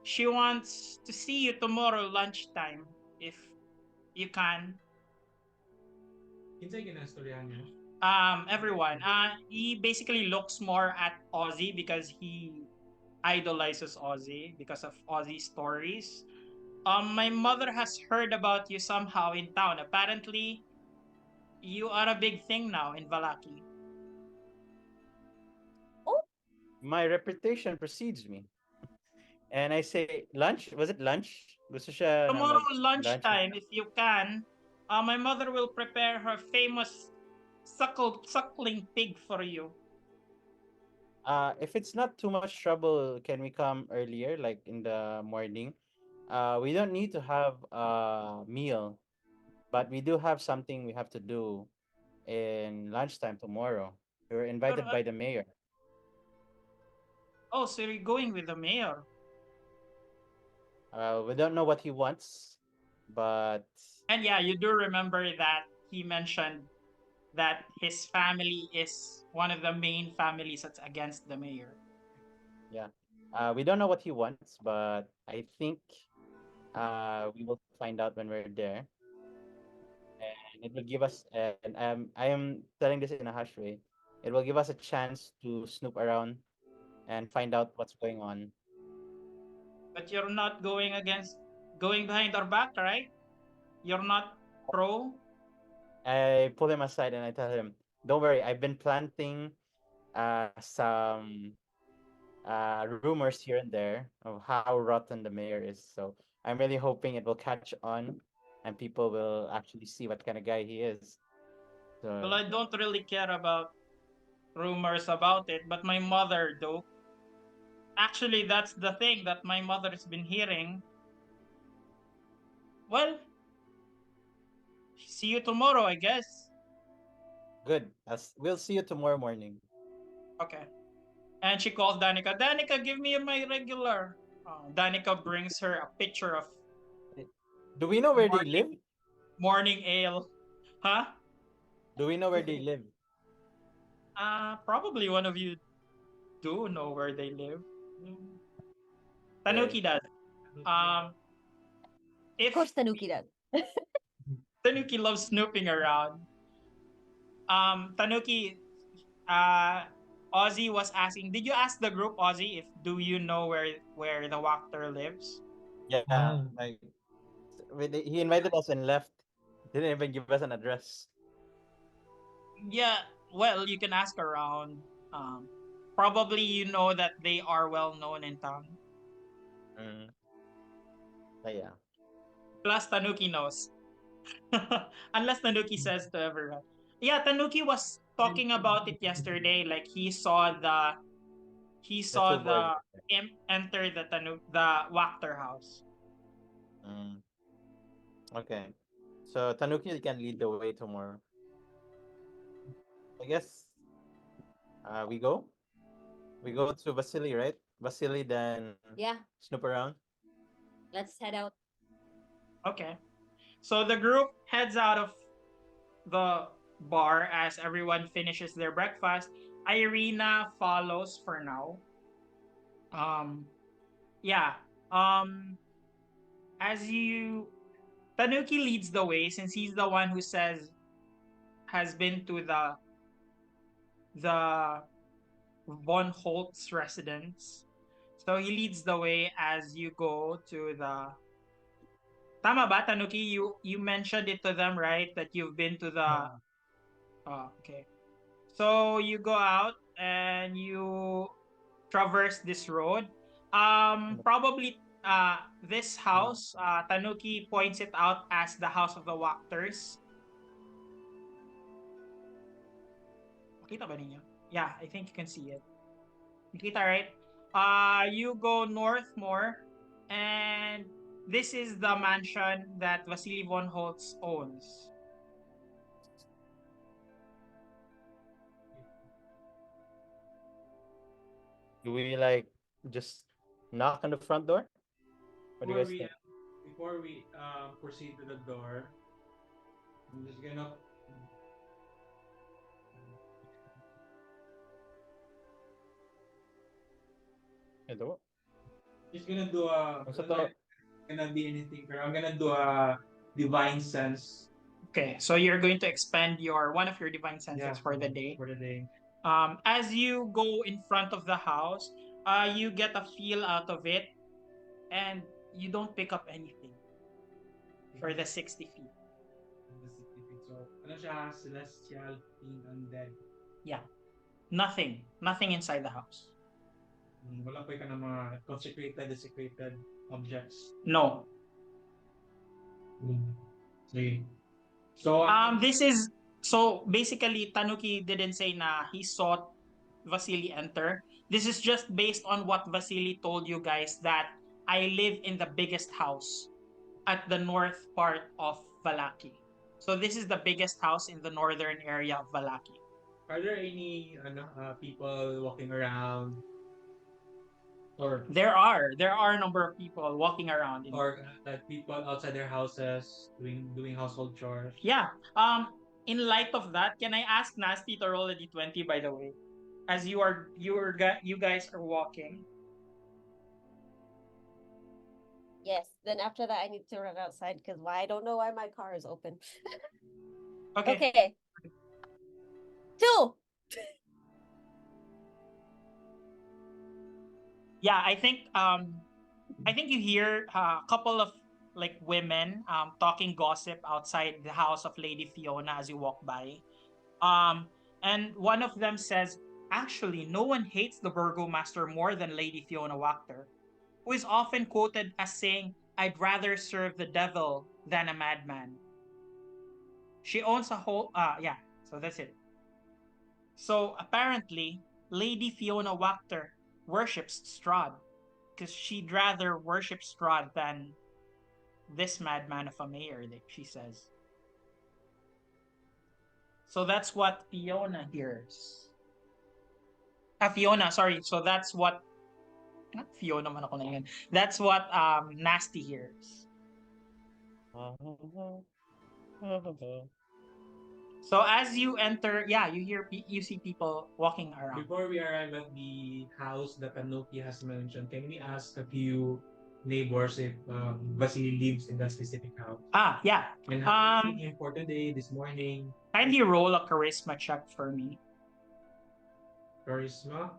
S2: she wants to see you tomorrow lunchtime if you can."
S5: Kinsay ginastoryahan niya?
S2: Everyone. He basically looks more at Ozzy because he idolizes Ozzy because of Ozzy's stories. My mother has heard about you somehow in town. Apparently, you are a big thing now in Valaki.
S4: Oh,
S3: My reputation precedes me. And I say, lunch? Was it lunch? Gusto siya na
S2: Tomorrow
S3: mag-lunch.
S2: lunchtime, if you can, my mother will prepare her famous suckling pig for you.
S3: If it's not too much trouble, can we come earlier, like in the morning? We don't need to have a meal, but we do have something we have to do in lunchtime tomorrow. We were
S2: You're,
S3: invited by the mayor.
S2: oh, so you're going with the mayor.
S3: We don't know what he wants, but
S2: And yeah, you do remember that he mentioned that his family is one of the main families that's against the mayor.
S3: Yeah. We don't know what he wants, but I think we will find out when we're there. And it will give us, and I am telling this in a hush way, it will give us a chance to snoop around and find out what's going on.
S2: But you're not going behind our back, right? You're not pro.
S3: I pull him aside and I tell him, "Don't worry, I've been planting some rumors here and there of how rotten the mayor is. So I'm really hoping it will catch on, and people will actually see what kind of guy he is."
S2: Well,
S3: So
S2: I don't really care about rumors about it, but my mother, though. Actually, that's the thing that my mother's been hearing. Well, see you tomorrow, I guess.
S3: good. We'll see you tomorrow morning.
S2: Okay. And she calls Danica. Danica, give me my regular. Danica brings her a pitcher of
S3: Do we know where they live?
S2: morning morning ale. Huh?
S3: Do we know where they live?
S2: Probably one of you do know where they live.
S3: Okay.
S2: Tanuki does. Um,
S4: Of course,
S2: if
S4: Tanuki does.
S2: Tanuki loves snooping around, Tanuki, Ozzy was asking. Did you ask the group, Ozzy, if do you know where the Wachter lives?
S3: Yeah,
S6: Ah,
S3: like he invited us and left. Didn't even give us an address.
S2: Yeah, well, you can ask around. Um, Probably you know that they are well known in town.
S3: Mm. But yeah.
S2: Plus, Tanuki knows. Unless Tanuki says to everyone. Yeah, Tanuki was talking about it yesterday. Like he
S3: The two
S2: saw
S3: boys.
S2: the imp enter the Wachter house.
S3: Mm. Okay. So Tanuki can lead the way tomorrow. I guess we go. We go to Vasily, right? Vasily, then
S1: Yeah,
S3: snoop around.
S1: let's head out.
S2: Okay. So the group heads out of the bar as everyone finishes their breakfast. Irina follows for now. Um yeah. Um as you Tanuki leads the way since he's the one who says has been to the Von Holtz residence. So he leads the way as you go to the Tama ba, Tanuki? You mentioned it to them, right? That you've been to the
S6: ah,
S2: okay. So you go out and you traverse this road. Probably this house, Tanuki points it out as the house of the Wachters. Makita ba ninyo? Yeah, I think you can see it. Makita, right? You go north more, and this is the mansion that Vasily von Holtz owns.
S3: Do we like just knock on the front door? What do you
S5: Before
S3: guys
S5: we
S3: think?
S5: before we proceed to the door, I'm
S3: Ito.
S5: just gonna do a
S3: Ang
S5: I
S3: sa
S5: don't know
S3: to?
S5: if it's gonna be anything, but I'm gonna do a divine sense.
S2: Okay, so you're going to expend your one of your divine senses
S5: Yeah,
S2: for the day.
S5: for the day.
S2: As you go in front of the house, you get a feel out of it, and you don't pick up anything for the 60 feet.
S5: The 60 feet. So, ano siya? Celestial, fiend, undead.
S2: Yeah, nothing inside the house.
S5: Wala pa ka ng mga consecrated, desecrated objects.
S2: No.
S5: Sige. So,
S2: This is so basically Tanuki didn't say na he saw Vasily enter. This is just based on what Vasily told you guys that I live in the biggest house at the north part of Valaki. So this is the biggest house in the northern area of Valaki.
S5: are there any people walking around or
S2: There are a number of people walking around in
S5: or like people outside their houses doing household chores?
S2: yeah. in light of that, can I ask Nasty to roll a d20, by the way? As you guys are walking.
S4: Yes. Then after that, I need to run outside because I don't know why my car is open.
S2: Okay.
S4: Okay. 2.
S2: Yeah, I think you hear a couple of like women talking gossip outside the house of Lady Fiona as you walk by. Um, and one of them says, actually, no one hates the burgomaster more than Lady Fiona Wachter, who is often quoted as saying, I'd rather serve the devil than a madman. She owns a whole, yeah, so that's it. So apparently, Lady Fiona Wachter worships Strahd, because she'd rather worship Strahd than this madman of a mayor, she says. So that's what Fiona hears. Fiona, sorry. So that's what not Fiona man ako na yun. That's what Nasty hears. So as you enter, yeah, you see people walking around.
S5: Before we arrive at the house that Anuki has mentioned, can we ask a few neighbors if Vasily lives in that specific house?
S2: Yeah.
S5: And how are you for today, this morning?
S2: Kindly roll a charisma check for me.
S5: Charisma?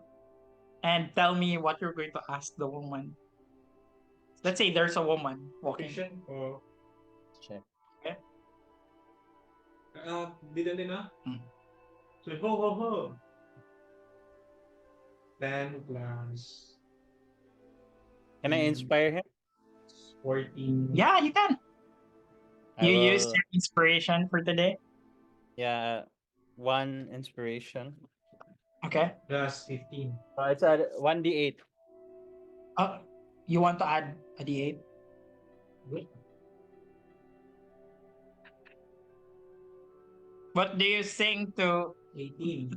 S2: And tell me what you're going to ask the woman. Let's say there's a woman walking.
S5: Fiction or
S3: Check.
S2: Okay.
S5: Didn't they know? So ho ho ho. 10 plus.
S3: Can I inspire him?
S5: 14.
S2: Yeah, you can.
S3: I
S2: You
S3: will,
S2: use your inspiration for today.
S3: Yeah, 1 inspiration.
S2: Okay.
S5: Plus 15.
S3: It's at 1d8.
S2: You want to add a d8?
S5: Good.
S2: What do you sing to?
S5: 18.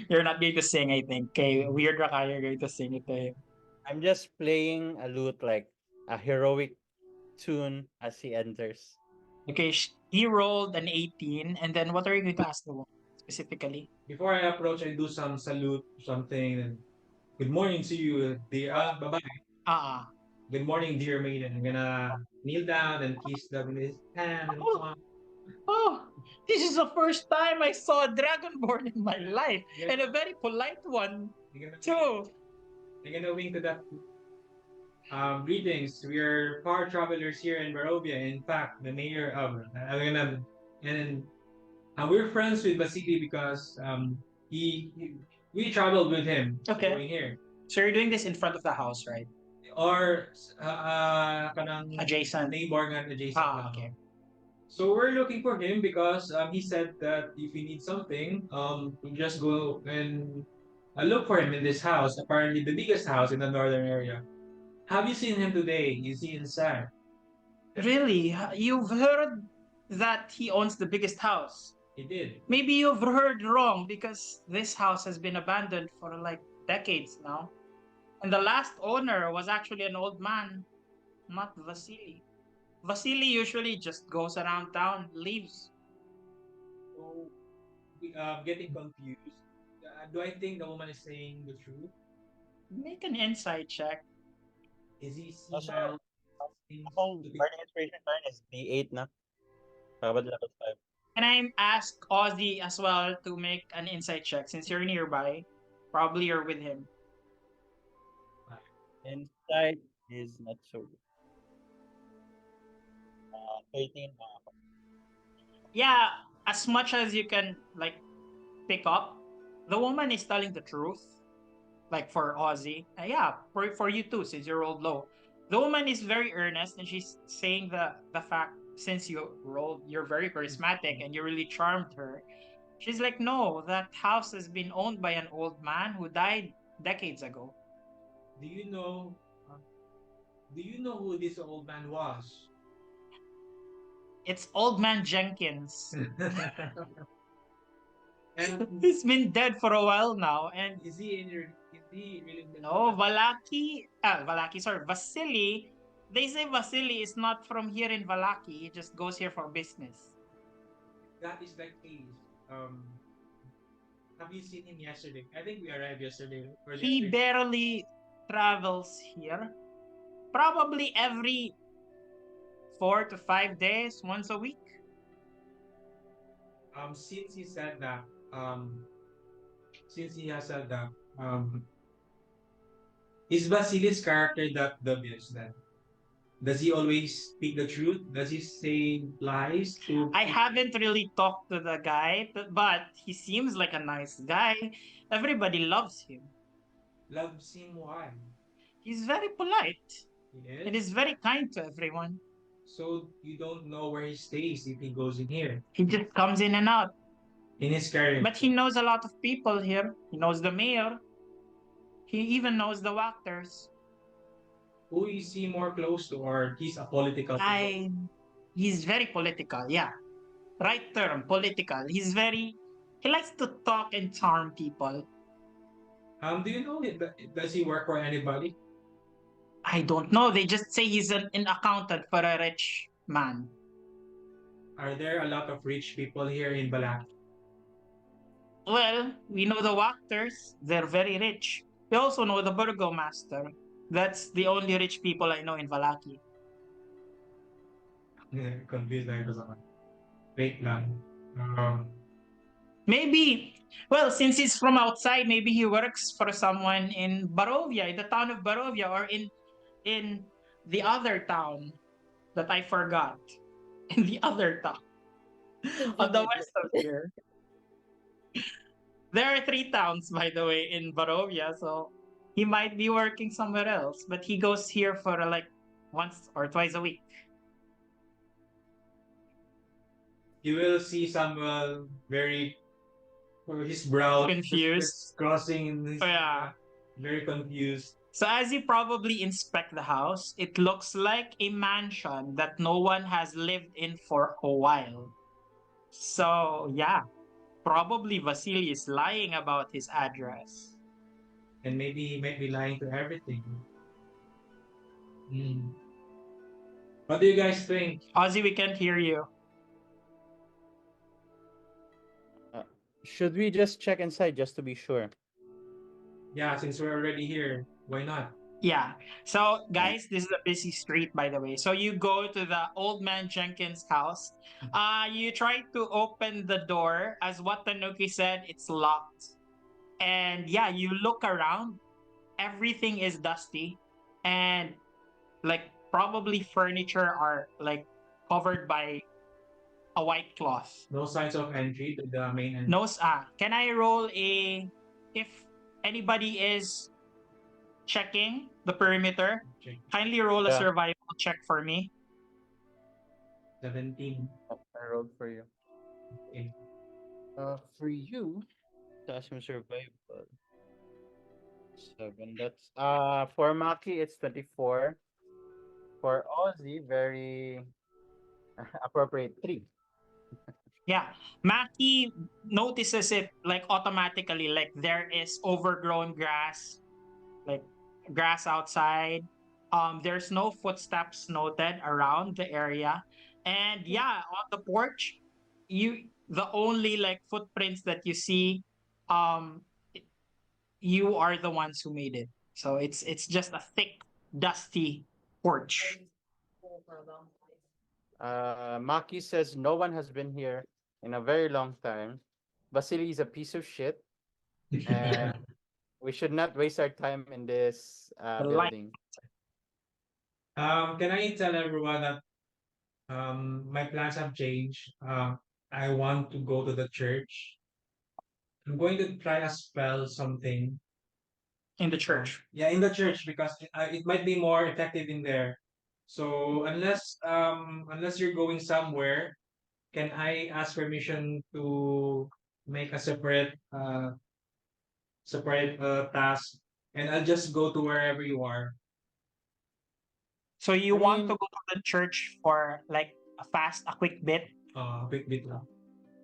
S2: You're not going to sing, I think. Okay, Weird Raka, you're going to sing it to him.
S3: I'm just playing a lute, like a heroic tune as he enters.
S2: Okay, he rolled an 18, and then what are you going to ask the woman specifically?
S5: Before I approach, I do some salute, something. And good morning to you, dear. Bye-bye. Good morning, dear maiden. I'm gonna kneel down and kiss the hand. And so on.
S2: Oh, this is the first time I saw a dragonborn in my life, and a very polite one too.
S5: I'm gonna wink to that. Greetings. We're power travelers here in Barovia. In fact, the mayor of we're friends with Vasily because we traveled with him going here.
S2: So you're doing this in front of the house, right?
S5: Or kanang
S2: Adjacent.
S5: neighbor nga adjacent.
S2: Okay.
S5: So we're looking for him because he said that if we need something, we just go and look for him in this house. Apparently, the biggest house in the northern area. Have you seen him today? Is he inside?
S2: Really? You've heard that he owns the biggest house?
S5: He did.
S2: Maybe you've heard wrong because this house has been abandoned for like decades now. And the last owner was actually an old man, not Vasily. Vasily usually just goes around town, leaves.
S5: So, getting confused. Do I think the woman is saying the truth?
S2: Make an insight check.
S5: Is he
S3: Also, Burning Inspiration turn is D8 na. Kabad level 5.
S2: Can I ask Ozzy as well to make an insight check since you're nearby? Probably you're with him.
S3: Insight is not so good. 13.
S2: Yeah, as much as you can like pick up, the woman is telling the truth. Like for Ozzy. Yeah, for you too, since you rolled low. The woman is very earnest and she's saying the fact since you're very charismatic and you really charmed her. She's like, no, that house has been owned by an old man who died decades ago.
S5: Do you know who this old man was?
S2: It's Old Man Jenkins.
S5: And
S2: he's been dead for a while now. And
S5: is he really?
S2: No, Vasily. They say Vasily is not from here in Valaki. He just goes here for business.
S5: that is the case, have you seen him yesterday? I think we arrived yesterday or
S2: He
S5: yesterday.
S2: barely travels here. Probably every 4 to 5 days, once a week.
S5: Since he said that, since he has said that, um, is Vasilis' character that dubious then? Does he always speak the truth? Does he say lies to
S2: I
S5: people?
S2: haven't really talked to the guy, but he seems like a nice guy. Everybody loves him.
S5: Loves him why?
S2: He's very polite
S5: He
S2: and is
S5: is?
S2: very kind to everyone.
S5: So you don't know where he stays if he goes in here.
S2: He just comes in and out.
S5: In his
S2: But
S5: character.
S2: he knows a lot of people here. He knows the mayor. He even knows the Wactors.
S5: Who is he more close to, or he's a political figure?
S2: I He's very political, yeah. Right term, political. He likes to talk and charm people.
S5: Do you know does he work for anybody?
S2: I don't know. They just say he's an accountant for a rich man.
S5: Are there a lot of rich people here in Balak?
S2: Well, we know the Wactors. They're very rich. We also know the Burgomaster. That's the only rich people I know in Valaki.
S5: Confused na ito sa akin. Wait lang. Um,
S2: Maybe, well, since he's from outside, maybe he works for someone in Barovia, in the town of Barovia, or in the other town that I forgot. In the other town on the
S4: Conveniently.
S2: west of here. There are three towns, by the way, in Barovia, so he might be working somewhere else, but he goes here for like once or twice a week.
S5: you will see Samuel very, or his brow
S2: Confused.
S5: crossing in his,
S2: Yeah.
S5: very confused.
S2: So as you probably inspect the house, it looks like a mansion that no one has lived in for a while. So yeah, probably Vasily is lying about his address.
S5: And maybe he might be lying to everything. Hmm. What do you guys think?
S2: Ozzy, we can't hear you.
S3: Uh, should we just check inside just to be sure?
S5: Yeah, since we're already here, why not?
S2: Yeah. So, guys, this is a busy street, by the way. So you go to the old man Jenkins' house. You try to open the door. As what Tanuki said, it's locked. And yeah, you look around. Everything is dusty, and like probably furniture are like covered by a white cloth.
S5: No signs of entry to the main entrance.
S2: No, can I roll a if anybody is checking the perimeter?
S5: Check.
S2: Kindly roll a
S3: Yeah.
S2: survival check for me.
S5: 17.
S3: I rolled for you.
S5: Okay.
S3: For you, Tassim survival 7. That's for Maki it's 24. For Ozzy, very appropriate 3.
S2: Yeah, Maki notices it like automatically, like there is overgrown grass, like grass outside. There's no footsteps noted around the area, and yeah, on the porch, the only like footprints that you see, um, you are the ones who made it. So it's just a thick, dusty porch.
S3: Maki says no one has been here in a very long time. Vasily is a piece of shit, and we should not waste our time in this
S2: The light.
S3: building.
S5: Can I tell everyone that my plans have changed? I want to go to the church. I'm going to try to spell something.
S2: In the church.
S5: Yeah, in the church because it might be more effective in there. So unless you're going somewhere, can I ask permission to make a separate task, and I'll just go to wherever you are.
S2: So you
S3: I
S2: want
S3: mean-
S2: to go to the church for like a quick bit?
S5: Quick bit lang.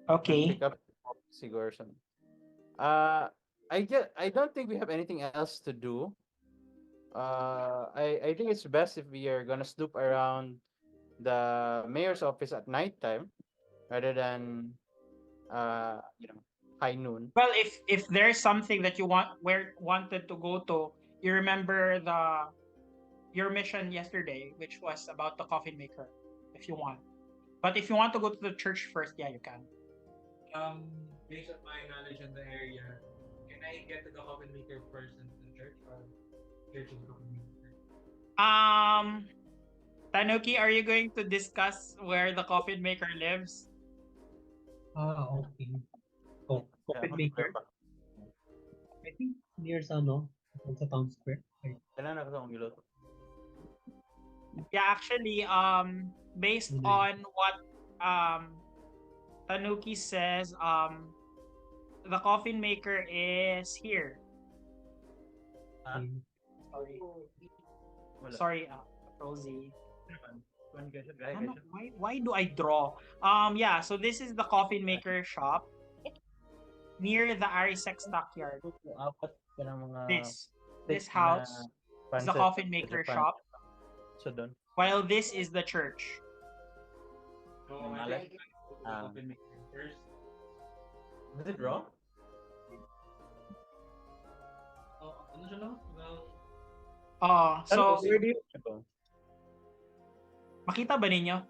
S2: Okay.
S3: Pick up Sigurdsson. I don't think we have anything else to do. I think it's best if we are gonna snoop around the mayor's office at nighttime rather than high noon.
S2: Well, if there's something that you wanted to go to, you remember your mission yesterday, which was about the Coffin Maker, if you want. But if you want to go to the church first, yeah, you can.
S5: Based on my knowledge in the area, can I get to the Coffin Maker first in the church, or church is the Coffin Maker?
S2: Tanuki, are you going to discuss where the Coffin Maker lives?
S6: Okay. Oh, Coffin Maker. I think near sa town square. Right.
S3: Kailan ako sa ilot?
S2: Yeah, actually, based
S6: Mhm.
S2: on what Tanuki says, the Coffin Maker is here.
S3: Ah?
S2: Sorry.
S3: Wala.
S2: Sorry, Rosie.
S3: Ano?
S2: Why do I draw? Yeah, so this is the Coffin Maker shop near the Arisec stockyard.
S3: Apat ka ng mga
S2: This house is the Coffin Maker shop,
S3: So doon.
S2: while this is the church.
S5: So
S3: Yung
S5: I
S3: malay?
S5: think I go to the Coffin Maker first.
S3: Is it wrong?
S5: Ano siya, no?
S2: So
S3: where do you go?
S2: makita ba ninyo?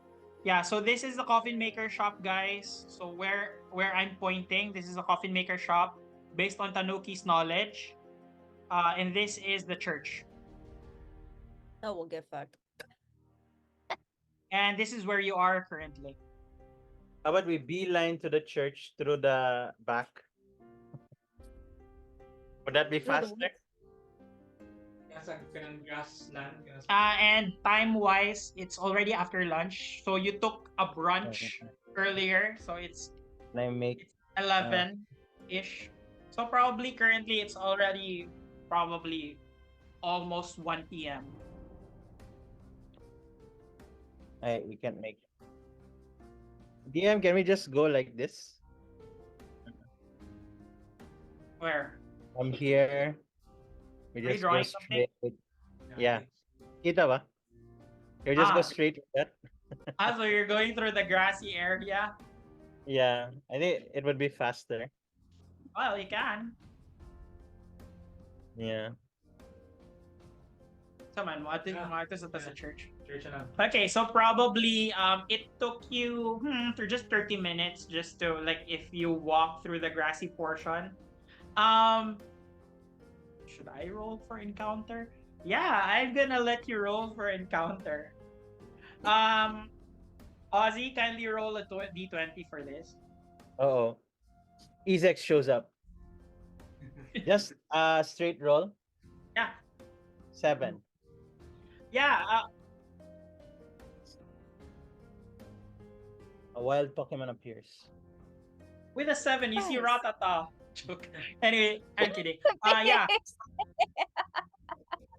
S2: Yeah, so this is the Coffin Maker shop, guys. So where I'm pointing, this is a Coffin Maker shop based on Tanuki's knowledge. And this is the church.
S4: Oh, we'll get fucked.
S2: And this is where you are currently.
S3: How about we beeline to the church through the back? Would that be faster?
S5: Nasa kanang grassland.
S2: And time-wise, it's already after lunch. So you took a brunch earlier. So it's
S3: Can I make
S2: 11-ish. So probably currently it's already probably almost 1 p.m.
S3: we can't make it. DM, can we just go like this?
S2: Where?
S3: From here. We
S2: Are you
S3: just go
S2: drawing something?
S3: straight. Yeah. Kita ba? You just go straight with that.
S2: So you're going through the grassy area?
S3: Yeah. I think it would be faster.
S2: Well, you can.
S3: Yeah.
S2: Come on, what is
S5: Yeah.
S2: the church?
S5: Church na.
S2: Okay, so probably it took you for just 30 minutes just to like if you walk through the grassy portion. Should I roll for encounter? Yeah, I'm gonna let you roll for encounter. Ozzy, kindly roll a d20 for this.
S3: Uh-oh. Ezex shows up. Just straight roll.
S2: Yeah.
S3: 7.
S2: Yeah,
S3: A wild Pokemon appears.
S2: with a 7, you see
S4: Nice.
S2: Ratata. Joke. Anyway, I'm kidding. Yeah.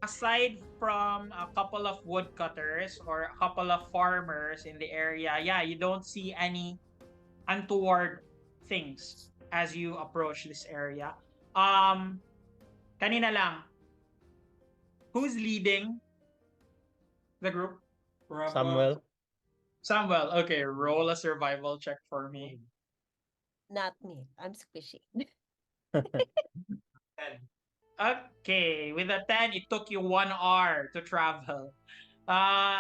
S2: Aside from a couple of woodcutters or a couple of farmers in the area, yeah, you don't see any untoward things as you approach this area. Kanina lang. Who's leading the group?
S3: Samuel.
S2: Samuel. Okay, roll a survival check for me.
S4: Not me. I'm squishy.
S2: Okay, with a 10, it took you 1 hour to travel.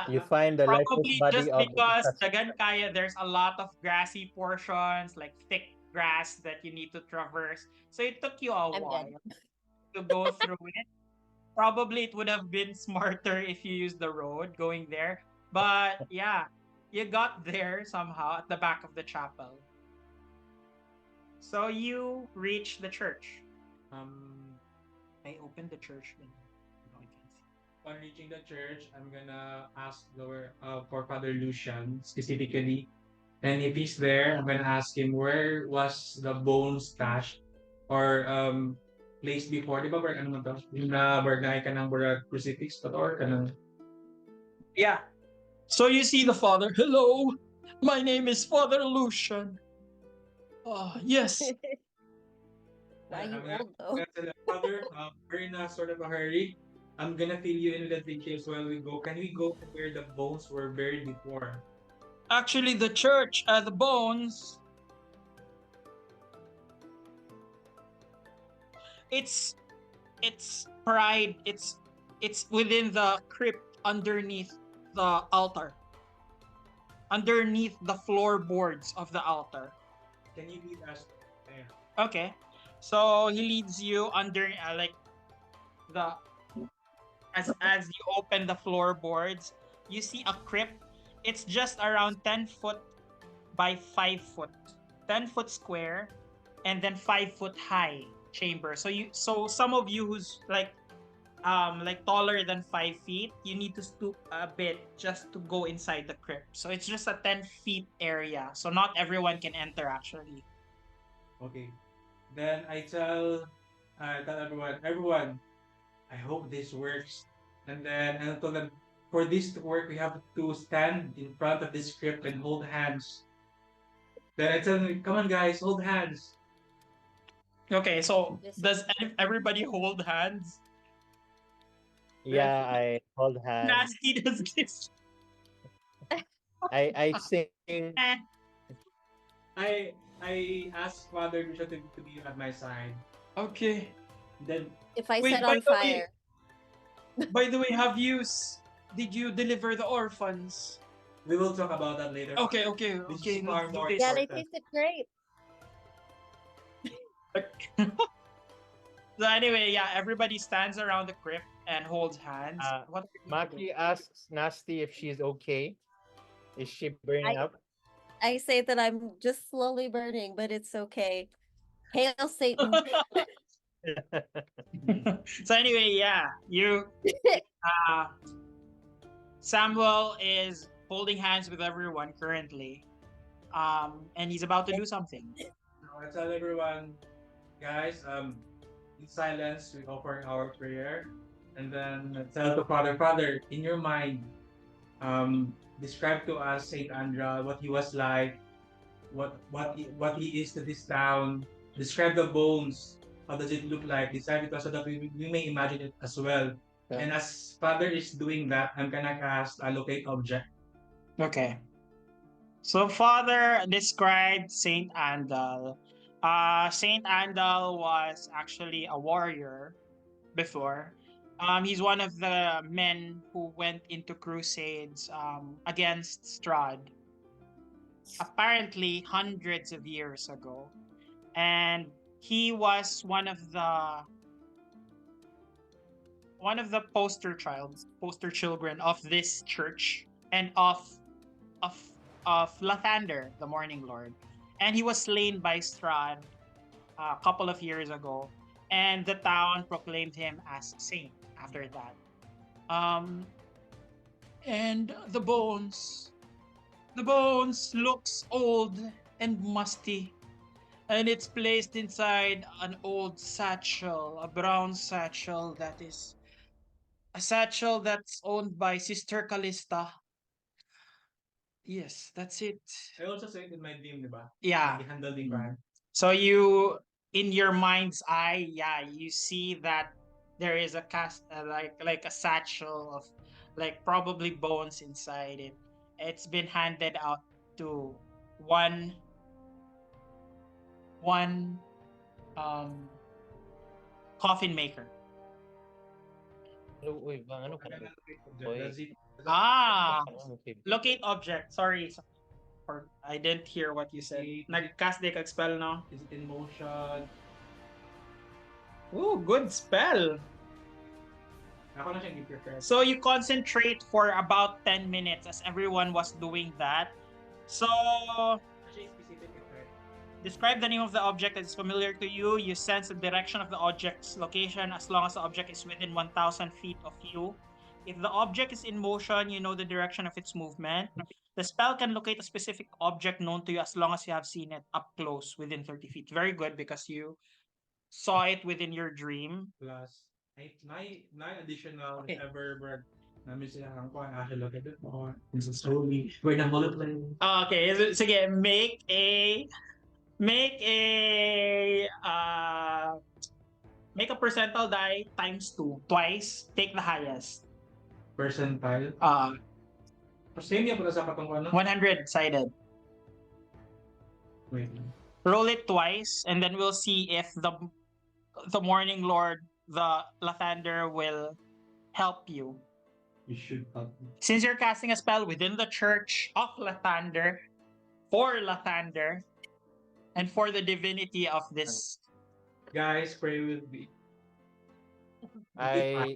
S3: You find the lifeless
S2: Probably
S3: body
S2: just
S3: of
S2: because Dagan Kaya, there's a lot of grassy portions, like thick grass that you need to traverse. So it took you a
S4: I'm
S2: while
S4: dead.
S2: to go through it. Probably it would have been smarter if you used the road going there. But yeah, you got there somehow at the back of the chapel. So you reach the church. I opened the church. No, I can't see.
S5: On reaching the church, I'm gonna ask for Father Lucian specifically. And if he's there, I'm gonna ask him where was the bone stashed or placed before. Di ba, where ano to? Yung nabarnay ka ng crucifix or kanang.
S2: Yeah. So you see the father. Hello, my name is Father Lucian. Yes.
S4: Why you
S5: I'm gonna-
S4: old though?
S5: I'm gonna tell the Father, we're in a sort of a hurry. I'm gonna fill you in with the details while we go. Can we go to where the bones were buried before?
S2: Actually, the church, the bones it's pride. It's within the crypt underneath the altar. Underneath the floorboards of the altar.
S5: Can you lead us there?
S2: Okay. So he leads you under like the as you open the floorboards, you see a crypt. It's just around 10 foot by 5 foot. 10 foot square and then 5 foot high chamber. So some of you who's like taller than 5 feet, you need to stoop a bit just to go inside the crypt. So it's just a 10 feet area. So not everyone can enter actually.
S5: Okay. Then I tell everyone, I hope this works. And then I told them, for this to work, we have to stand in front of this script and hold hands. Then I tell them, come on guys, hold hands.
S2: Okay, so
S4: Yes.
S2: does everybody hold hands?
S3: Yeah, I hold hands.
S2: Nasty does this.
S3: I sing.
S2: Eh.
S5: I asked Father Lucia to be at my side.
S2: Okay.
S5: Then
S4: If I
S2: Wait,
S4: set
S2: by
S4: on
S2: the way-
S4: fire,
S2: By the way, did you deliver the orphans?
S5: we will talk about that later.
S2: Okay.
S5: This is far
S2: let's do
S5: more
S2: this.
S4: yeah, they
S5: important.
S4: tasted great.
S2: So anyway, yeah, everybody stands around the crypt and holds hands. What
S3: Maki asks Nasty if she's okay. Is she burning up?
S4: I say that I'm just slowly burning, but it's okay. Hail Satan.
S2: So anyway, yeah, uh Samuel is holding hands with everyone currently. And he's about to do something.
S5: Now I tell everyone, guys, in silence we offer our prayer, and then I tell to Father, in your mind, describe to us Saint Andral, what he was like, what he is to this town. Describe the bones. How does it look like? Describe it to us so that we may imagine it as well.
S3: Yeah.
S5: And as Father is doing that, I'm gonna cast a locate object.
S2: Okay. So Father described Saint Andal. Saint Andal was actually a warrior before. He's one of the men who went into crusades against Strahd, apparently hundreds of years ago. And he was one of the poster children of this church and of Lathander, the Morning Lord. And he was slain by Strahd a couple of years ago, and the town proclaimed him as saint after that. And the bones looks old and musty, and it's placed inside an old satchel, a brown satchel that is a satchel that's owned by Sister Callista. Yes, that's it.
S5: I also said in my dream, diba?
S2: Yeah.
S5: Nag-handle din ba?
S2: So you, in your mind's eye, yeah, you see that there is a cast like a satchel of like probably bones inside it. It's been handed out to one coffin maker.
S3: Uy, ano ka na?
S5: Does it
S2: Ah,
S3: Okay.
S2: locate object. Sorry. Or I didn't hear what you said. Nag-cast deck spell no?
S5: is it in motion?
S2: Ooh, good spell.
S5: Ako na siyang i-prepare.
S2: So you concentrate for about 10 minutes as everyone was doing that. So
S5: Actually, specific effect.
S2: describe the name of the object that is familiar to you. You sense the direction of the object's location as long as the object is within 1,000 feet of you. If the object is in motion, you know the direction of its movement. The spell can locate a specific object known to you as long as you have seen it up close within 30 feet. Very good because you saw it within your dream.
S5: Plus, nine additional
S2: Okay.
S5: ever bird. Namin sila ang kuha. Actually, look at it. Oh, this is slowly. We're na bullet plane.
S2: Okay, sige, make a percentile die times 2, twice, take the highest.
S5: Percentile. Same yan pala sa katong ano?
S2: 100 sided.
S5: Wait.
S2: Roll it twice and then we'll see if the Morning Lord, the Lathander, will help you.
S5: You should help me.
S2: Since you're casting a spell within the Church of Lathander, for Lathander, and for the divinity of this.
S5: Guys, pray with me.
S3: I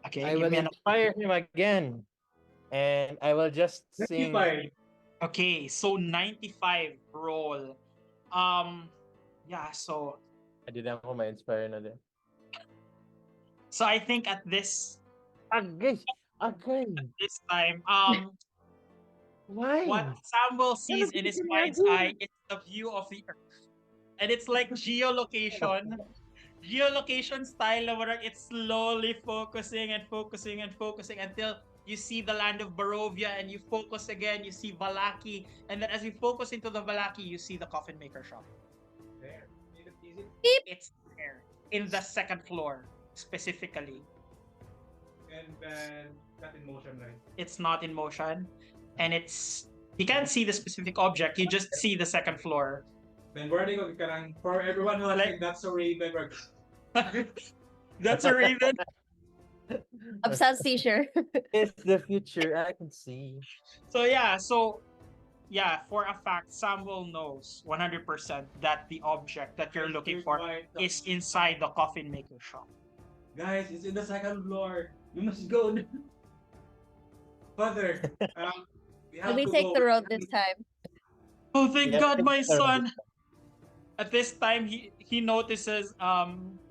S2: Okay,
S3: I
S2: give
S3: will
S2: me an.
S3: inspire him again, and I will just
S5: Let's be
S3: sing.
S5: fine.
S2: Okay, so 95 roll. Yeah, so
S3: Hindi na ako ma-inspire na din.
S2: I think at this
S3: Agay! Agay!
S2: time,
S3: Why?
S2: what Samuel
S3: Ano
S2: sees in his
S3: ba
S2: mind's
S3: ginagawa?
S2: eye is the view of the earth. And it's like geolocation. Geolocation style na parang it's slowly focusing and focusing and focusing until you see the land of Barovia, and you focus again, you see Valaki, and then as you focus into the Valaki, you see the Coffin Maker shop.
S5: There. Is it?
S2: It's there in the second floor specifically.
S5: And then not in motion, right?
S2: It's not in motion, and you can't see the specific object. You just see the second floor.
S5: Then warning ko karang for everyone who like that's a raven.
S2: That's a raven.
S4: Obsessed seizure.
S3: It's the future I can see.
S2: So yeah, for a fact, Samuel knows 100% that the object that you're looking for is inside the Coffin Maker shop.
S5: Guys, it's in the second floor. We must go. Father, we have
S4: Let me
S5: to
S4: take
S5: go.
S4: the road this time.
S2: Oh, thank
S3: Yeah,
S2: God, my
S3: it's the
S2: son. At this time, he notices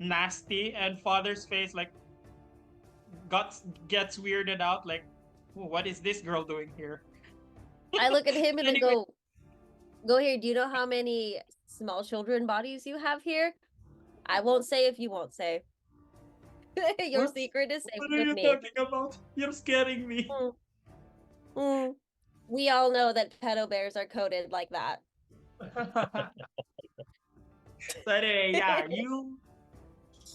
S2: Nasty, and Father's face like gets weirded out. Like, what is this girl doing here?
S4: I look at him and I
S2: Anyway.
S4: go here. Do you know how many small children bodies you have here? I won't say if you won't say. Your
S2: What?
S4: secret is safe
S2: What are
S4: with
S2: you
S4: me.
S2: talking about? You're scaring me.
S4: We all know that pedo bears are coded like that.
S2: So anyway, yeah,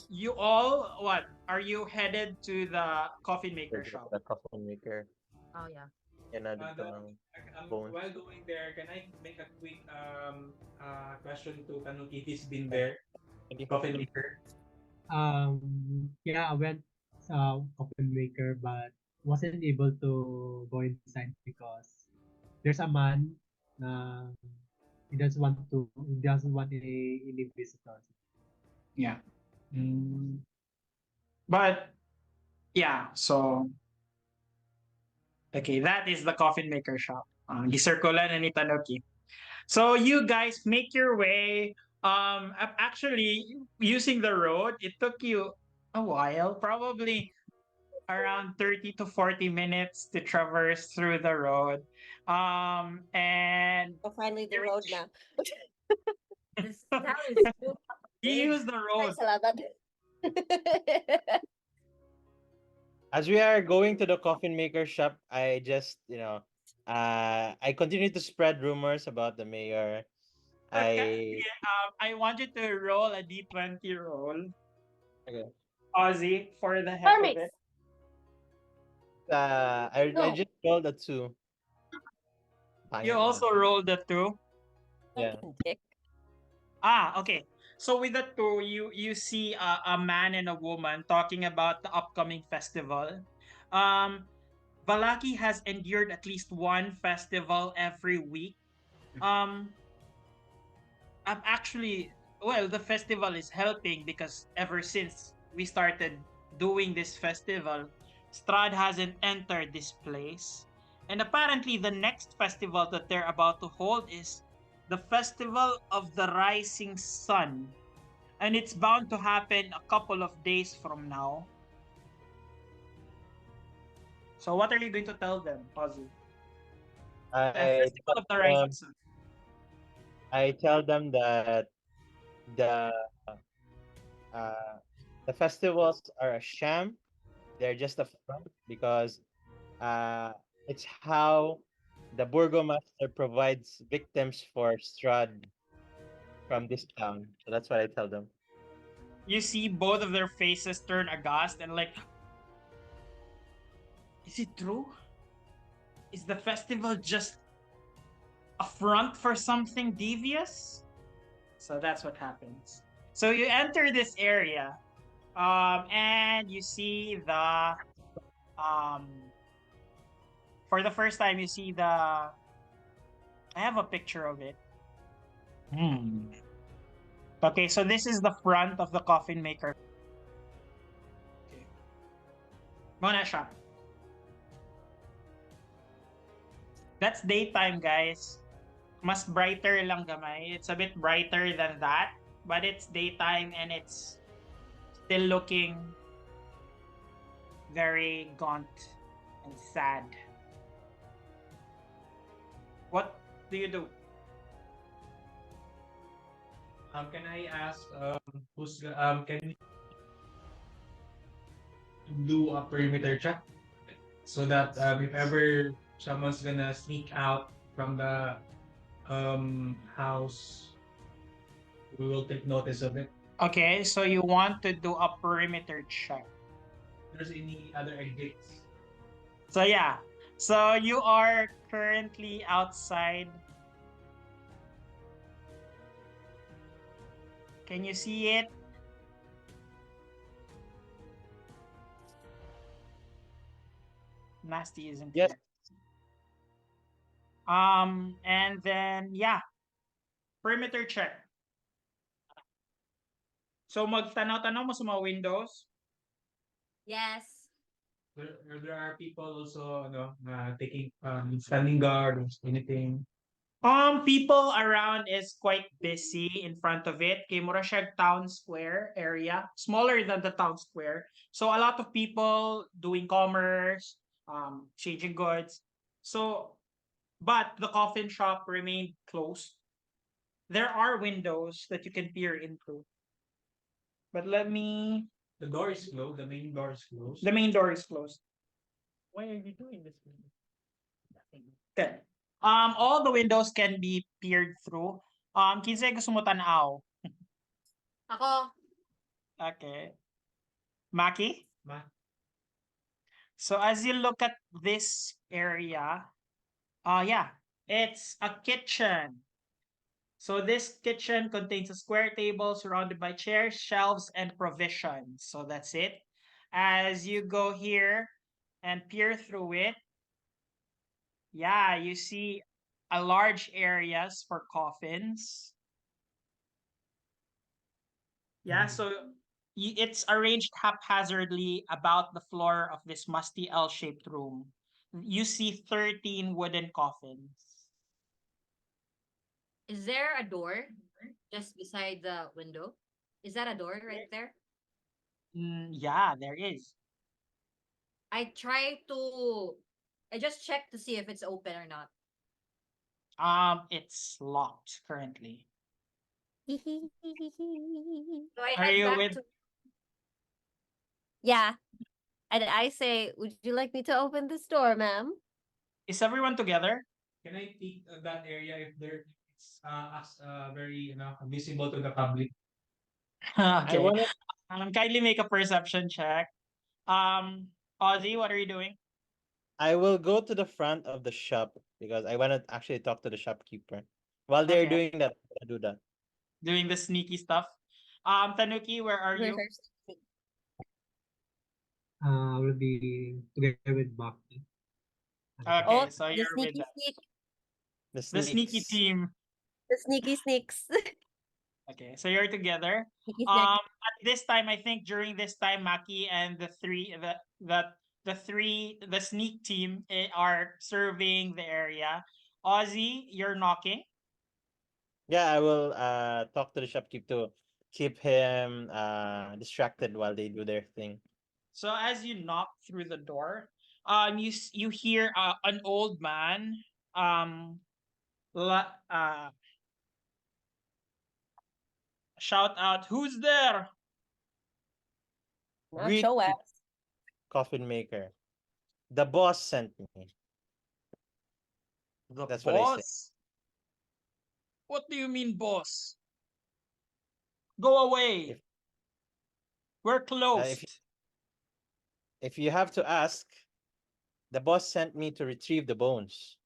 S2: you all, what are you headed to the Coffin Maker shop?
S3: The Coffin Maker.
S1: Oh yeah.
S3: Yan na dito ng bones.
S5: While going there, can I make a quick question to Tanuki? He's been there. Coffin Maker.
S6: Yeah, I went sa Coffin Maker but wasn't able to go inside because there's a man na he doesn't want any visitors.
S2: Yeah. But yeah, so okay, that is the Coffin Maker shop. Gisirkulan na ni Tanuki. So you guys make your way. Actually, using the road, it took you a while, probably around 30 to 40 minutes to traverse through the road. And
S4: Oh, finally the road now.
S1: This town is so
S2: you use the
S4: Ay,
S2: road.
S4: salamat.
S3: As we are going to the Coffin Maker shop, I just, I continue to spread rumors about the mayor.
S2: Okay, I want you to roll a D20 roll.
S3: Okay.
S2: Ozzy, for the heck of it.
S3: I
S4: No.
S3: just rolled a 2.
S2: You also rolled a 2.
S3: Yeah.
S4: Dick.
S2: Okay. So with the 2, you see a man and a woman talking about the upcoming festival. Valaki has endured at least one festival every week. Actually, well, the festival is helping because ever since we started doing this festival, Strahd hasn't entered this place. And apparently the next festival that they're about to hold is the Festival of the Rising Sun. And it's bound to happen a couple of days from now. So what are you going to tell them, Ozzy? The Festival of the Rising Sun.
S3: I tell them that the festivals are a sham. They're just a front because it's how the Burgomaster provides victims for Strahd from this town. So that's what I tell them.
S2: You see both of their faces turn aghast and like, is it true? Is the festival just a front for something devious? So that's what happens. So you enter this area, and you see the for the first time you see the. I have a picture of it. Okay, so this is the front of the Coffin Maker. Okay. Muna siya. That's daytime, guys. Mas brighter lang gamay. It's a bit brighter than that, but it's daytime and it's still looking very gaunt and sad. What do you do?
S5: Can I ask can we do a perimeter check so that if ever someone's gonna sneak out from the house, we will take notice of it.
S2: Okay, so you want to do a perimeter check.
S5: If there's any other exits.
S2: So yeah, so you are currently outside. Can you see it? Nasty isn't
S3: Yes.
S2: here. And then yeah, perimeter check. So magtanaw-tanaw mo sa mga windows.
S1: Yes.
S5: There are people also taking standing guard or anything.
S2: People around is quite busy in front of it. Kay mura siya town square area, smaller than the town square. So a lot of people doing commerce, changing goods. So, but the coffin shop remained closed. There are windows that you can peer into. But let me.
S5: The door is closed. The main door is closed.
S2: The main door is closed.
S5: Why are you doing this?
S2: Okay. All the windows can be peered through. Kinsay gusto mo tanaw?
S1: Ako.
S2: Okay. Maki?
S5: Ma?
S2: So as you look at this area, yeah, it's a kitchen. So this kitchen contains a square table surrounded by chairs, shelves, and provisions. So that's it. As you go here and peer through it, yeah, you see a large areas for coffins. Yeah, so it's arranged haphazardly about the floor of this musty L-shaped room. You see 13 wooden coffins.
S1: Is there a door just beside the window? Is that a door right there?
S2: Yeah, there is.
S1: I just check to see if it's open or not.
S2: It's locked currently.
S1: So I
S2: Are
S1: head
S2: you
S1: back
S2: with?
S1: to
S4: Yeah. And I say, would you like me to open this door, ma'am?
S2: Is everyone together?
S5: Can I peek at that area if it's very visible to the public?
S3: I
S2: Okay.
S3: wanna
S2: Kindly make a perception check. Ozzy, what are you doing?
S3: I will go to the front of the shop because I wanna actually talk to the shopkeeper. While they're
S2: Okay.
S3: doing that, I'm gonna do that.
S2: Doing the sneaky stuff. Tanuki, where are you?
S6: I will be together with Baki.
S2: Okay,
S4: Oh,
S2: so
S4: the
S2: you're with
S4: sneaky sneak.
S3: The
S2: the sneaky
S3: sneaks.
S2: team.
S4: The sneaky sneaks.
S2: Okay, so you're together.
S4: Sneaky snack.
S2: At this time, I think during this time, Maki and the sneak team are surveying the area. Ozzy, you're knocking.
S3: Yeah, I will talk to the shopkeep to keep him distracted while they do their thing.
S2: So as you knock through the door, you hear an old man la, shout out, "Who's there?"
S4: Not
S3: Greet
S4: show
S3: me,
S4: ass.
S3: Coffin Maker. The boss sent me.
S2: The
S3: That's what I say.
S2: boss. What do you mean, boss? Go away.
S3: If
S2: We're
S3: uh, if
S2: closed.
S3: if you have to ask, the boss sent me to retrieve the bones.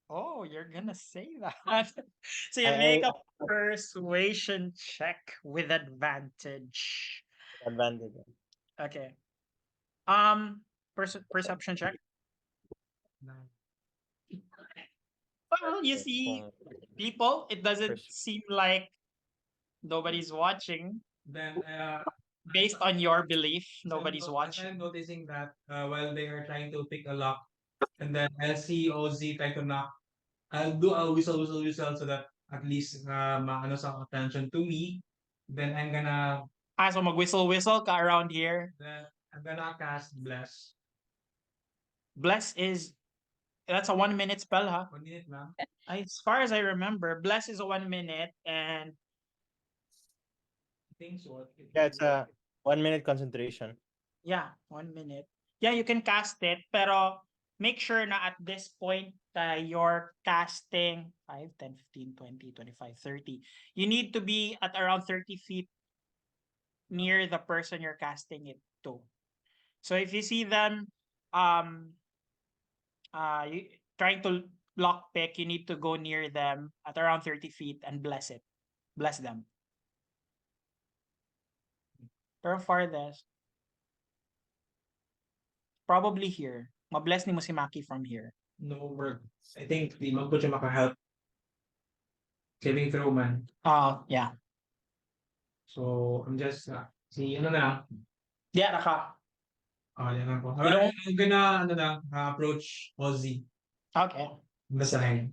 S2: Oh, you're gonna say that. So you make
S3: I
S2: a persuasion check with advantage.
S3: advantage.
S2: Okay. Perception check. Well, you see,
S3: Kung
S2: people, it doesn't
S3: pers-
S2: seem like nobody's watching.
S5: Then
S2: Based on your belief, nobody's
S5: as
S2: watching.
S5: I'm noticing that while they are trying to pick a lock, and then I'll see Ozzy try to knock. I'll do a whistle so that at least maano sa attention to me. Then
S2: So mag-whistle ka around here.
S5: I'm gonna cast bless.
S2: Bless that's a 1 minute spell, huh?
S5: 1 minute lang.
S2: As far as I remember, Bless is a 1 minute, and
S5: I think so.
S3: Yeah, it's a 1 minute concentration.
S2: yeah, 1 minute. Yeah, you can cast it, pero make sure na at this point you're casting 5, 10, 15, 20, 25, 30. You need to be at around 30 feet near the person you're casting it to. So if you see them um trying to lock pick, you need to go near them at around 30 feet and bless it. Bless them. Pero farthest, probably here. Mabless ni mo si Maki from here.
S5: No work. I think di man po siya makahelp. Saving throw man.
S2: Yeah.
S5: So, I'm just, si ano na,
S2: Yeah, naka.
S5: yan lang po.
S2: You know-
S5: I'm gonna, approach Ozzy.
S2: Okay.
S5: Basahin.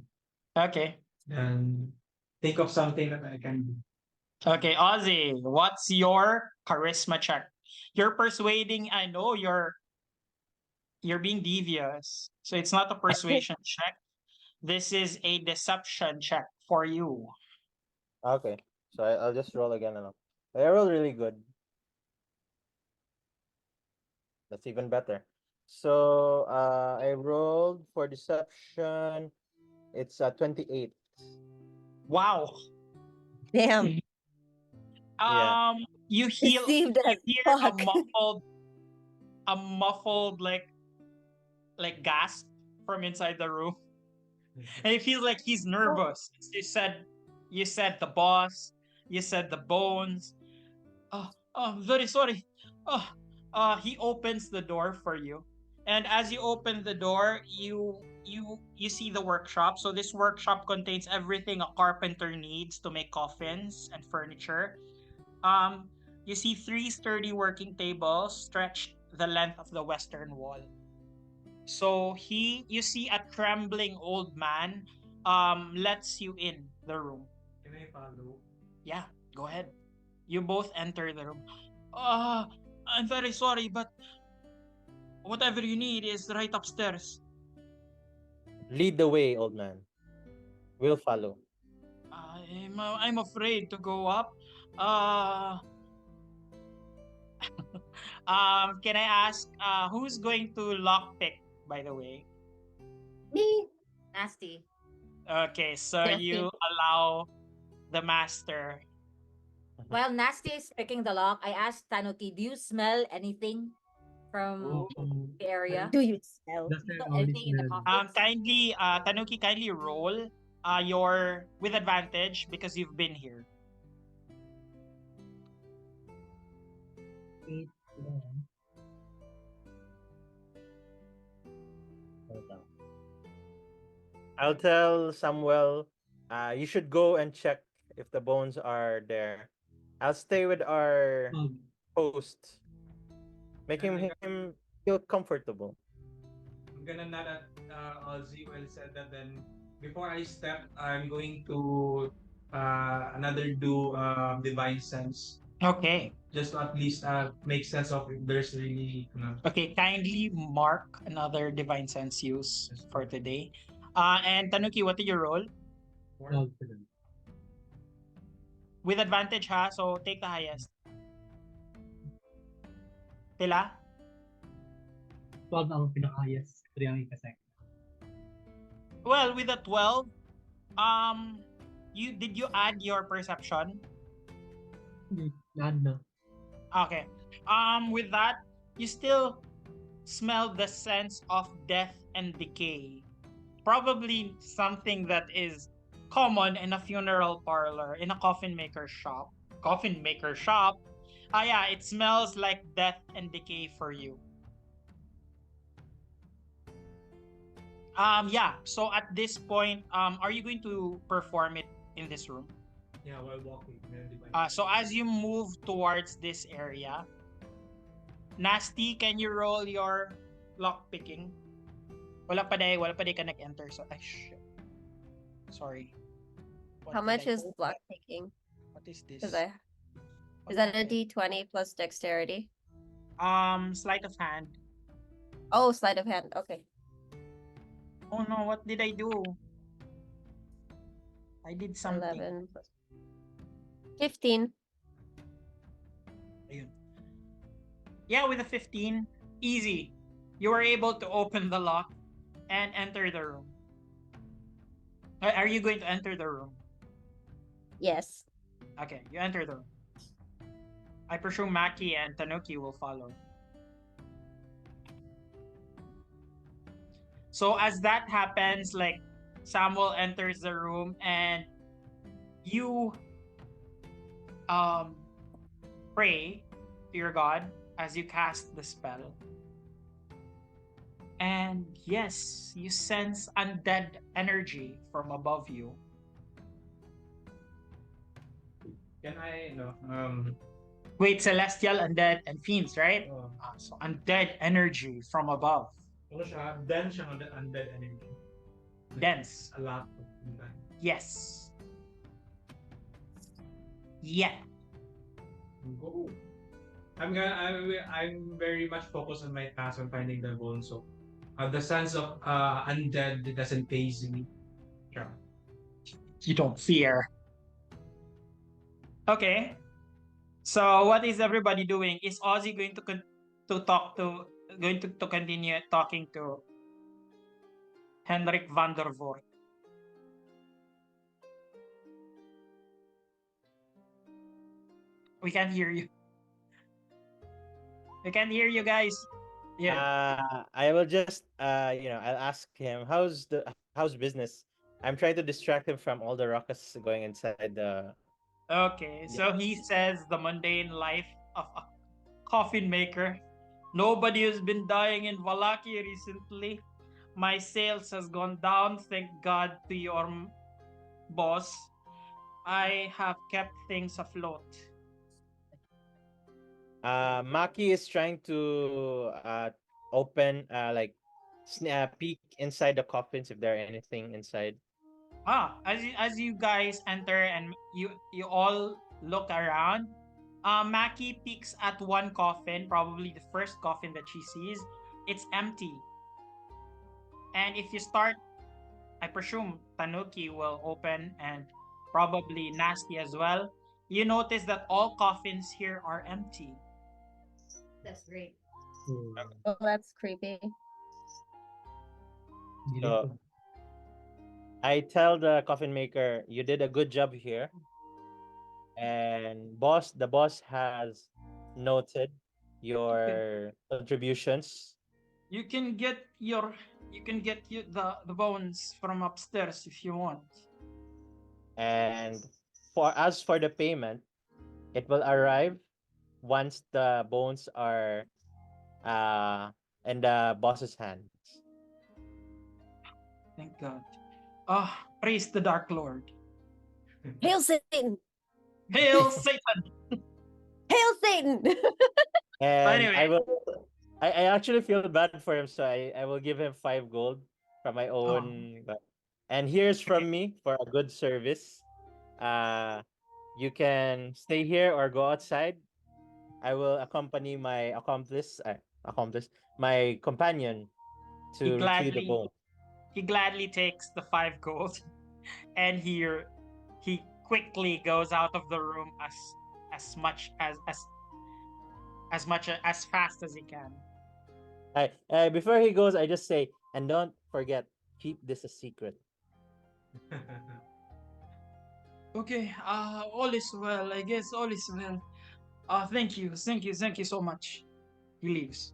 S2: Okay.
S5: And think of something that I can do.
S2: Okay, Ozzy, what's your charisma check? You're persuading, I know you're being devious. So it's not a persuasion check. This is a deception check for you.
S3: Okay, so I'll just roll again. I rolled really good. That's even better. So I rolled for deception. It's 28.
S2: Wow.
S4: Damn.
S3: Yeah.
S2: You hear
S4: Deceived as
S2: a
S4: fuck.
S2: muffled like gasp from inside the room. And it feels like he's nervous. You said the boss, you said the bones. Oh, I'm very sorry. He opens the door for you. And as you open the door, you see the workshop. So this workshop contains everything a carpenter needs to make coffins and furniture. You see 3 sturdy working tables stretched the length of the western wall. So you see a trembling old man lets you in the room.
S5: Can I follow?
S2: Yeah, go ahead. You both enter the room. I'm very sorry, but whatever you need is right upstairs.
S3: Lead the way, old man. We'll follow.
S2: I'm afraid to go up. Uh, can I ask who's going to lockpick, by the way?
S4: Me.
S1: Nasty.
S2: Okay, so
S4: Nasty.
S2: you allow the master.
S1: While Nasty is picking the lock, I asked Tanuki, do you smell anything from the area?
S4: Do you smell?
S6: That's
S1: Do you
S6: the
S1: smell
S6: only
S1: anything in the
S6: smell.
S1: coffins?
S2: Tanuki, kindly roll your with advantage because you've been here.
S3: I'll tell Samuel, you should go and check if the bones are there. I'll stay with our host, making him feel comfortable.
S5: I'm gonna nod at Ozzy while said that. Then before I step, I'm going to another do divine sense.
S2: Okay.
S5: Just to at least make sense of if there's really
S2: Okay, kindly mark another divine sense use for today. And Tanuki, what did you roll? With advantage, ha? So take the highest. Pila?
S6: 12 ang pinaka-highest. 3 ang ikasek.
S2: Well, with a 12, did you add your perception?
S6: Lahat na.
S2: Okay. With that, you still smell the sense of death and decay probably something that is common in a funeral parlor, in a coffin maker shop. Coffin maker shop. Yeah, it smells like death and decay for you. Yeah, so at this point, are you going to perform it in this room?
S5: Yeah, while walking.
S2: So as you move towards this area, Nasty, can you roll your lock picking? Wala pa day ka nag-enter. So, ay, shit. Sorry.
S4: How much is block taking?
S2: What is
S4: Because
S2: this?
S4: is that a D20 plus dexterity?
S2: Sleight of hand.
S4: Oh, sleight of hand. Okay.
S2: Oh no, what did I do? I did something.
S4: 11 plus 15.
S2: Ayun. Yeah, with a 15, easy. You were able to open the lock and enter the room. Are you going to enter the room?
S4: Yes.
S2: Okay, you enter the room. I presume Maki and Tanuki will follow. So as that happens, like Samuel enters the room and you pray to your god as you cast the spell. And yes, you sense undead energy from above you.
S5: Can I,
S2: Wait, celestial, undead, and fiends, right?
S5: oh,
S2: So undead energy from above.
S5: ano siya, dense siyang undead energy.
S2: Dense.
S5: A lot of undead.
S2: Yes. Yeah.
S5: Go. I'm very much focused on my task on finding the bone, so the sense of undead doesn't phase me. Yeah.
S2: You don't fear. Okay. So what is everybody doing? Is Ozzy going to continue talking to Henrik van der Voort? We can't hear you. We can't hear you guys. Yeah.
S3: I will just I'll ask him how's business. I'm trying to distract him from all the ruckus going inside the.
S2: Okay. So he says the mundane life of a coffin maker. Nobody has been dying in Valaki recently. My sales has gone down, thank God to your boss. I have kept things afloat.
S3: Maki is trying to open peek inside the coffins if there are anything inside.
S2: As you guys enter and you all look around, Maki peeks at one coffin, probably the first coffin that she sees. It's empty. And if you start, I presume Tanuki will open and probably Nasty as well. You notice that all coffins here are empty.
S1: That's great.
S4: Oh, that's creepy.
S3: So I tell the coffin maker, you did a good job here. And the boss has noted your contributions.
S2: You can get the bones from upstairs if you want.
S3: And as for the payment, it will arrive once the bones are in the boss's hands.
S2: Thank God. Praise the Dark Lord.
S4: Hail Satan!
S2: Hail Satan!
S4: Hail Satan!
S3: And
S2: Anyway.
S3: I actually feel bad for him, so I will give him 5 gold from my own. And here's from me for a good service. You can stay here or go outside. I will accompany my my companion to retrieve the bone.
S2: He gladly takes the 5 gold, and he quickly goes out of the room as fast as he can.
S3: Before he goes, I just say, and don't forget, keep this a secret.
S2: Okay, all is well. I guess all is well. Thank you so much. He leaves.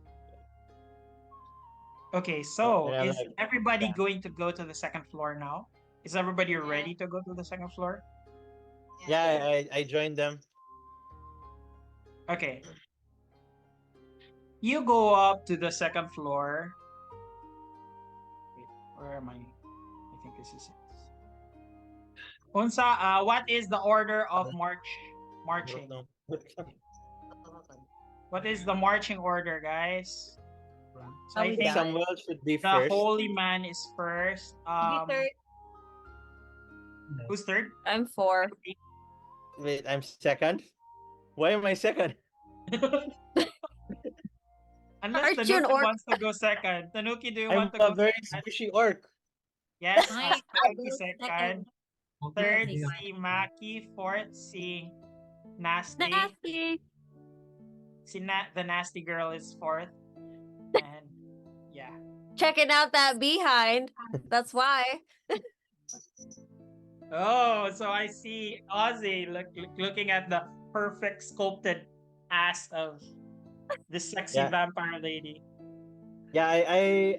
S2: Okay,
S3: And
S2: so
S3: I'm
S2: is
S3: like,
S2: everybody
S3: yeah,
S2: going to go to the second floor now? Is everybody ready to go to the second floor?
S3: yeah. I joined them.
S2: Okay. You go up to the second floor. Wait, where am I? I think this is it. Unsa, what is the order of
S3: I don't
S2: marching?
S3: know.
S2: What is the marching order, guys? So
S1: Are
S2: I
S1: we
S3: think
S2: think
S1: done?
S3: Samuel should be
S2: the
S3: first.
S2: holy man is first.
S1: Maybe third.
S2: Who's third?
S4: I'm 4.
S3: Wait, I'm second. Why am I second?
S2: Unless
S4: Aren't you an
S2: Tanuki
S4: orc?
S2: wants to go second. Tanuki, do you
S3: I'm
S2: want to
S3: a
S2: go
S3: very
S2: second?
S3: squishy orc.
S2: Yes,
S1: I
S2: Tanuki
S1: go
S2: second.
S1: second.
S2: Third,
S6: Okay,
S2: si Maki. Fourth, si Nasty.
S4: Nasty.
S2: The nasty girl is fourth. And yeah.
S4: Checking out that behind. That's why.
S2: Oh, so I see Ozzy looking at the perfect sculpted ass of this sexy
S3: Yeah,
S2: vampire lady.
S3: yeah.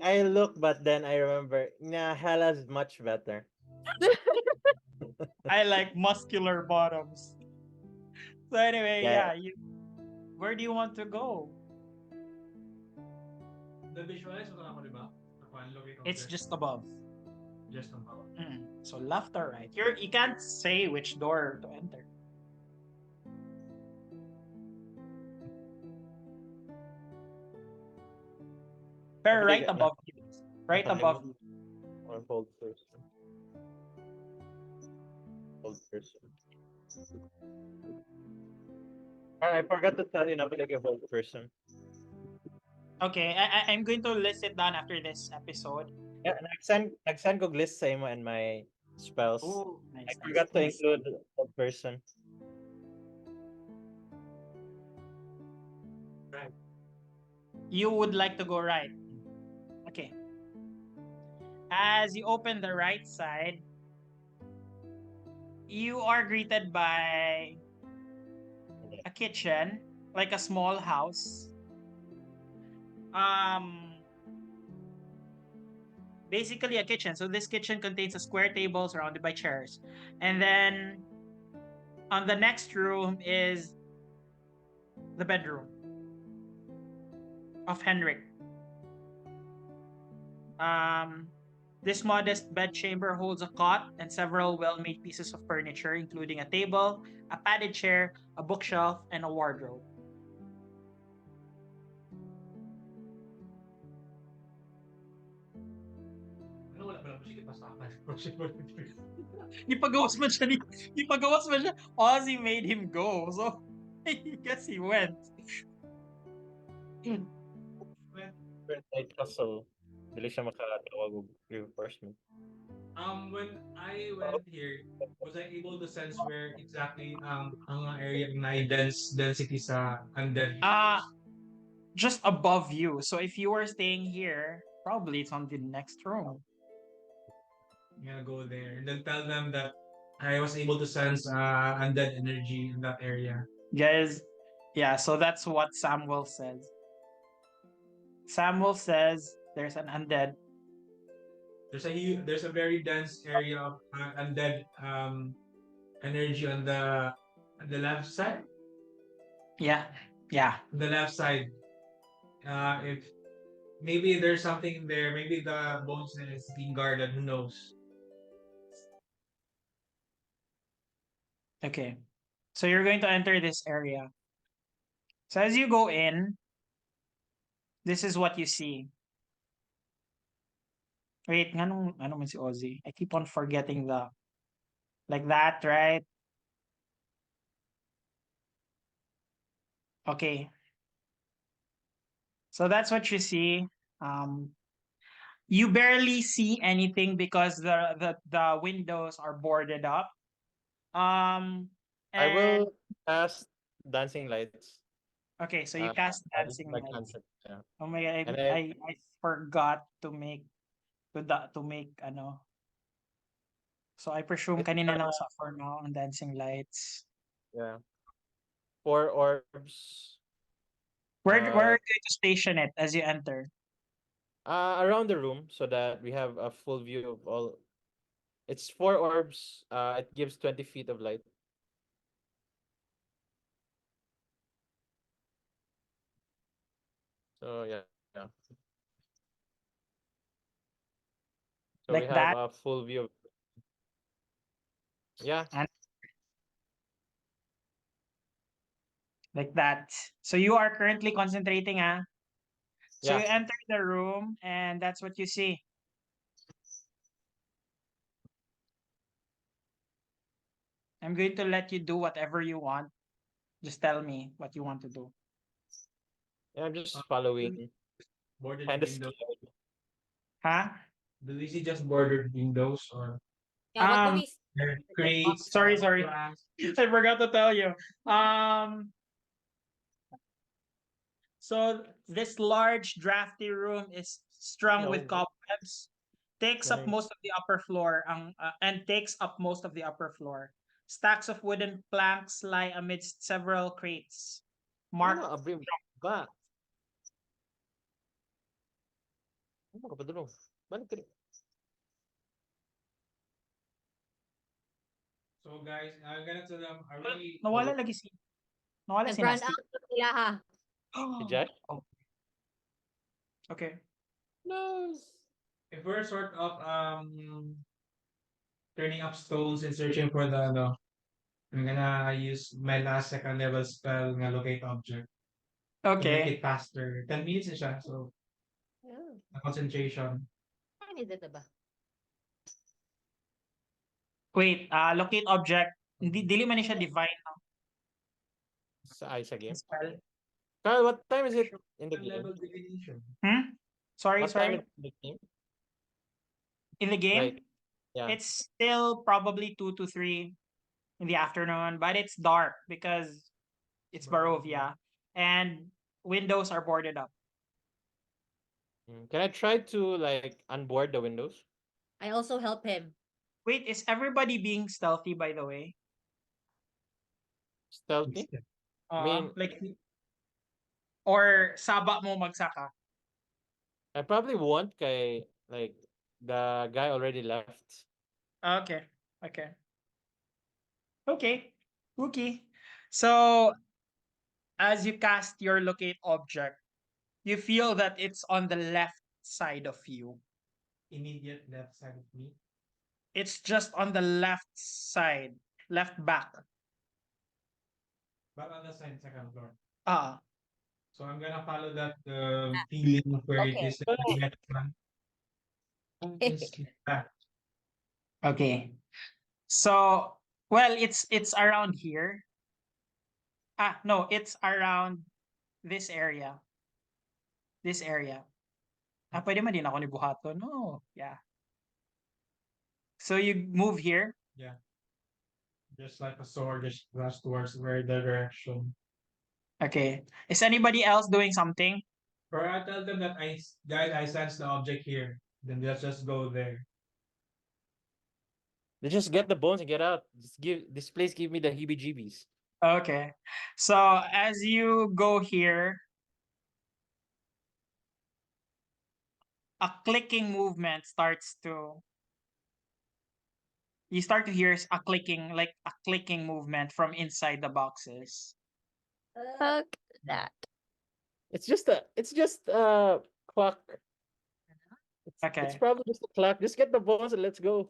S3: I look, but then I remember. Nah, Hela's much better.
S2: I like muscular bottoms. So anyway,
S3: Yeah,
S2: yeah, where do you want to go?
S5: The visualize mo ako, di ba? Looking on
S2: It's just above.
S5: just about.
S2: So left or right. You can't say which door to enter. Pero right above you. Right above you.
S3: Or hold person. Hold person. I forgot to tell you na like a hold person.
S2: Okay, I'm going to list it down after this episode.
S3: Yeah, nag-send ko list sa imo and my spells.
S2: Oh,
S3: I
S2: nice,
S3: forgot to
S2: nice.
S3: include hold person.
S5: Right.
S2: You would like to go right. Okay. As you open the right side, you are greeted by a kitchen, like a small house. Basically a kitchen. So this kitchen contains a square table surrounded by chairs. And then on the next room is the bedroom of Henrik. This modest bedchamber holds a cot and several well-made pieces of furniture, including a table, a padded chair, a bookshelf, and a wardrobe.
S5: Ano wala pala sige pasakan.
S2: Ipagawas man siya. Ipagawas man siya. Ozzy made him go. So, I guess he went.
S3: Night hustle. Dili siya makatawag og reinforcement.
S5: When I went here, was I able to sense where exactly ang area na density sa undead?
S2: Just above you. So if you were staying here, probably it's on the next room.
S5: I'm gonna go there and then tell them that I was able to sense undead energy in that area.
S2: Guys, yeah, so that's what Samuel says. Samuel says there's an undead.
S5: There's a very dense area of undead energy on the left side.
S2: Yeah, yeah.
S5: The left side. If maybe there's something there, maybe the bones is being guarded. Who knows?
S2: Okay. So you're going to enter this area. So as you go in, this is what you see. Wait, ano man si Ozzy? I keep on forgetting like that, right? Okay. So that's what you see. You barely see anything because the windows are boarded up.
S3: I
S2: And
S3: will cast dancing lights.
S2: okay, so you cast dancing
S3: Like
S2: lights.
S3: concept, yeah.
S2: Oh my god,
S3: And
S2: I forgot to make ano. So I presume
S3: it's
S2: kanina lang sa for now ang dancing lights.
S3: yeah. 4 orbs.
S2: Where are you going to station it as you enter?
S3: Around the room so that we have a full view of all. It's 4 orbs. It gives 20 feet of light. So yeah. So we
S2: Like
S3: have
S2: that.
S3: a full view of. Yeah.
S2: And like that. So you are currently concentrating, ah. So you
S3: Yeah.
S2: enter the room and that's what you see. I'm going to let you do whatever you want. Just tell me what you want to do.
S3: Yeah. I'm just
S5: Really
S3: following.
S5: bordered
S3: Kind of
S5: windows.
S3: scared.
S2: Huh?
S5: Do we see just bordered windows or
S1: Yeah, what do
S2: Um
S1: we see?
S5: there are
S1: Like
S5: crates,
S2: sorry, sorry.
S5: glass?
S2: I forgot to tell you. Um so this large drafty room is strung with
S3: No.
S2: cobwebs. Takes up
S3: Nice.
S2: most of the upper floor and takes up most of the upper floor. Stacks of wooden planks lie amidst several crates
S3: Ano
S2: marked.
S3: abrim ba? Ano ka pa dun? Balik ka rin.
S5: So guys, I'm gonna tell them, are we
S2: Nawala lagi si Nawala si
S1: nag-run
S2: Nasty.
S1: out na sila ha.
S3: Si Josh?
S2: Oh, okay.
S3: No.
S5: if we're sort of turning up stones and searching for the I'm gonna use my last second level spell nga locate object to make
S2: Okay.
S5: it faster. 10 minutes na siya, so
S4: Yeah.
S5: concentration.
S1: Ano dito ba?
S2: Wait, locate object. Hindi dili man ni siya divine
S3: Sa game.
S2: spell.
S3: Kyle, what time is it in the
S5: Second
S3: game?
S5: level divination.
S2: Hmm? Sorry,
S3: What time
S2: sorry.
S3: is the game?
S2: In the
S3: Like,
S2: game,
S3: yeah.
S2: it's still probably 2 to 3 in the afternoon, but it's dark because it's Barovia and windows are boarded up.
S3: Can I try to like unboard the windows?
S1: I also help him.
S2: Wait, is everybody being stealthy by the way?
S3: Stealthy? I mean,
S2: Like or saba mo magsaka?
S3: I probably won't kay like the guy already left.
S2: Okay. Okay. Okay. Okay. So as you cast your locate object, you feel that it's on the left side of you.
S5: Immediate left side of me.
S2: It's just on the left side, left back.
S5: But on the second floor.
S2: Ah,
S5: So I'm gonna follow that feeling of where it
S4: Okay.
S5: is that I met one. Just keep back.
S2: okay. So, well, it's around here. Ah, no, it's around this area. This area. Ah, pwede man din ako ni buhaton. No, yeah. So you move here.
S5: Yeah. Just like a sword, just rush towards where the direction.
S2: Okay. Is anybody else doing something?
S5: Or I tell them that guys, I sense the object here. Then let's just go there.
S3: They just get the bones and get out. Just give this place give me the heebie-jeebies.
S2: Okay. So as you go here, a clicking movement starts to you start to hear a clicking, like a clicking movement from inside the boxes.
S4: Fuck that.
S3: It's just clock. It's
S2: Okay.
S3: probably just a clock. Just get the bones and let's go.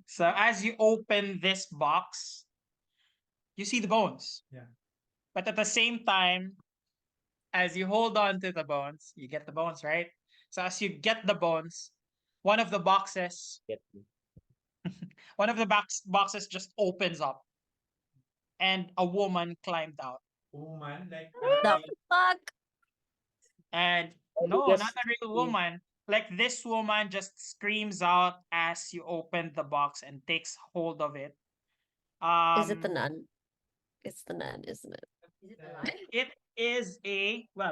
S2: So as you open this box, you see the bones.
S5: Yeah.
S2: But at the same time, as you hold on to the bones, you get the bones, right? So as you get the bones, one of the boxes,
S3: Get
S2: one of the boxes just opens up and a woman climbed out.
S5: Woman, like
S4: The fuck?
S2: And
S3: Probably
S2: no, not
S3: just
S2: a real woman. Like this woman just screams out as you open the box and takes hold of it.
S4: Is it the
S2: Um,
S4: nun? It's the nun, isn't it?
S1: Is it alive?
S2: it is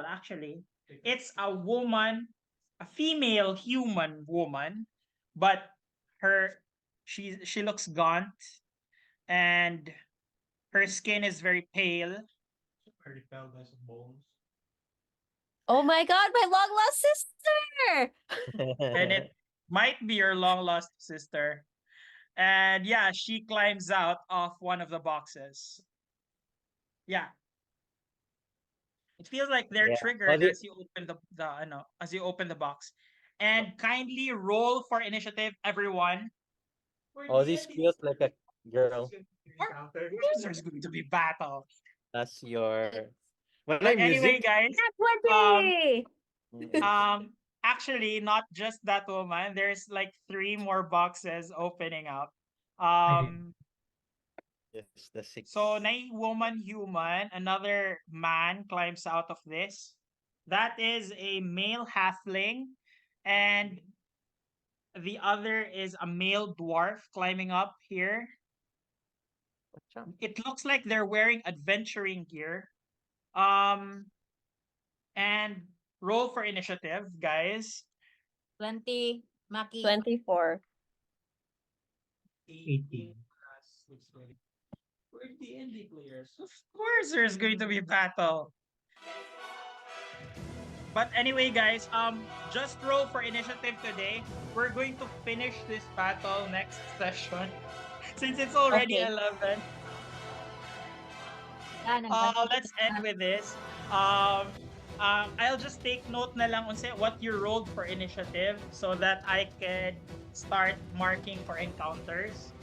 S2: actually, it's a woman, a female human woman, but her she looks gaunt and her skin is very pale.
S5: I repelled by some bones.
S4: Oh my god, my long lost sister!
S2: And it might be your long lost sister. And yeah, she climbs out of one of the boxes. Yeah. It feels like they're
S3: Yeah.
S2: triggered as you open as you open the box. And kindly roll for initiative, everyone.
S3: Ozzy feels like a girl.
S2: There's going to be battle.
S3: That's your. When
S2: But
S3: I
S2: anyway,
S3: music.
S2: guys, um,
S1: 20!
S2: um, actually, not just that woman. There's like 3 more boxes opening up. Um,
S3: Yes, the 6.
S2: so woman, human, another man climbs out of this. That is a male halfling, and the other is a male dwarf climbing up here. It looks like they're wearing adventuring gear. Um, and roll for initiative, guys.
S1: 20, Maki.
S4: 24.
S6: 18.
S5: We're D&D players.
S2: Of course, there's going to be battle. But anyway, guys, just roll for initiative today. We're going to finish this battle next session since it's already
S4: Okay.
S2: 11. Let's end with this. I'll just take note na lang unsa what you rolled for initiative so that I can start marking for encounters.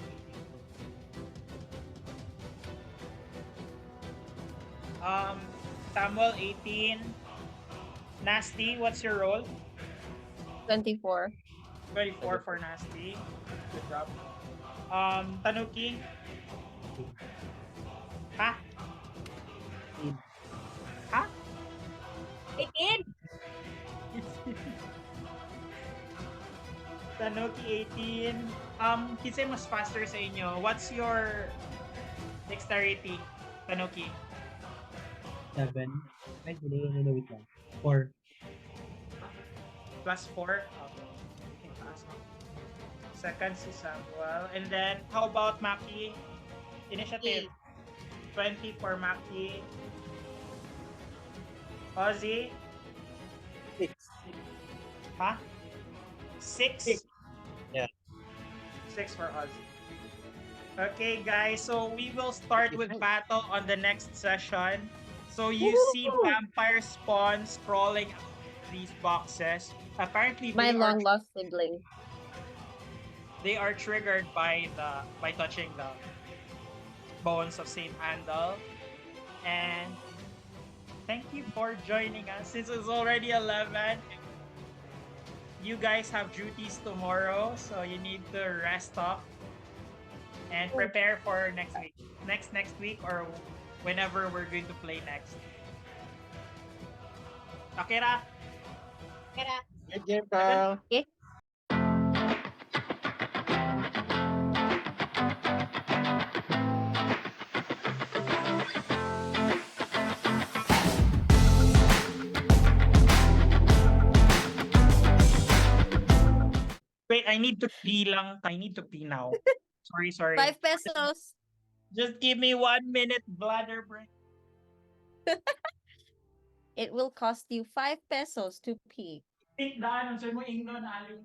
S2: Samuel 18. Nasty, what's your roll?
S4: 24.
S2: 24 for Nasty. Good job. Tanuki. Ha? Ha?
S1: 18?
S2: Tanuki 18. Kisay mas faster sa inyo. What's your dexterity, Tanuki?
S6: 7. Ay, wait lang. 4.
S2: Plus 4? Okay. Second si Samuel. And then, how about Maki? Initiative. 20 for Maki. Ozzy?
S3: 6.
S2: Ha? 6?
S3: Yeah.
S2: 6 for Ozzy. Okay, guys. So we will start with battle on the next session. So you see vampire spawns crawling out of these boxes. Apparently,
S4: My long lost sibling.
S2: they are triggered by touching the bones of Saint Andal. And thank you for joining us. Since it's already 11, you guys have duties tomorrow, so you need to rest up and prepare for next week. Next week or whenever we're going to play next. Akira?
S3: Good game, pal.
S4: Okay.
S2: Wait, I need to pee lang. I need to pee now. Sorry.
S4: 5 pesos.
S2: Just give me 1 minute bladder break.
S4: It will cost you 5 pesos to pee.
S2: Think daan, ang mo ingnon, alin.